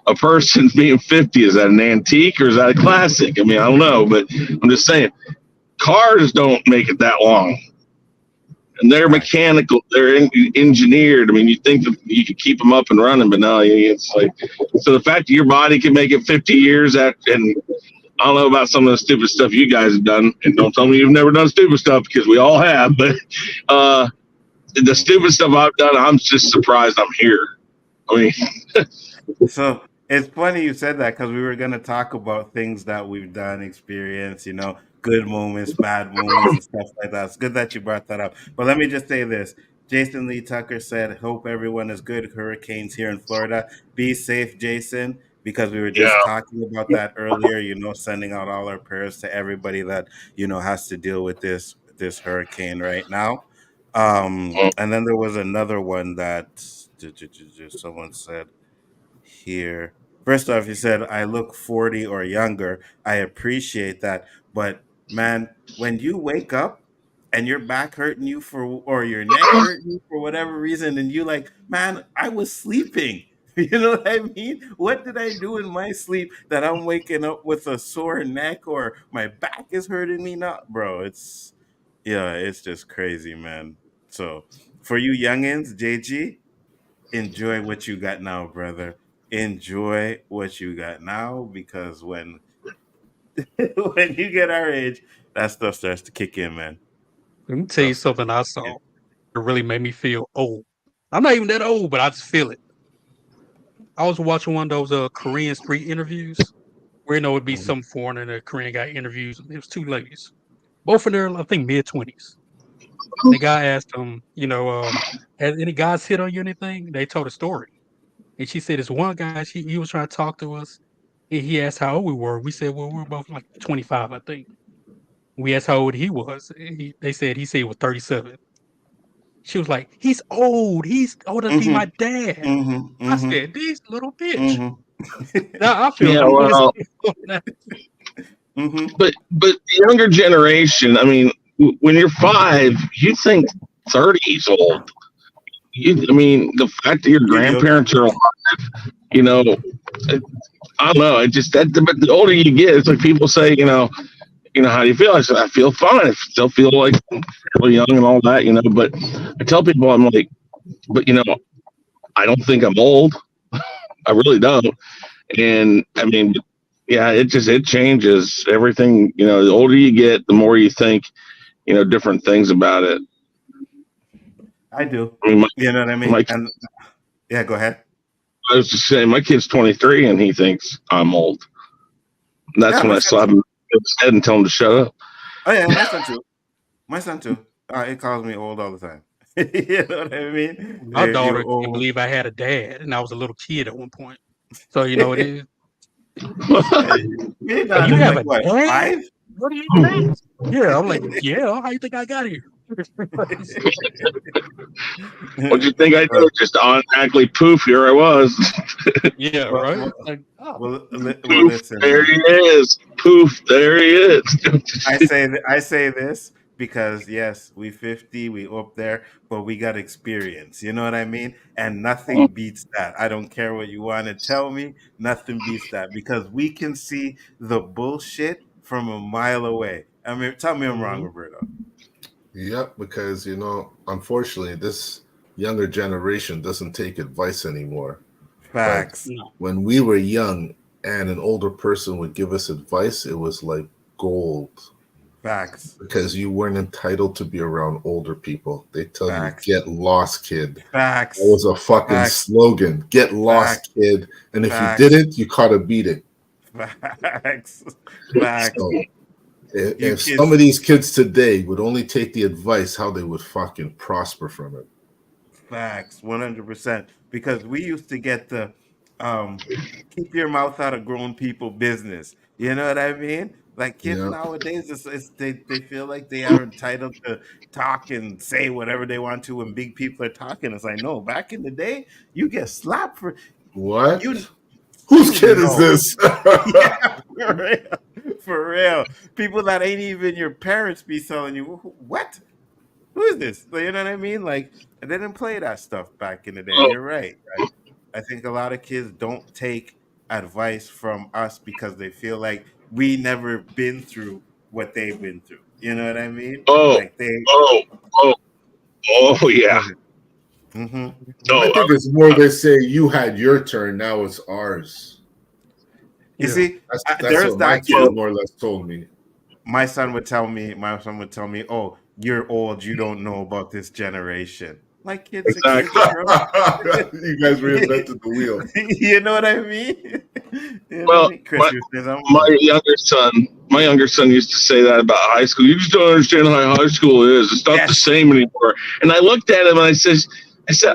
a person being 50, is that an antique or is that a classic? I mean, I don't know, but I'm just saying, cars don't make it that long. And they're Fact. mechanical, they're engineered. I mean, you think that you could keep them up and running, but no, it's like, so the fact that your body can make it 50 years and I don't know about some of the stupid stuff you guys have done, and don't tell me you've never done stupid stuff because we all have, but the stupid stuff I've done, I'm just surprised I'm here. I mean, So it's funny you said that because we were going to talk about things that we've done, experience, good moments, bad moments, and stuff like that. It's good that you brought that up. But let me just say this. Jason Lee Tucker said, hope everyone is good. Hurricanes here in Florida. Be safe, Jason, because we were yeah. just talking about that earlier, sending out all our prayers to everybody that, has to deal with this hurricane right now. And then there was another one that someone said here. First off, you said I look 40 or younger. I appreciate that. But man, when you wake up and your back hurting you or your neck hurting you for whatever reason, and you like, man, I was sleeping. You know what I mean? What did I do in my sleep that I'm waking up with a sore neck or my back is hurting me? Not, bro. It's just crazy, man. So for you youngins, JG, enjoy what you got now, brother. Enjoy what you got now because when when you get our age, that stuff starts to kick in, man. Let me tell you Stuff starts something to I kick in. saw. It really made me feel old. I'm not even that old, but I just feel it. I was watching one of those Korean street interviews where it'd be Mhm. some foreigner and a Korean guy interviews. It was two ladies, both in their I think mid-20s. The guy asked them, has any guys hit on you or anything? They told a story, and she said, "This one guy, he was trying to talk to us. And he asked how old we were. We said, well, we were both like 25, I think. We asked how old he was. They said he was 37. She was like, he's old. He's old enough to be my Mhm. dad. Mhm. I Mhm. said, these little bitch. Mhm. Now I feel Yeah, old as well, hell now. Mhm. but the younger generation, I mean, when you're 5, you think 30 is old. I mean, the fact that your Yo. grandparents are alive, you know, I don't know. It just that. But the older you get, it's like people say, how do you feel? I said, I feel fine. I still feel like fairly young and all that, But I tell people, I'm like, but I don't think I'm old. I really don't. And I mean, yeah, it changes everything. The older you get, the more you think, different things about it. I do. I mean, You know what I mean? And yeah, go ahead. I was just saying, my kid's 23 and he thinks I'm old. And that's when I slap him in his head and tell him to shut up. Oh yeah, my son too. My son too. He calls me old all the time. You know what I mean? My daughter can't believe I had a dad, and I was a little kid at one point. So it is. You have like, a what, dad? 5? What do you think? Yeah, I'm like, yeah. How you think I got here? What'd you think I did? Just automatically poof, here I was. Yeah, right. Well, Poof, listen. there he is. Poof, there he is. I say this because yes, we 50, we up there, but we got experience. You know what I mean? And nothing beats that. I don't care what you want to tell me. Nothing beats that because we can see the bullshit from a mile away. I mean, tell me I'm wrong, Roberto. Yep, because unfortunately, this younger generation doesn't take advice anymore. Facts. But when we were young and an older person would give us advice, it was like gold. Facts. Because you weren't entitled to be around older people. They tell you, get lost, kid. Facts. That was a fucking slogan. Get lost, kid. And if you didn't, you caught a beating. Facts. Facts. So, if some of these kids today would only take the advice, how they would fucking prosper from it. Facts, 100%. Because we used to get the keep your mouth out of grown people business. You know what I mean? Like kids nowadays, they feel like they are entitled to talk and say whatever they want to when big people are talking. It's like, no, back in the day, you get slapped for what? Whose kid is this? Yeah, for real. People that ain't even your parents be telling you, what? Who is this? You know what I mean? Like, they didn't play that stuff back in the day. You're right. I think a lot of kids don't take advice from us because they feel like we never been through what they've been through. You know what I mean? Yeah. Mm-hmm. I think it's more they say you had your turn, now it's ours. You see, that's there's what my kid more or less told me. My son would tell me, oh, you're old, you don't know about this generation. Like kids, exactly. You guys reinvented the wheel. You know what I mean? My younger son used to say that about high school. You just don't understand how high school is. It's not the same anymore. And I looked at him and I said,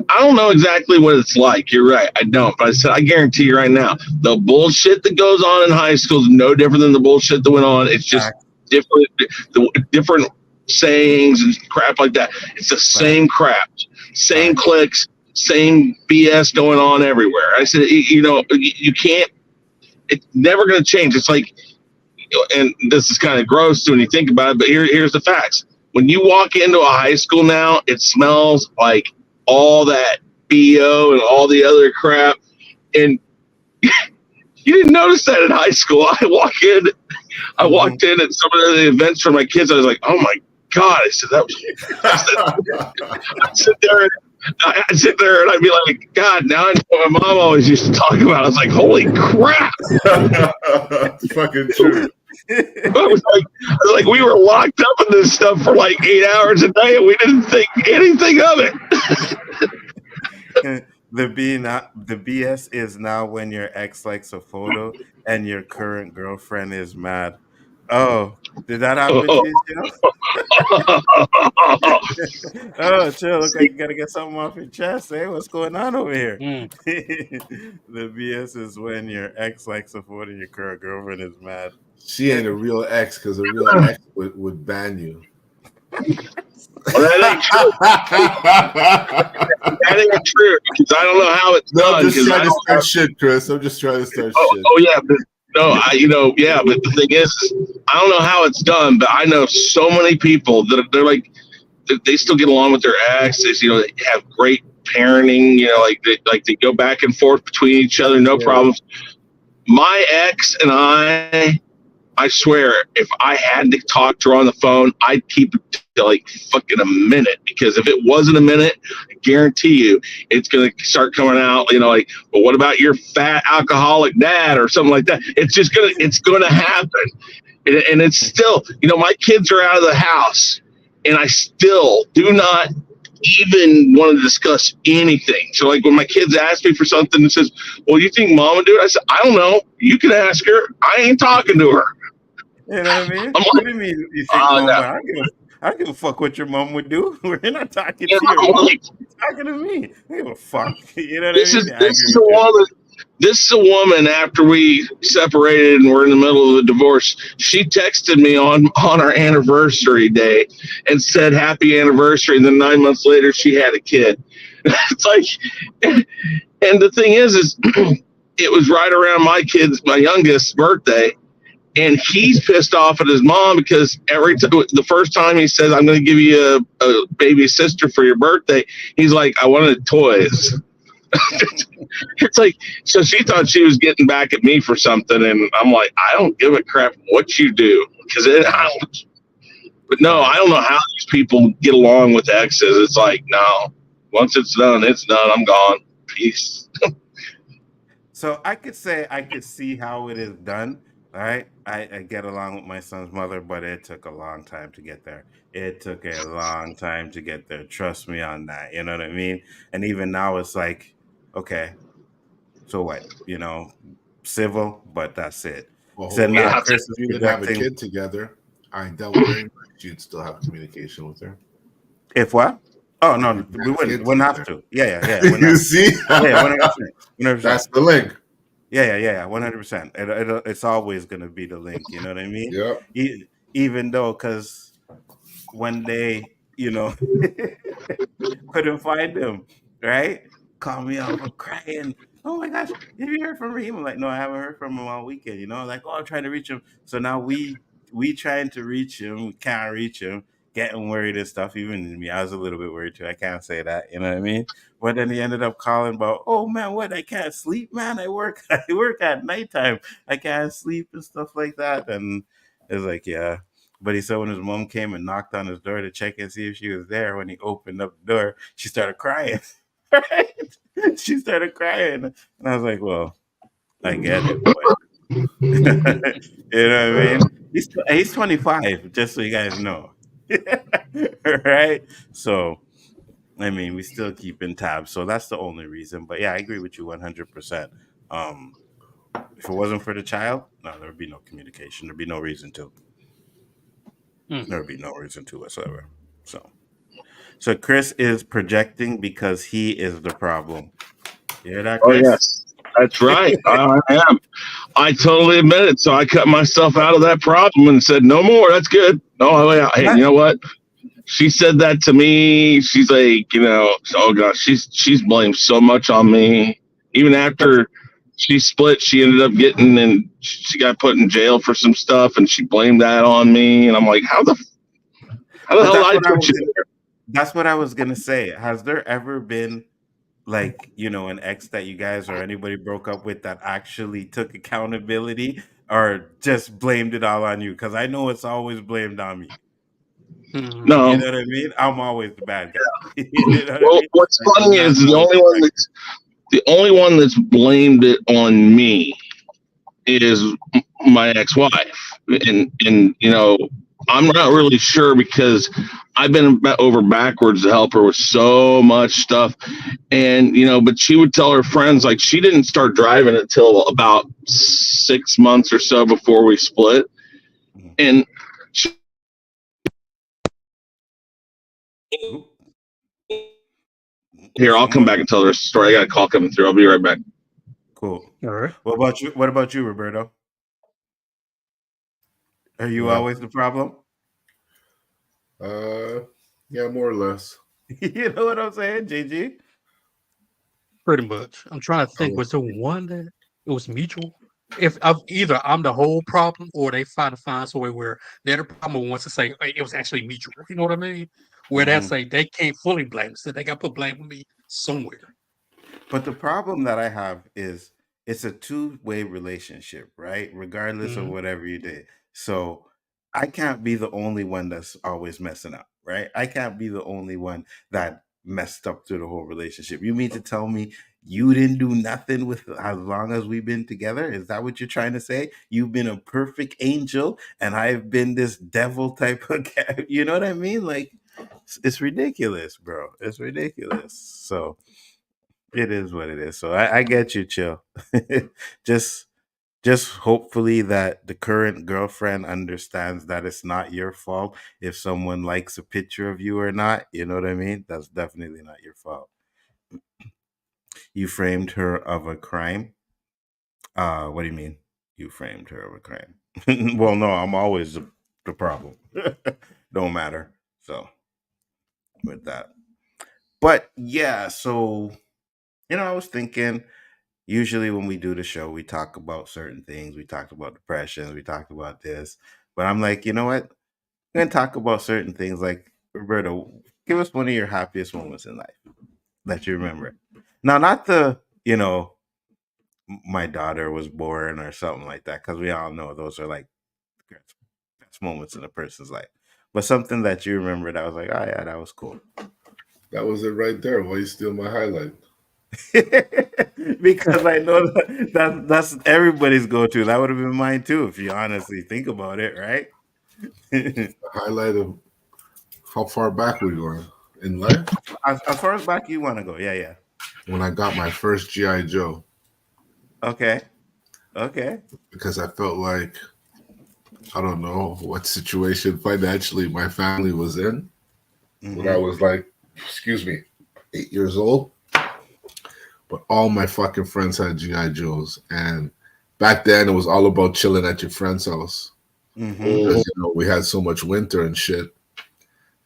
I don't know exactly what it's like. You're right. I don't. But I said, I guarantee you right now, the bullshit that goes on in high school is no different than the bullshit that went on. It's just different sayings and crap like that. It's the same crap, same clicks, same BS going on everywhere. I said, you can't, it's never going to change. It's like, and this is kind of gross when you think about it, but here's the facts. When you walk into a high school now, it smells like all that BO and all the other crap. And you didn't notice that in high school. I walked in at some of the events for my kids. I was like, oh my God. I said, I'd sit there and I'd be like, God, now I know what my mom always used to talk about. I was like, holy crap. It's fucking true. I was like, we were locked up in this stuff for like 8 hours a day and we didn't think anything of it. The BS is now when your ex likes a photo and your current girlfriend is mad. Oh, did that happen to you, Chill? Oh, Chill, look like you gotta get something off your chest. Hey, what's going on over here? The BS is when your ex likes a photo and your current girlfriend is mad. She ain't a real ex because a real ex would ban you. Well, that ain't true. That ain't true because I don't know how it's done. I'm just trying to start shit, Chris. I'm just trying to start shit. Oh yeah, but no, but the thing is, I don't know how it's done, but I know so many people that they're like, they still get along with their exes. They have great parenting. They go back and forth between each other, no problems. My ex and I I swear, if I had to talk to her on the phone, I'd keep it to like fucking a minute, because if it wasn't a minute, I guarantee you it's going to start coming out, like, well, what about your fat alcoholic dad or something like that? It's going to happen. And it's still, my kids are out of the house and I still do not even want to discuss anything. So like when my kids ask me for something and says, well, you think mom would do it? I said, I don't know. You can ask her. I ain't talking to her. You know what I mean? I'm What like, do you mean you think mom? no. I don't give a fuck what your mom would do. We're not talking to I'm your mom. like, You're talking to me. I don't give a fuck. You know what this I is mean? I this agree is with a you. woman. This is a woman after we separated and we're in the middle of a divorce. She texted me on our anniversary day and said happy anniversary. And then 9 months later, she had a kid. It's like, and the thing is it was right around my youngest birthday. And he's pissed off at his mom because the first time he says, I'm going to give you a baby sister for your birthday, he's like, I wanted toys. It's like, so she thought she was getting back at me for something. And I'm like, I don't give a crap what you do. But no, I don't know how these people get along with exes. It's like, no, once it's done, it's done. I'm gone. Peace. So I could see how it is done. All right. I get along with my son's mother, but it took a long time to get there. It took a long time to get there. Trust me on that. You know what I mean? And even now it's like, okay, so what? Civil, but that's it. Well, So hold on. now Yeah. Chris is If you didn't have a projecting. kid together, I doubt very much you'd still have communication with her. If what? Oh If no, you we didn't have wouldn't. kids Wouldn't have together. to. Yeah. You see? Yeah, 100%. 100%. That's the link. Yeah, 100%. It's always gonna be the link. You know what I mean? Yep. Even though, because one day, couldn't find him, right? Call me up, I'm crying. Oh my gosh, have you heard from Raheem? I'm like, no, I haven't heard from him all weekend. Like, oh, I'm trying to reach him. So now we trying to reach him, we can't reach him, getting worried and stuff. Even me, I was a little bit worried too. I can't say that, you know what I mean? But then he ended up calling about, oh man, what? I can't sleep, man. I work, I work at nighttime. I can't sleep and stuff like that. And it's like, yeah. But he said when his mom came and knocked on his door to check and see if she was there, when he opened up the door, she started crying. Right? She started crying. And I was like, well, I get it, but you know what I mean? He's 25, just so you guys know. Right? So I mean, we still keep in tabs. So that's the only reason. But yeah, I agree with you 100%. Um, if it wasn't for the child, no, there would be no communication. There'd be no reason to. There would be no reason to whatsoever. So Chris is projecting because he is the problem. You hear that, Oh, Chris? yes. That's right. I am. I totally admit it. So I cut myself out of that problem and said, no more. That's good. No, hey, you know what? She said that to me. She's like, oh gosh, she's blamed so much on me. Even after she split, she ended up she got put in jail for some stuff, and she blamed that on me. And I'm like, how the But hell did I put you there? that's what I was gonna say. Has there ever been like, an ex that you guys or anybody broke up with that actually took accountability or just blamed it all on you? Because I know it's always blamed on me. No. You know what I mean? I'm always the bad guy. You know what I Well, mean? what's Like, funny I'm is not always the only one that's blamed it on me is my ex-wife, and I'm not really sure because I've been over backwards to help her with so much stuff, and but she would tell her friends, like, she didn't start driving until about 6 months or so before we split, and Oop. here, I'll come back and tell her story. I got a call coming through. I'll be right back. Cool. All right. What about you? What about you, Roberto? Are you Well, always the problem? yeah, more or less. You know what I'm saying, JG? Pretty much. I'm trying to think. Was there one that it was mutual? If either I'm the whole problem, or they find some way where they're the problem wants to say "Hey, it was actually mutual." You know what I mean? Where that's Mhm. like they can't fully blame, so they got to put blame on me somewhere. But the problem that I have is it's a two-way relationship, right? Regardless of Mhm. whatever you did. So I can't be the only one that's always messing up, right? I can't be the only one that messed up through the whole relationship. You mean to tell me you didn't do nothing with as long as we've been together? Is that what you're trying to say? You've been a perfect angel and I've been this devil type of guy. You know what I mean? Like, it's ridiculous, bro. It's ridiculous. So it is what it is. So I get you, chill. just just hopefully that the current girlfriend understands that it's not your fault if someone likes a picture of you or not. You know what I mean? That's definitely not your fault. You framed her of a crime. What do you mean? You framed her of a crime? Well, no, I'm always the problem. Don't matter. So with that, but yeah. So I was thinking. Usually, when we do the show, we talk about certain things. We talked about depressions. We talked about this. But I'm like, you know what? We're gonna talk about certain things. Like, Roberto, give us one of your happiest moments in life that you remember. Now, not the my daughter was born or something like that, because we all know those are like best moments in a person's life. But something that you remember that was like, oh yeah, that was cool. That was it right there. Why you steal my highlight? Because I know that's everybody's go-to. That would have been mine too, if you honestly think about it, right? The highlight of how far back we going in life? As far as back you want to go, yeah. When I got my first GI Joe. Okay. Because I felt like, I don't know what situation financially my family was in when I was like, 8 years old. But all my fucking friends had GI Joes, and back then it was all about chilling at your friend's house because we had so much winter and shit.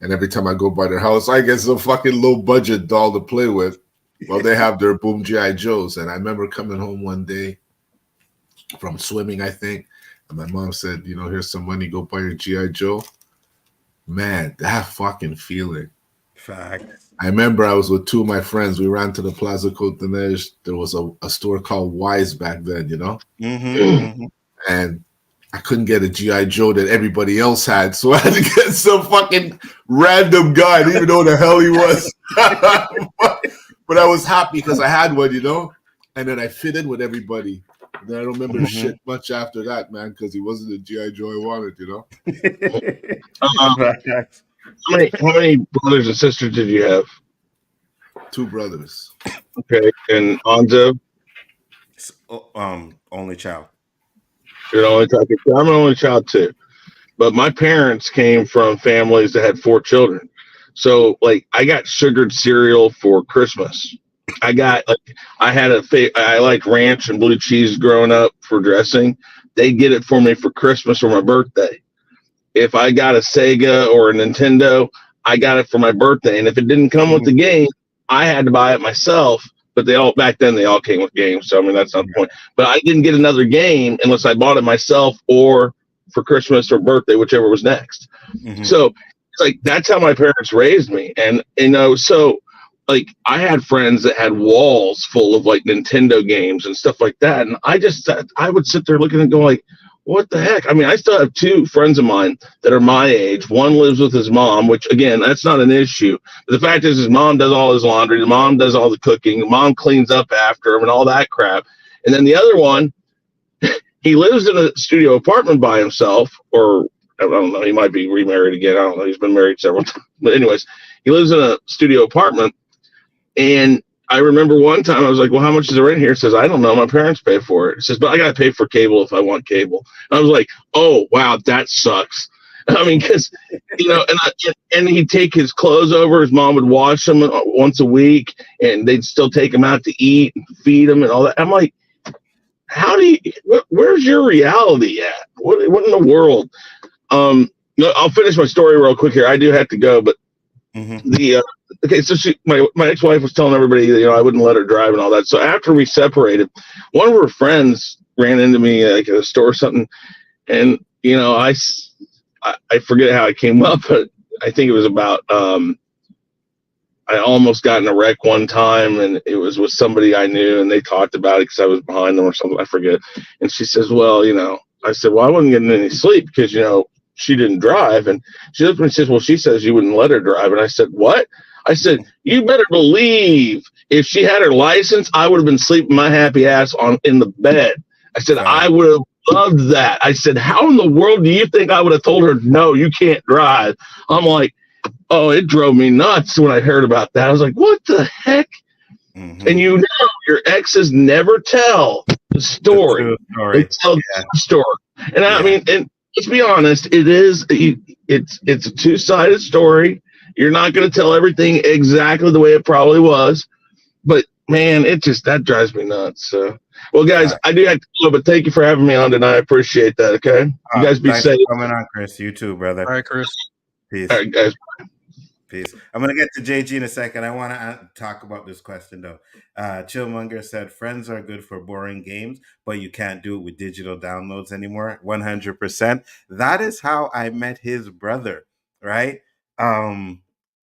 And every time I go by their house, I get some fucking low budget doll to play with while they have their boom GI Joes. And I remember coming home one day from swimming, I think, and my mom said, here's some money, go buy your GI Joe. Man, that fucking feeling. Facts. I remember I was with two of my friends. We ran to the Plaza Cotonej. There was a store called Wise back then, and I couldn't get a GI Joe that everybody else had, so I had to get some fucking random guy. I didn't even know who the hell he was, but I was happy because I had one, and then I fit in with everybody. And then I don't remember shit much after that, man, because he wasn't the GI Joe I wanted, How many brothers and sisters did you have? 2 brothers. Okay, and Nzo? Only child. You're the only child. I'm an only child too, but my parents came from families that had 4 children. So, I got sugared cereal for Christmas. I liked ranch and blue cheese growing up for dressing. They get it for me for Christmas or my birthday. If I got a Sega or a Nintendo, I got it for my birthday. And if it didn't come with the game, I had to buy it myself. But back then they all came with games. So, that's not the point. But I didn't get another game unless I bought it myself or for Christmas or birthday, whichever was next. So that's how my parents raised me. And, so I had friends that had walls full of Nintendo games and stuff like that. And I would sit there looking and go what the heck? I still have 2 friends of mine that are my age. One lives with his mom, which, again, that's not an issue. But the fact is his mom does all his laundry. The mom does all the cooking. The mom cleans up after him and all that crap. And then the other one, he lives in a studio apartment by himself, or I don't know, he might be remarried again. I don't know. He's been married several times. But anyways, he lives in a studio apartment. And I remember one time I was like, well, how much is the rent here? It says, I don't know. My parents pay for it. It says, but I got to pay for cable if I want cable. And I was like, oh, wow, that sucks. Because, and he'd take his clothes over. His mom would wash them once a week, and they'd still take him out to eat and feed him and all that. I'm like, where's your reality at? What in the world? I'll finish my story real quick here. I do have to go, but okay, so my ex-wife was telling everybody that, I wouldn't let her drive and all that. So after we separated, one of her friends ran into me at a store or something, and I forget how it came up, but I think it was about I almost got in a wreck one time, and it was with somebody I knew, and they talked about it because I was behind them or something. I forget. And she says, well, I said, well, I wasn't getting any sleep because, she didn't drive. And she looked at me and says, well, she says you wouldn't let her drive. And I said, what? I said, you better believe if she had her license, I would have been sleeping my happy ass in the bed. I said, I would have loved that. I said, how in the world do you think I would have told her, no, you can't drive? I'm like, oh, it drove me nuts when I heard about that. I was like, what the heck? Mm-hmm. And your exes never tell the story. They tell the story. And I mean, and let's be honest, it's a two-sided story. You're not going to tell everything exactly the way it probably was. But man, that drives me nuts. So, well, guys, I do have to go, but thank you for having me on tonight. I appreciate that. Okay. You guys be safe. For coming on, Chris. You too, brother. All right, Chris. Peace. All right, guys. Peace. I'm going to get to JG in a second. I want to talk about this question, though. Chillmonger said, friends are good for boring games, but you can't do it with digital downloads anymore. 100%. That is how I met his brother, right?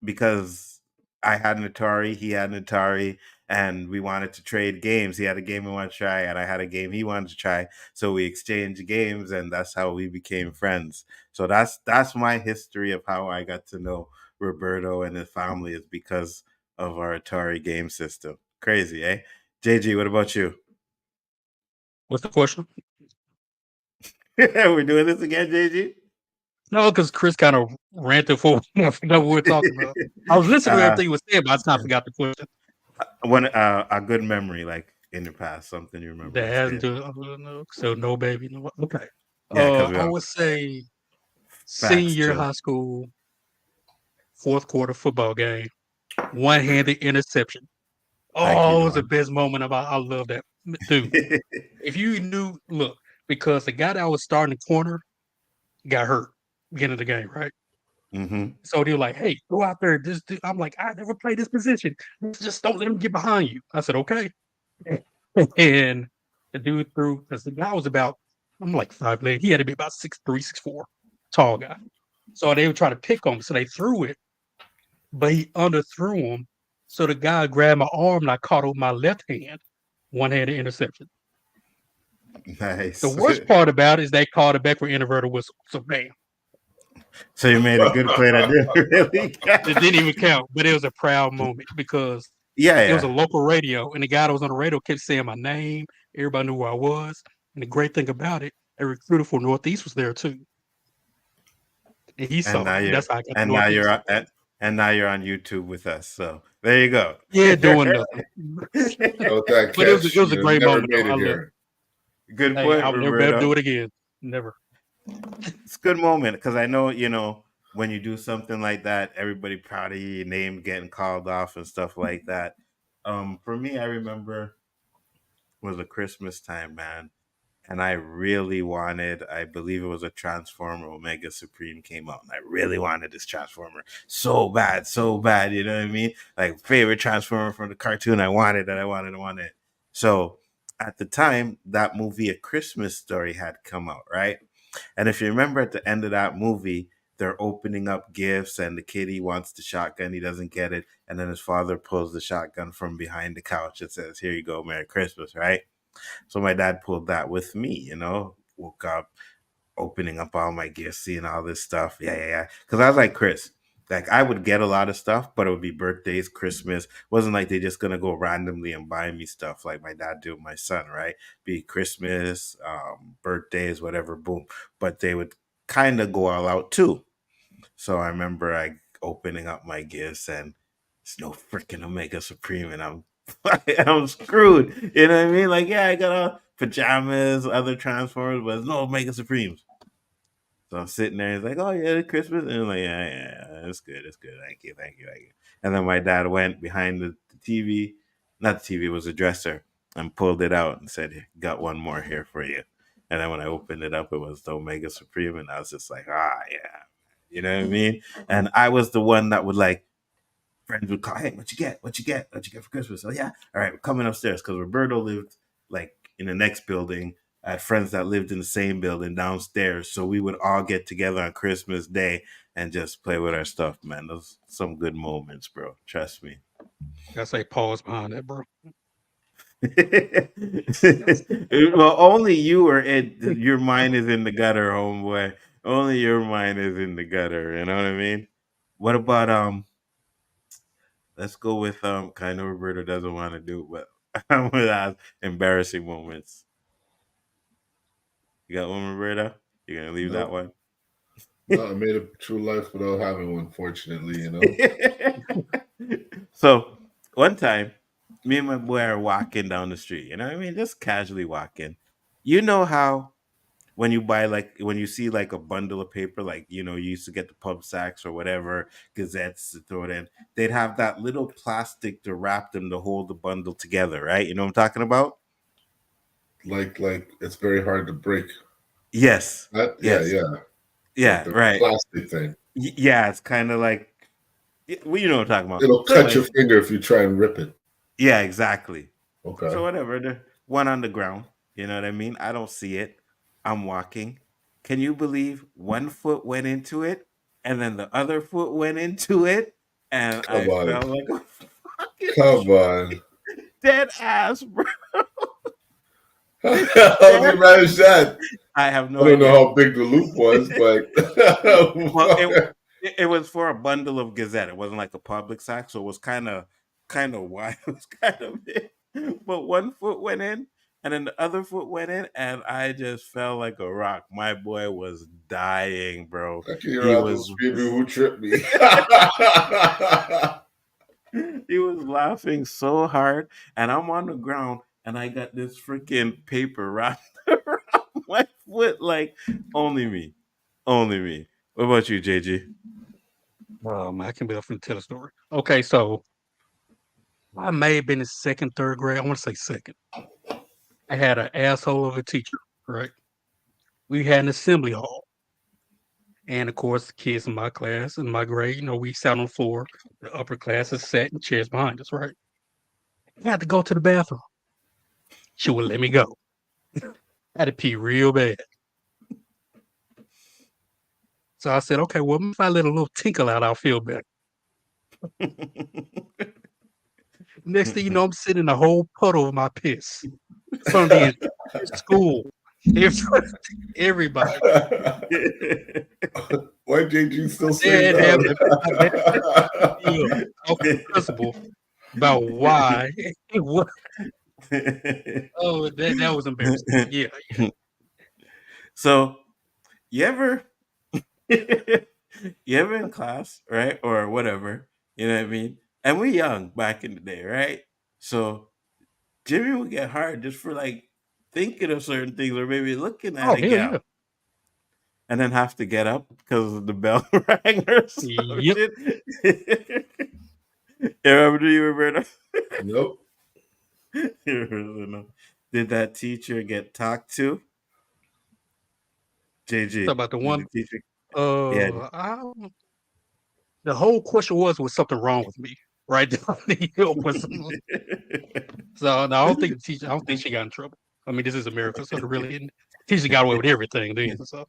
Because I had an Atari, he had an Atari, and we wanted to trade games. He had a game he wanted to try, and I had a game he wanted to try. So we exchanged games, and that's how we became friends. So that's my history of how I got to know Roberto and his family, is because of our Atari game system. Crazy, eh? JG, what about you? What's the question? We're doing this again, JG? No, because Chris kind of ranted for I forgot what we were talking about. I was listening to everything he was saying, but I just kind of forgot the question. A good memory, like in the past, something you remember. That hasn't to so no baby, no. Okay. Yeah, I would say senior year high school, fourth quarter football game, one-handed interception. Oh, it was the best moment I love that. Dude, if you knew, look, because the guy that was starting the corner got hurt beginning of the game, right? Mm-hmm. So they were like, hey, go out there. I'm like, I never played this position. Just don't let him get behind you. I said, okay. And the dude threw, because the guy was about, I'm like 5'8". He had to be about 6'3", 6'4", tall guy. So they would try to pick him. So they threw it, but he underthrew him. So the guy grabbed my arm and I caught it with my left hand, one-handed interception. Nice. The worst part about it is they called it back for inverted whistle. So bam. So you made a good play that didn't really count. It didn't even count, but it was a proud moment because it was a local radio, and the guy that was on the radio kept saying my name. Everybody knew who I was. And the great thing about it, a recruiter for Northeast was there too. And he saw it. That's how I got Northeast. And now you're on YouTube with us. So there you go. Yeah, doing nothing. But it was a great moment. Good point. I'll never do it again. Never. It's a good moment because I know, when you do something like that, everybody proud of you, your name getting called off and stuff like that. For me, I remember it was a Christmas time, man. And I really wanted, I believe it was a Transformer Omega Supreme came out. And I really wanted this Transformer so bad, you know what I mean? Like favorite Transformer from the cartoon. I wanted it. So at the time, that movie, A Christmas Story, had come out, right? And if you remember at the end of that movie, they're opening up gifts and the kid, he wants the shotgun. He doesn't get it. And then his father pulls the shotgun from behind the couch and says, here you go, Merry Christmas, right? So my dad pulled that with me, woke up, opening up all my gifts, seeing all this stuff. Yeah. Because I was like Chris, like I would get a lot of stuff, but it would be birthdays, Christmas. It wasn't like they just going to go randomly and buy me stuff like my dad did with my son, right? Be Christmas, birthdays, whatever, boom. But they would kind of go all out too. So I remember opening up my gifts and it's no freaking Omega Supreme and I'm screwed. You know what I mean? Like, yeah, I got all pajamas, other Transformers, but there's no Omega Supremes. So I'm sitting there, he's like, oh, yeah, Christmas. And I'm like, yeah, it's good. Thank you. And then my dad went behind the TV, not the TV, it was a dresser, and pulled it out and said, got one more here for you. And then when I opened it up, it was the Omega Supreme. And I was just like, yeah. You know what I mean? And I was the one that would friends would call, hey, what you get for Christmas? Oh, yeah. All right, we're coming upstairs because Roberto lived in the next building. I had friends that lived in the same building downstairs. So we would all get together on Christmas Day and just play with our stuff, man. Those some good moments, bro. Trust me. I say pause behind that, bro. Well, only you are in your mind is in the gutter, homeboy. Only your mind is in the gutter. You know what I mean? What about let's go with kind of Roberto doesn't want to do, but I'm gonna ask embarrassing moments. You got one, Roberta? You're gonna leave that No, one? no, I made it through life without having one. Fortunately, you know. So one time, me and my boy are walking down the street. You know what I mean? Just casually walking. You know how when you buy like when you see like a bundle of paper, like you used to get the pub sacks or whatever gazettes to throw it in, they'd have that little plastic to wrap them to hold the bundle together, right? You know what I'm talking about? Like it's very hard to break. Yes. That yeah, Yes. yeah. Like Yeah, the right. plastic thing. Yeah, it's kind of like well, you know what I'm talking about. It'll So cut your anyways, finger if you try and rip it. yeah, exactly. So Okay. whatever, the one on the ground, you know what I mean? I don't see it. I'm walking. Can you believe one foot went into it and then the other foot went into it and Come I on. felt like a fucking Come on. dead ass, bro. How the hell did Dead. you manage that? I have no I don't know idea. how big the loop was, but Well, it was for a bundle of Gazette. It wasn't like a public sack, so it was kind of wide. It was kind of big. But one foot went in, and then the other foot went in, and I just fell like a rock. My boy was dying, bro. I can hear He Aldo was screaming, "Who tripped me?" he was laughing so hard, and I'm on the ground, and I got this freaking paper wrapped around my foot, like only me, only me. What about you, JG? I can be up and tell a story. Okay, so I may have been in second, third grade. I want to say second. I had an asshole of a teacher, right? We had an assembly hall. And of course, the kids in my class, in my grade, we sat on the floor. The upper classes sat in chairs behind us, right? I had to go to the bathroom. She would let me go. I had to pee real bad. So I said, okay, well, if I let a little tinkle out, I'll feel better. Next thing you know, I'm sitting in a whole puddle of my piss from the entire school. Everybody. Why JG still saying Dad having my dad that? talking to the principal about why. Oh, that was embarrassing. Yeah. So you ever you ever in class, right? Or whatever, you know what I mean? And we're young back in the day, right? So Jimmy would get hard just for like thinking of certain things or maybe looking at Oh, a hell gal yeah. and then have to get up because the bell rang or some Yep. shit. You remember you, Roberta? Nope. Did that teacher get talked to? Talk JG, about the did one. the teacher? Yeah. I, the whole question was something wrong with me, right? So no, I don't think the teacher. I don't think she got in trouble. I mean, this is America, so the teacher got away with everything then. So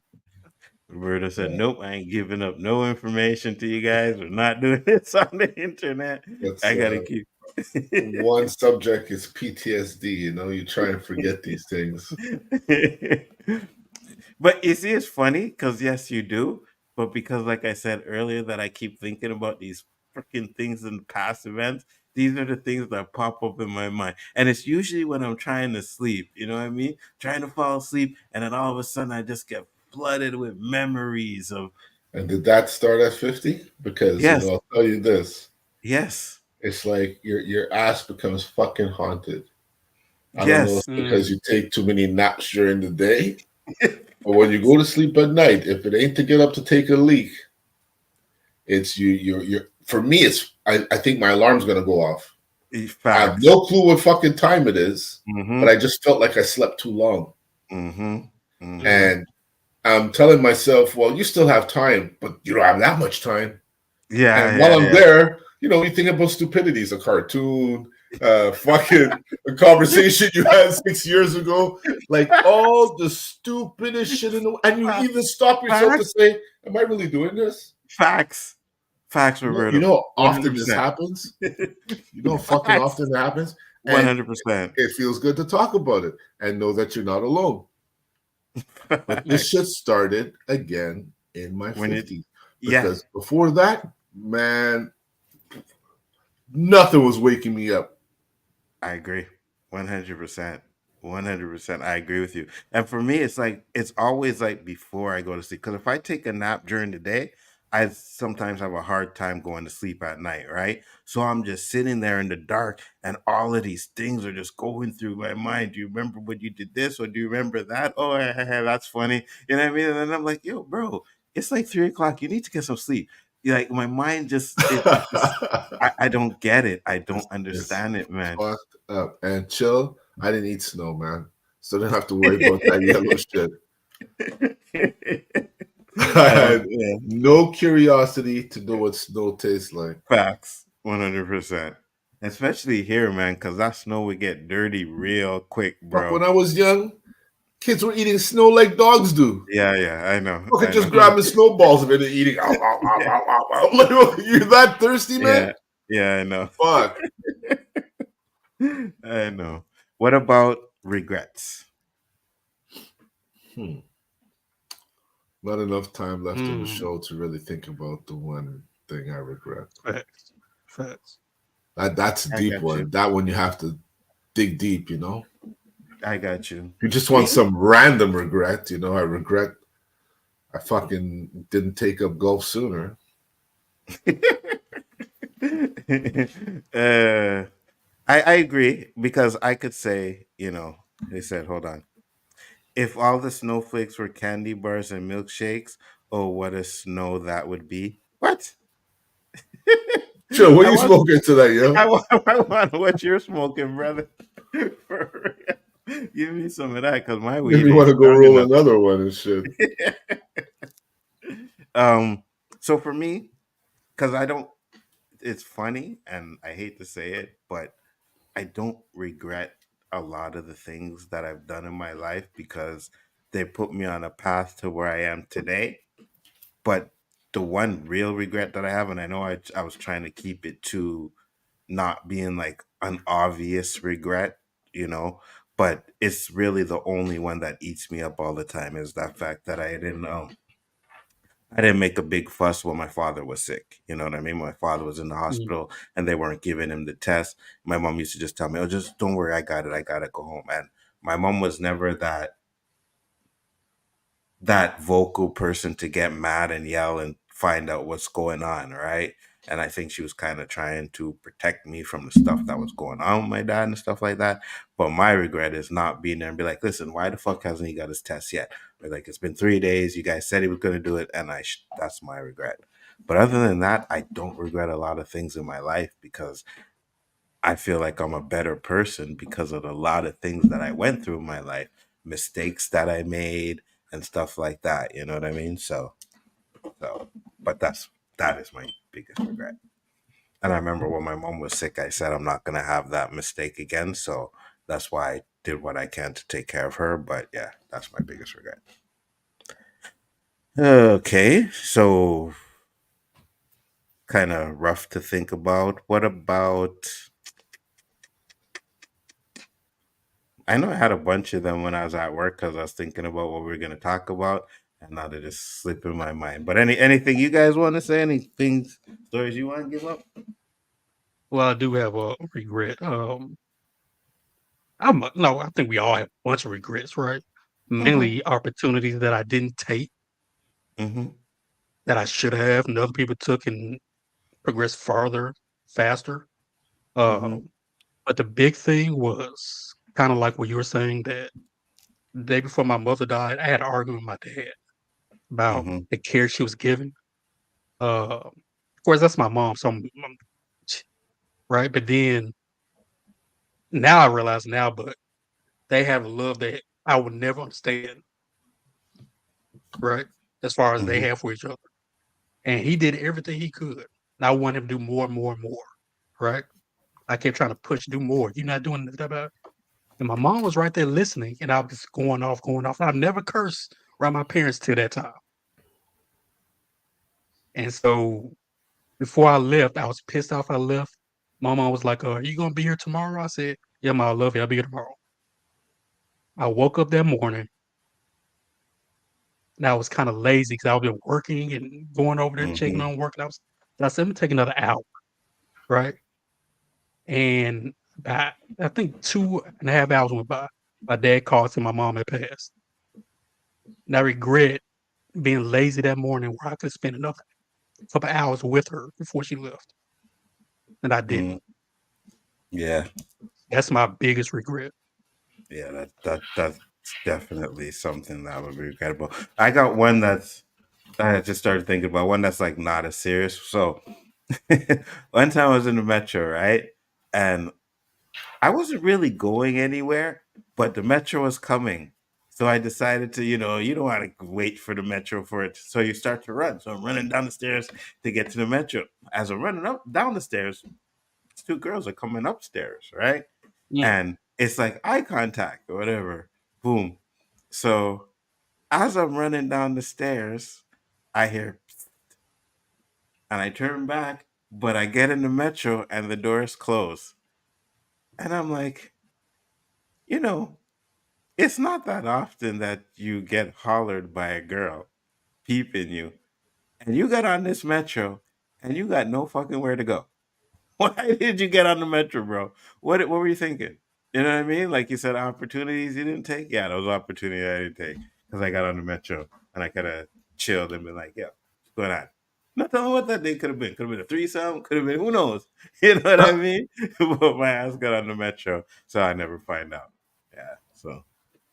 Roberta said, "Nope, I ain't giving up no information to you guys. We're not doing this on the internet. That's I gotta keep." one subject is PTSD. You try and forget these things. But you see, it's funny because yes, you do. But because, like I said earlier, that I keep thinking about these freaking things in past events. These are the things that pop up in my mind, and it's usually when I'm trying to sleep. You know what I mean? Trying to fall asleep, and then all of a sudden, I just get flooded with memories of And did that start at 50? Because yes, I'll tell you this: yes, it's like your ass becomes fucking haunted. I don't know if yes, it's because you take too many naps during the day, or when you go to sleep at night. If it ain't to get up to take a leak, it's you're. For me, I think my alarm's gonna go off. I have facts. no clue what fucking time it is, Mm-hmm, but I just felt like I slept too long. mm-hmm, mm-hmm. And I'm telling myself, well, you still have time, but you don't have that much time. Yeah, And yeah, while I'm yeah. there, you think about stupidities, a cartoon, fucking a conversation you had 6 years ago, like all the stupidest shit and you even stop yourself to say, am I really doing this? Facts, You Roberto. know how often this 100%. happens? You know how fucking Facts. often that happens? 100%. It feels good to talk about it and know that you're not alone. But this shit started again in my 50s. Because before that, man, nothing was waking me up. I agree. 100%. 100%. I agree with you. And for me, it's like, it's always like before I go to sleep. Because if I take a nap during the day, I sometimes have a hard time going to sleep at night, right? So I'm just sitting there in the dark and all of these things are just going through my mind. Do you remember when you did this? Or do you remember that? Oh, that's funny. You know what I mean? And then I'm like, yo, bro, it's like 3 o'clock. You need to get some sleep. Like my mind just, I don't get it. I don't understand it, man. Fucked up. And chill, I didn't eat snow, man. So I didn't have to worry about that yellow shit. I had no curiosity to know what snow tastes like. Facts, 100%. Especially here, man, because that snow would get dirty real quick, bro. Fuck, when I was young, kids were eating snow like dogs do. Yeah, I know. Fucking just grabbing snowballs and then eating. Ow, ow, ow, ow, ow, ow. Like, you're that thirsty, man? Yeah, I know. Fuck. I know. What about regrets? Not enough time left in the show to really think about the one thing I regret. Facts. That's a deep one. You. That one you have to dig deep, you know? I got you. You just want some random regret, you know? I regret I fucking didn't take up golf sooner. I agree, because I could say, you know, they said, hold on. If all the snowflakes were candy bars and milkshakes, oh, what a snow that would be. What? Sure, what are you smoking today, yo? I want what you're smoking, brother. For real. Give me some of that, because my weed. If you want to go roll another one and shit. So for me, because I don't, it's funny and I hate to say it, but I don't regret a lot of the things that I've done in my life because they put me on a path to where I am today. But the one real regret that I have, and I know I was trying to keep it to not being like an obvious regret, you know, but it's really the only one that eats me up all the time, is that fact that I didn't make a big fuss when my father was sick. You know what I mean? My father was in the hospital and they weren't giving him the test. My mom used to just tell me, oh, just don't worry. I got it. I got to go home. And my mom was never that vocal person to get mad and yell and find out what's going on. Right. And I think she was kind of trying to protect me from the stuff that was going on with my dad and stuff like that. But my regret is not being there and be like, listen, why the fuck hasn't he got his test yet? Or like, it's been 3 days. You guys said he was going to do it. And that's my regret. But other than that, I don't regret a lot of things in my life because I feel like I'm a better person because of a lot of things that I went through in my life, mistakes that I made and stuff like that. You know what I mean? So, but that is my biggest regret. And I remember when my mom was sick, I said I'm not going to have that mistake again. So that's why I did what I can to take care of her. But yeah, that's my biggest regret. Okay, so kind of rough to think about. What about... I know I had a bunch of them when I was at work because I was thinking about what we were going to talk about. And now they just slip in my mind. But anything you guys want to say? Anything, stories you want to give up? Well, I do have a regret. I think we all have a bunch of regrets, right? Mainly opportunities that I didn't take, that I should have, and other people took and progressed farther, faster. But the big thing was kind of like what you were saying, that the day before my mother died, I had an argument with my dad about the care she was giving. Of course, that's my mom, so I'm right. But then now I realize but they have a love that I would never understand, right? As far as they have for each other. And he did everything he could. And I want him to do more and more and more, right? I kept trying to push, do more. You're not doing this, about. And my mom was right there listening, and I was just going off. I've never cursed around my parents till that time. And so before I left, I was pissed off I left. My mom was like, are you going to be here tomorrow? I said, Yeah, Ma, I love you. I'll be here tomorrow. I woke up that morning and I was kind of lazy because I've been working and going over there checking Mm-hmm. on work. And I said, let me take another hour, right? And about, I think 2.5 hours went by. My dad called and my mom had passed. And I regret being lazy that morning where I could have spent another couple hours with her before she left. And I didn't. Yeah. That's my biggest regret. Yeah, that's definitely something that would be regrettable. I got one that's I just started thinking about one that's like not as serious. So one time I was in the metro, right? And I wasn't really going anywhere, but the metro was coming. So I decided to, you don't want to wait for the metro for it. So you start to run. So I'm running down the stairs to get to the metro. As I'm running up down the stairs, two girls are coming upstairs, right? Mm. And it's like eye contact or whatever. Boom. So as I'm running down the stairs, I hear "Psst," and I turn back, but I get in the metro and the doors close. And I'm like, you know, it's not that often that you get hollered by a girl peeping you. And you got on this metro and you got no fucking where to go. Why did you get on the metro, bro? What were you thinking? You know what I mean? Like you said, opportunities you didn't take. Yeah, those opportunities I didn't take because I got on the metro and I could have chilled and been like, "Yeah, what's going on?" Not telling what that day could have been. Could have been a threesome. Could have been who knows. You know what I mean? But my ass got on the metro, so I never find out. Yeah, so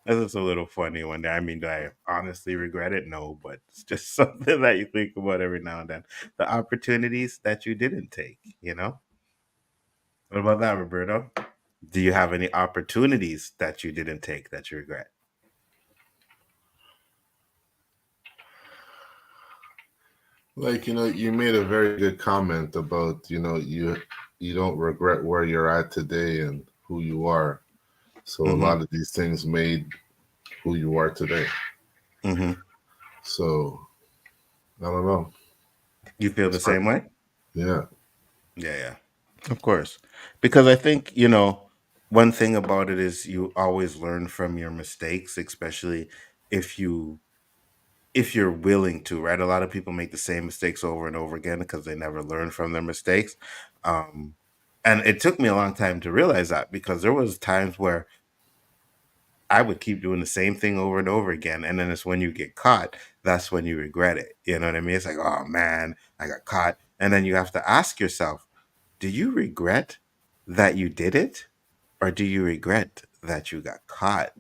that's just a little funny one there. I mean, do I honestly regret it? No, but it's just something that you think about every now and then. The opportunities that you didn't take. What about that, Roberto? Do you have any opportunities that you didn't take that you regret? Like, you made a very good comment about, you don't regret where you're at today and who you are. So a Mm-hmm. lot of these things made who you are today. Mm-hmm. So I don't know. You feel the It's hard. same way? Yeah. Yeah, yeah. Of course. Because I think, one thing about it is you always learn from your mistakes, especially if you if you're willing to, right? A lot of people make the same mistakes over and over again because they never learn from their mistakes. Um, and it took me a long time to realize that because there was times where I would keep doing the same thing over and over again. And then it's when you get caught, that's when you regret it. You know what I mean? It's like, oh man, I got caught. And then you have to ask yourself, do you regret that you did it? Or do you regret that you got caught?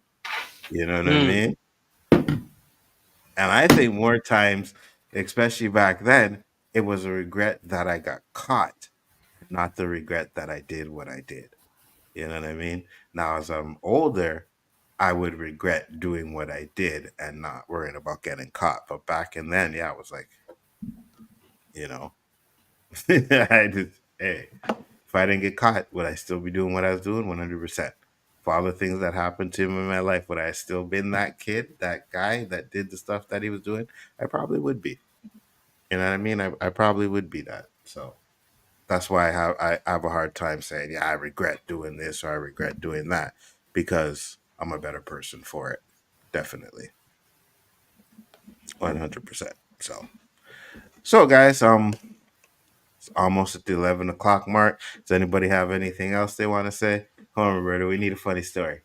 You know what I Mm. mean? And I think more times, especially back then, it was a regret that I got caught, not the regret that I did what I did. You know what I mean? Now, as I'm older, I would regret doing what I did and not worrying about getting caught. But back in then, yeah, I was like, you know, I just, hey, if I didn't get caught, would I still be doing what I was doing? 100%. For all the things that happened to him in my life, would I still been that kid, that guy that did the stuff that he was doing? I probably would be. You know what I mean? I probably would be that. So that's why I have a hard time saying, yeah, I regret doing this or I regret doing that because I'm a better person for it. Definitely. 100%. So guys, it's almost at the 11 o'clock mark. Does anybody have anything else they want to say? Come on, Roberto. We need a funny story.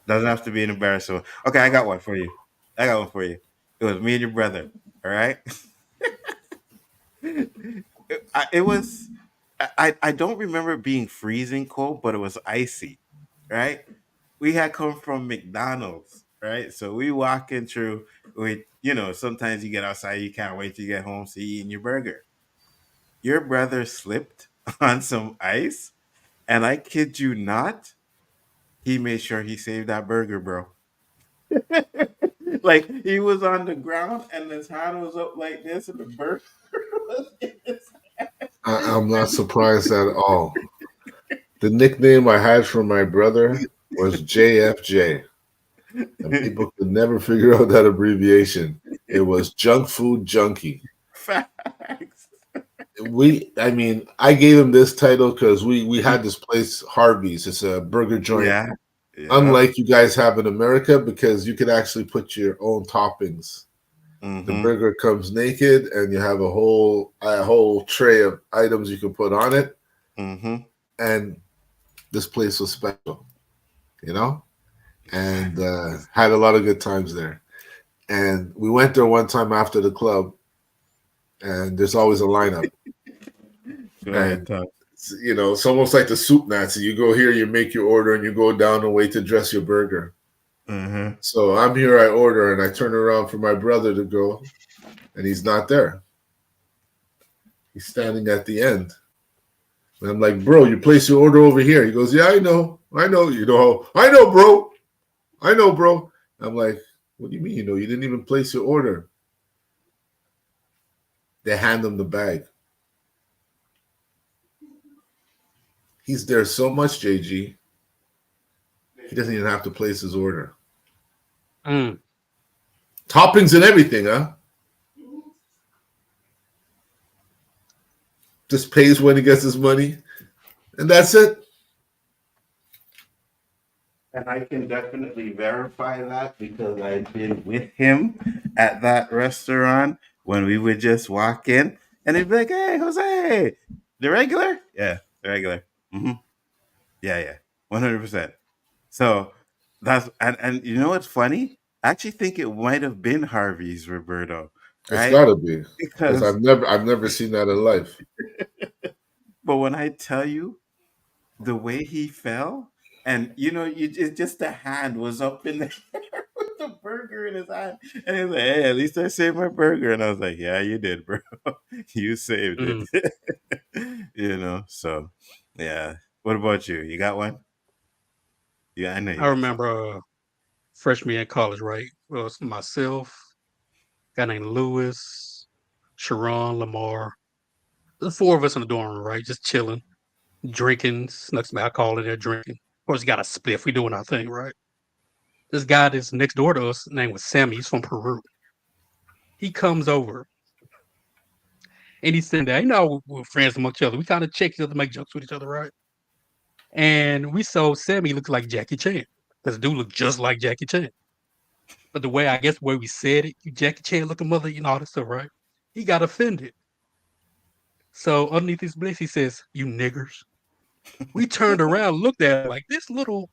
Doesn't have to be an embarrassing one. Okay, I got one for you. It was me and your brother. All right. It was. I don't remember it being freezing cold, but it was icy. Right. We had come from McDonald's. Right. So we walking through with sometimes you get outside, you can't wait to get home, so you eating your burger. Your brother slipped on some ice, and I kid you not, he made sure he saved that burger, bro. Like he was on the ground and his hand was up like this, and the burger was in his I'm not surprised at all. The nickname I had for my brother was JFJ, and people could never figure out that abbreviation. It was junk food junkie. Facts. I gave him this title because we had this place, Harvey's. It's a burger joint. Yeah. Unlike you guys have in America, because you can actually put your own toppings. The burger comes naked, and you have a whole tray of items you can put on it. And this place was special, and had a lot of good times there. And we went there one time after the club, and there's always a lineup. And it's almost like the soup Nazi. You go here, you make your order, and you go down and wait to dress your burger. So I'm here, I order, and I turn around for my brother to go, and he's not there. He's standing at the end. And I'm like, bro, you place your order over here. He goes, yeah, I know. I know, bro. I know, bro. I'm like, what do you mean, you didn't even place your order? They hand him the bag. He's there so much, JG. He doesn't even have to place his order. Toppings and everything, huh? Just pays when he gets his money. And that's it. And I can definitely verify that because I've been with him at that restaurant when we would just walk in and he'd be like, hey, Jose, the regular? Yeah, the regular. Yeah, 100%. So that's, and you know what's funny? I actually think it might have been Harvey's, Roberto. Right? It's gotta be. Because I've never seen that in life. But when I tell you the way he fell, and it's just the hand was up in the air with the burger in his hand, and he's like, "Hey, at least I saved my burger." And I was like, "Yeah, you did, bro. You saved it." So yeah. What about you? You got one? Yeah, I know. I remember freshman year in college, right? Well, it was myself, a guy named Lewis, Sharon, Lamar. The four of us in the dorm room, right? Just chilling, drinking, snuck some alcohol in there, drinking. Of course, you got a spliff. We doing our thing, right? This guy that's next door to us, name was Sammy. He's from Peru. He comes over and he's sitting there. We're friends among each other. We kind of check each other, make jokes with each other, right? And we saw Sammy look like Jackie Chan. This dude looked just like Jackie Chan. But the way we said it, you Jackie Chan looking mother, all this stuff, right? He got offended. So underneath his bliss, he says, "You niggers." We turned around, looked at him like this little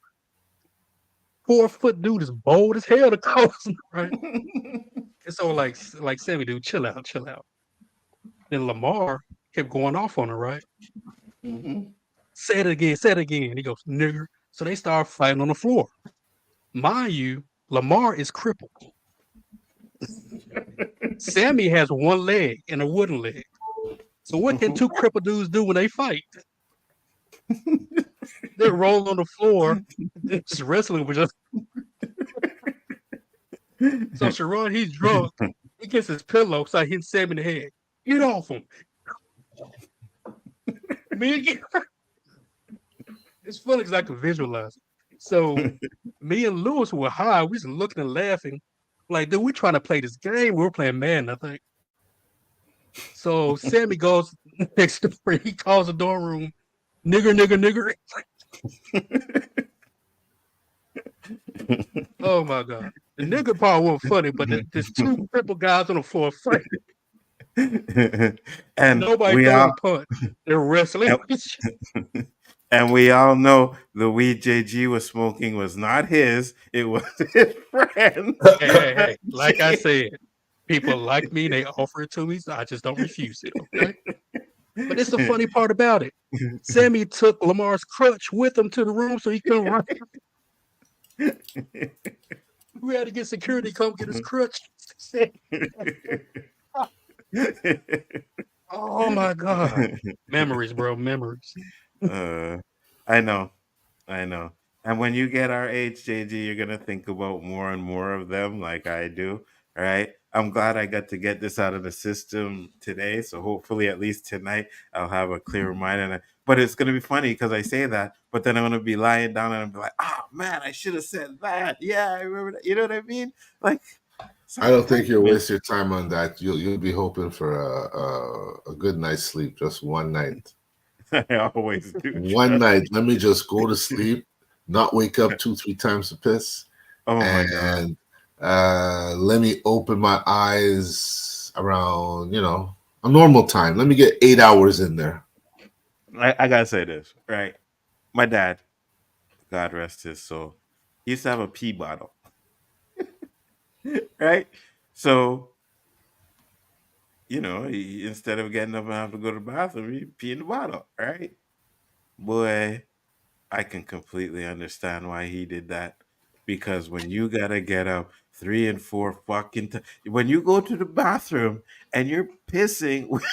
4-foot dude is bold as hell to call us, right? And so like Sammy, dude, chill out. Then Lamar kept going off on her, right? Say it again. He goes, "Nigger." So they start fighting on the floor. Mind you, Lamar is crippled. Sammy has one leg and a wooden leg. So what can two crippled dudes do when they fight? They roll on the floor, just wrestling with just. So Sharon, he's drunk. He gets his pillow, so he hits Sam in the head. Get off him. It's funny because I can visualize it. So me and Lewis were high. We was looking and laughing. Like, dude, we're trying to play this game. We were playing Madden, I think. So Sammy goes next door. He calls the dorm room, nigger. Oh my God. The nigger part wasn't funny, but there's two crippled guys on the floor fighting. And nobody throwing a punch. They're wrestling. And we all know the weed JG was smoking was not his. It was his friend. Hey. Like I said, people like me, they offer it to me, so I just don't refuse it, okay? But it's the funny part about it. Sammy took Lamar's crutch with him to the room so he couldn't run. We had to get security to come get his crutch. Oh my God. Memories, bro. Memories. I know. And when you get our age, JG, you're gonna think about more and more of them, like I do. All right. I'm glad I got to get this out of the system today. So hopefully, at least tonight, I'll have a clearer mind. But it's gonna be funny because I say that, but then I'm gonna be lying down and I'm be like, "Oh man, I should have said that." Yeah, I remember that. You know what I mean? Like, I don't think you'll waste your time on that. You'll be hoping for a good night's sleep, just one night. I always do. One night. Let me just go to sleep, not wake up 2-3 times to piss. Oh my God. And let me open my eyes around, a normal time. Let me get 8 hours in there. I gotta say this, right? My dad, God rest his soul, he used to have a pee bottle. Right? So, instead of getting up and having to go to the bathroom, he pee in the bottle, right? Boy, I can completely understand why he did that. Because when you gotta get up 3 and 4 fucking times, when you go to the bathroom and you're pissing with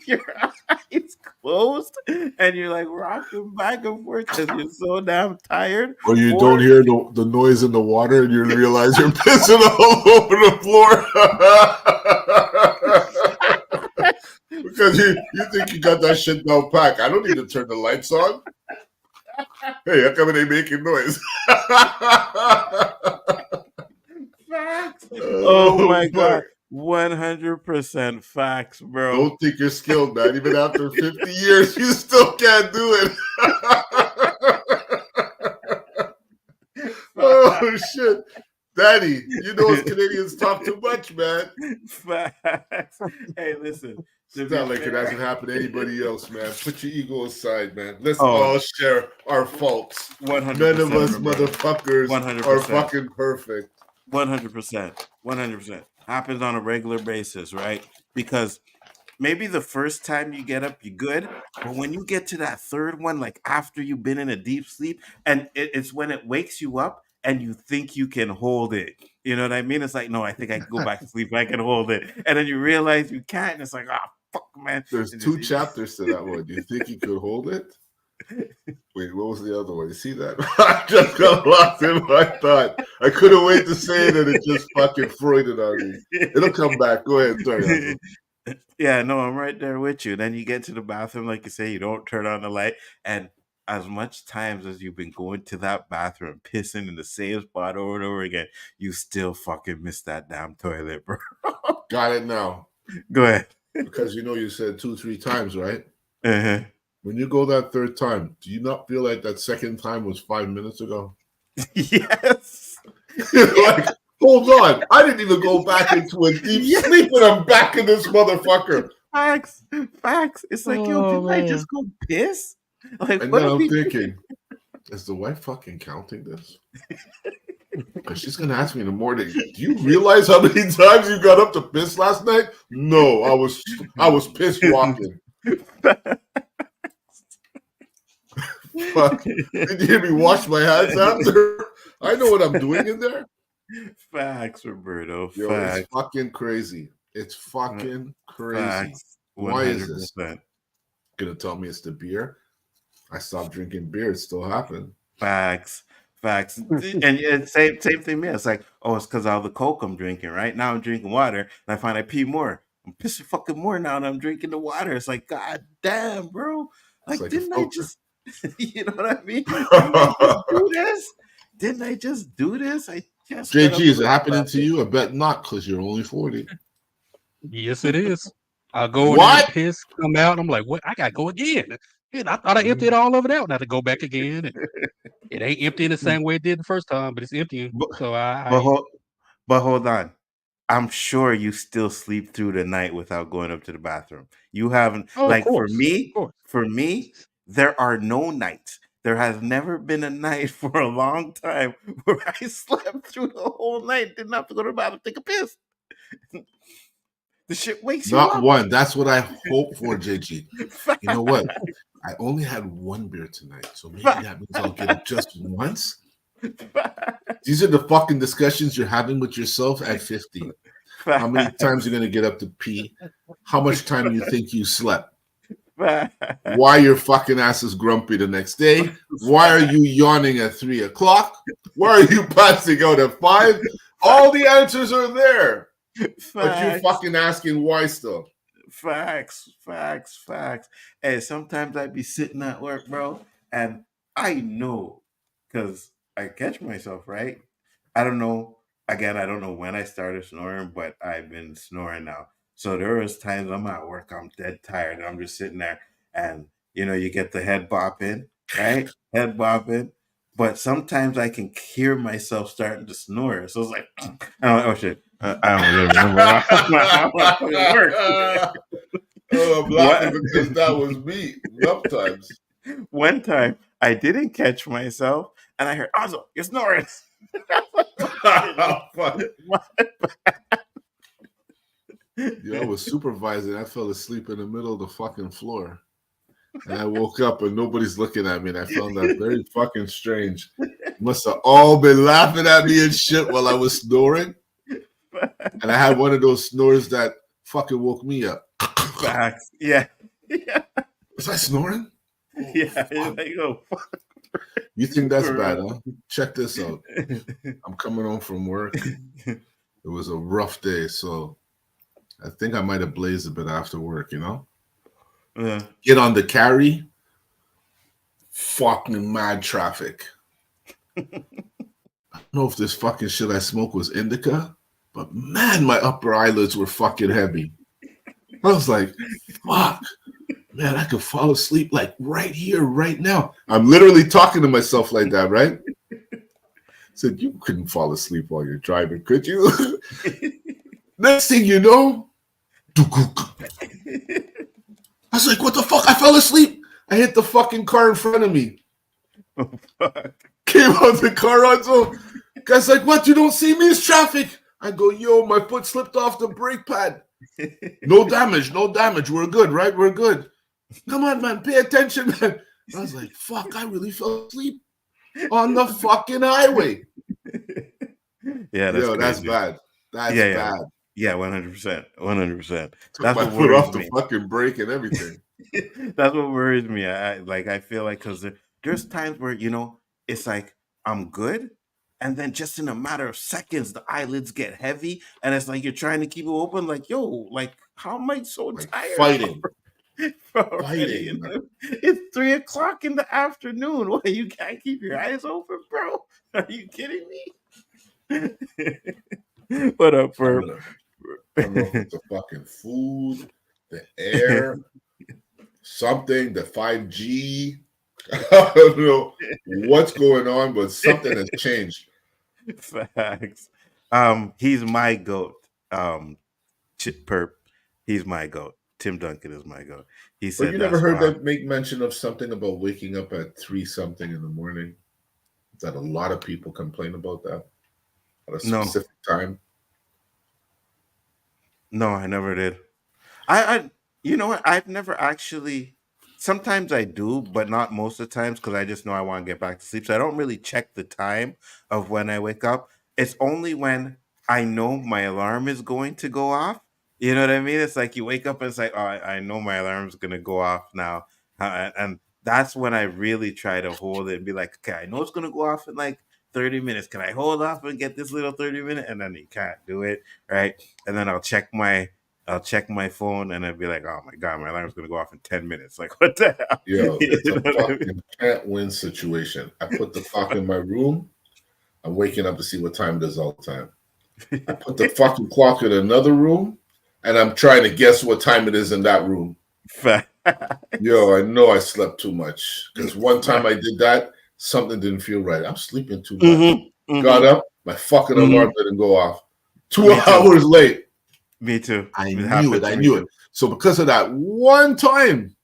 your eyes closed and you're like rocking back and forth because you're so damn tired, Or you don't hear the noise in the water and you realize you're pissing all over the floor. Because you think you got that shit down pack. I don't need to turn the lights on. Hey, how come they making noise? Facts. Oh my God. 100% facts, bro. Don't think you're skilled, man. Even after 50 years, you still can't do it. Oh, shit. Daddy, us Canadians talk too much, man. Facts. Hey, listen. It's not like it hasn't happened to anybody else, man. Put your ego aside, man. Let's all share our faults. 100%. None of us motherfuckers 100%. are fucking perfect. 100%. 100%. Happens on a regular basis, right? Because maybe the first time you get up, you're good. But when you get to that third one, like after you've been in a deep sleep, and it's when it wakes you up and you think you can hold it. You know what I mean? It's like, no, I think I can go back to sleep. I can hold it. And then you realize you can't. And it's like, fuck, man. There's 2 chapters to that one. Do you think you could hold it? Wait, what was the other one? You see that? I just got lost in my thought. I couldn't wait to say it, and it just fucking Freuded on me. It'll come back. Go ahead. Sorry. Yeah, no, I'm right there with you. Then you get to the bathroom, like you say, you don't turn on the light. And as much times as you've been going to that bathroom, pissing in the same spot over and over again, you still fucking miss that damn toilet, bro. Got it now. Go ahead. Because you said 2-3 times, right? Uh-huh. When you go that third time, do you not feel like that second time was 5 minutes ago? Yes. Like, hold on. I didn't even go back into a deep sleep and I'm back in this motherfucker. Facts. It's like, didn't I just go piss? Like, and what then I'm thinking, is the wife fucking counting this? Because she's going to ask me in the morning, do you realize how many times you got up to piss last night? No, I was piss walking. Fuck. Did you hear me wash my hands after? I know what I'm doing in there. Facts, Roberto. Yo, Facts. it's fucking crazy. It's fucking crazy. Facts. 100%. Why is this? Gonna tell me it's the beer? I stopped drinking beer. It still happened. Facts. And same thing, man. It's like, it's because of all the Coke I'm drinking, right? Now I'm drinking water, and I find I pee more. I'm pissing fucking more now and I'm drinking the water. It's like, God damn, bro. Like didn't I just you know what I mean? Didn't I just do this? I just JG, is it happening to you? I bet not, because you're only 40. Yes, it is. I'll go in and piss, come out. I'm like, what? I gotta go again. And I thought I emptied all of it out. Now to go back again. And it ain't emptying the same way it did the first time, but it's emptying. So but hold on. I'm sure you still sleep through the night without going up to the bathroom. You haven't for me, there are no nights. There has never been a night for a long time where I slept through the whole night, didn't have to go to the bathroom, take a piss. The shit wakes you up. Not one. That's what I hope for, JG. You know what? I only had one beer tonight, so maybe that means I'll get it just once. These are the fucking discussions you're having with yourself at 50. How many times you're going to get up to pee? How much time you think you slept? Why your fucking ass is grumpy the next day? Why are you yawning at 3 o'clock? Why are you passing out at 5? All the answers are there. But you're fucking asking why still. Facts. Hey, sometimes I'd be sitting at work, bro, and I know, because I catch myself, right? I don't know again, I don't know when I started snoring, but I've been snoring now. So there was times I'm at work, I'm dead tired, and I'm just sitting there, and you get the head bopping, right? Head bopping. But sometimes I can hear myself starting to snore. So it's like, I'm like, oh shit, I don't really remember how I fucking work. Oh, I'm laughing because that was me enough times. One time I didn't catch myself, and I heard, "Nzo, you're snoring." Fuck. Yeah, I was supervising. I fell asleep in the middle of the fucking floor. And I woke up and nobody's looking at me. And I found that very fucking strange. Must have all been laughing at me and shit while I was snoring. And I had one of those snores that fucking woke me up. Facts. Yeah. Was I snoring? Yeah. Like, oh, fuck. You think that's bad, huh? Check this out. I'm coming home from work. It was a rough day, so I think I might have blazed a bit after work, Get on the carry. Fucking mad traffic. I don't know if this fucking shit I smoked was indica, but man, my upper eyelids were fucking heavy. I was like, fuck. Man, I could fall asleep like right here, right now. I'm literally talking to myself like that, right? I said, you couldn't fall asleep while you're driving, could you? Next thing you know, I was like, what the fuck? I fell asleep. I hit the fucking car in front of me. Oh, fuck. Came out the car on, so guy's like, what? You don't see me? It's traffic. I go, yo, my foot slipped off the brake pad. No damage, no damage. We're good, right? We're good. Come on, man. Pay attention, man. I was like, fuck, I really fell asleep on the fucking highway. Yeah, that's bad. That's bad. Yeah, 100%. 100%. Took my foot off the fucking brake and everything. That's what worries me. I feel like because there's times where it's like I'm good, and then just in a matter of seconds the eyelids get heavy, and it's like you're trying to keep it open. Like, yo, like how am I so tired? Fighting. Fighting. It's 3:00 in the afternoon. What, you can't keep your eyes open, bro? Are you kidding me? What up, Ferb? I don't know if it's the fucking food, the air, something, the 5G. I don't know what's going on, but something has changed. Facts. He's my goat. Perp. He's my goat. Tim Duncan is my goat. He said, but you never heard that make mention of something about waking up at 3 something in the morning? That a lot of people complain about that at a specific time. No, I never did. I you know what? I've never actually. Sometimes I do, but not most of the times because I just know I want to get back to sleep. So I don't really check the time of when I wake up. It's only when I know my alarm is going to go off. You know what I mean? It's like you wake up and it's like, oh, I know my alarm is going to go off now. And that's when I really try to hold it and be like, okay, I know it's going to go off in like 30 minutes. Can I hold off and get this little 30-minute? And then you can't do it, right? And then I'll check my phone and I'd be like, oh my God, my alarm's going to go off in 10 minutes. Like, what the hell? Yo, it's a fucking can't win situation. I put the clock in my room. I'm waking up to see what time it is all the time. I put the fucking clock in another room and I'm trying to guess what time it is in that room. Yo, I know I slept too much because one time I did that, something didn't feel right. I'm sleeping too much. Got up, my fucking alarm didn't go off. 2 hours late. Me too. I knew it. So because of that one time,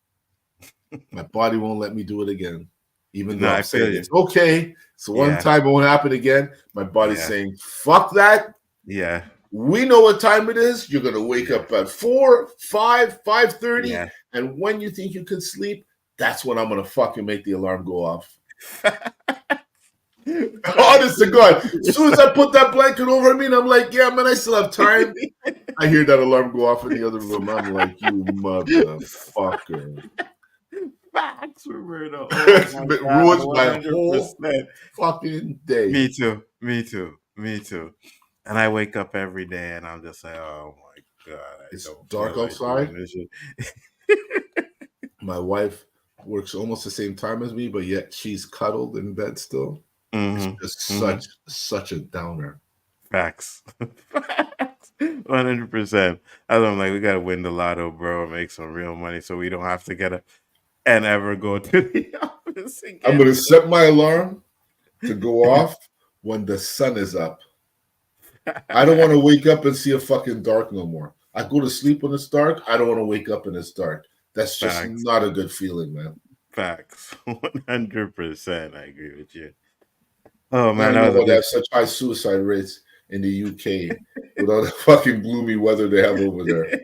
my body won't let me do it again. Even though I'm saying it's okay. So one time it won't happen again. My body's saying, fuck that. Yeah. We know what time it is. You're gonna wake up at 4, 5, 5:30. Yeah. And when you think you can sleep, that's when I'm gonna fucking make the alarm go off. Honest to God, as soon as I put that blanket over me and I'm like, yeah, man, I still have time. I hear that alarm go off in the other room. I'm like, you motherfucker. Facts, Roberto. It ruins my whole fucking day. Me too. And I wake up every day and I'm just like, oh my God. It's dark outside. My wife works almost the same time as me, but yet she's cuddled in bed still. It's just such a downer. Facts. 100%. I'm like, we gotta win the lotto, bro, and make some real money so we don't have to get up and ever go to the office again. I'm gonna set my alarm to go off when the sun is up. I don't want to wake up and see a fucking dark no more. I go to sleep when it's dark. I don't want to wake up and it's dark. That's just Facts. not a good feeling, man. Facts. 100%. I agree with you. Oh man, I don't know why they have such high suicide rates in the UK with all the fucking gloomy weather they have over there.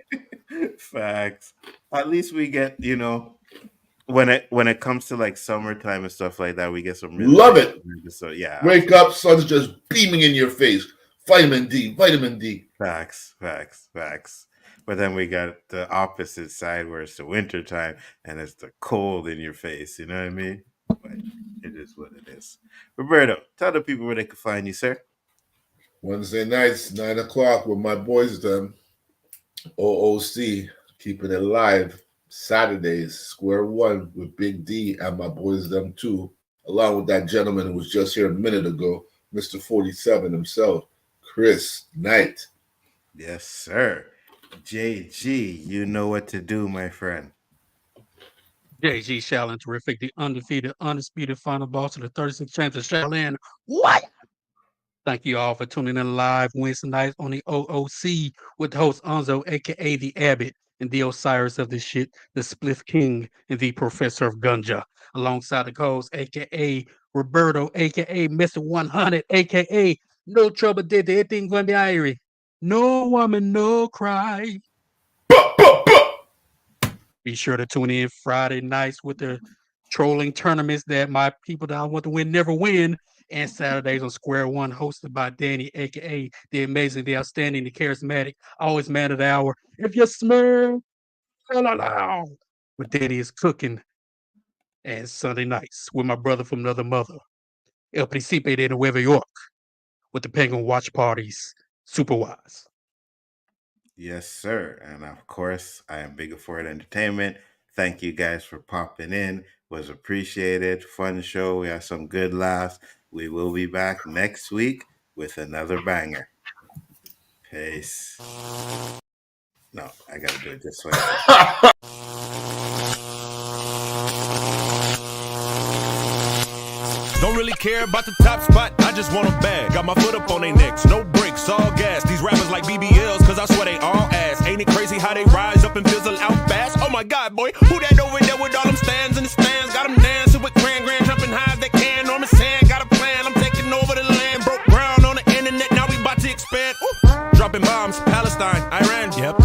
Facts. At least we get, you know, when it comes to like summertime and stuff like that, we get some really Love it. So yeah. Wake up, sun's just beaming in your face. Vitamin D. Facts. But then we got the opposite side where it's the winter time and it's the cold in your face. You know what I mean? But it is what it is. Roberto, tell the people where they can find you, sir. Wednesday nights, 9 o'clock with my boys done. O.O.C. keeping it live. Saturdays, Square One with Big D and my boys them too, along with that gentleman who was just here a minute ago, Mr. 47 himself, Chris Knight. Yes, sir. JG, you know what to do, my friend. JG Shaolin Terrific, the undefeated, undisputed final boss of the 36 champs of Shaolin. What? Thank you all for tuning in live Wednesday nights on the O.O.C with the host Nzo, aka the Abbot, and the Osiris of this shit, the Spliff King, and the Professor of Gunja, alongside the co-host, aka Roberto, aka Mr. 100, aka No Trouble Did Anything Gonna Be Irie. No woman, no cry. Be sure to tune in Friday nights with the trolling tournaments that my people that I want to win never win, and Saturdays on Square One, hosted by Danny, aka the amazing, the outstanding, the charismatic, always man of the hour. If you smell, but Danny is cooking. And Sunday nights with my brother from another mother, El Principe de Nueva York, with the Penguin Watch Parties, super wise. Yes, sir. And of course, I am Bigger for It Entertainment. Thank you guys for popping in. Was appreciated. Fun show. We had some good laughs. We will be back next week with another banger. Peace. No, I gotta do it this way. Don't really care about the top spot, I just want a bag. Got my foot up on they necks, no brakes, all gas. These rappers like BBLs, cause I swear they all ass. Ain't it crazy how they rise up and fizzle out fast? Oh my god, boy, who that over there with all them stands in the stands? Got them dancing with grand jumping high as they can. Norman Sand got a plan, I'm taking over the land. Broke ground on the internet, now we about to expand. Ooh. Dropping bombs, Palestine, Iran, yep.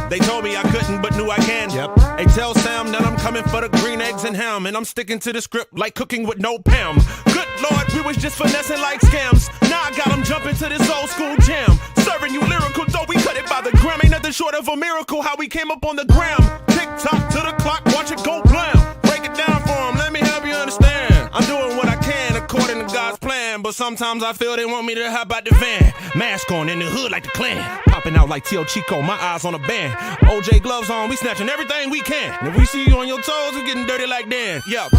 They told me I couldn't, but knew I can. Yep. Hey, tell Sam that I'm coming for the green eggs and ham, and I'm sticking to the script like cooking with no Pam. Good Lord, we was just finessing like scams. Now I got them jumping to this old school jam. Serving you lyrical dough, we cut it by the gram. Ain't nothing short of a miracle how we came up on the gram. Tick tock to the clock, watch it go blam. Break it down for them, let me help you understand. I'm doing what I can according to God's plan, but sometimes I feel they want me to hop out the van. Mask on in the hood like the Klan. Popping out like Tio Chico, my eyes on a band. OJ gloves on, we snatching everything we can. And if we see you on your toes, we getting dirty like Dan. Yup.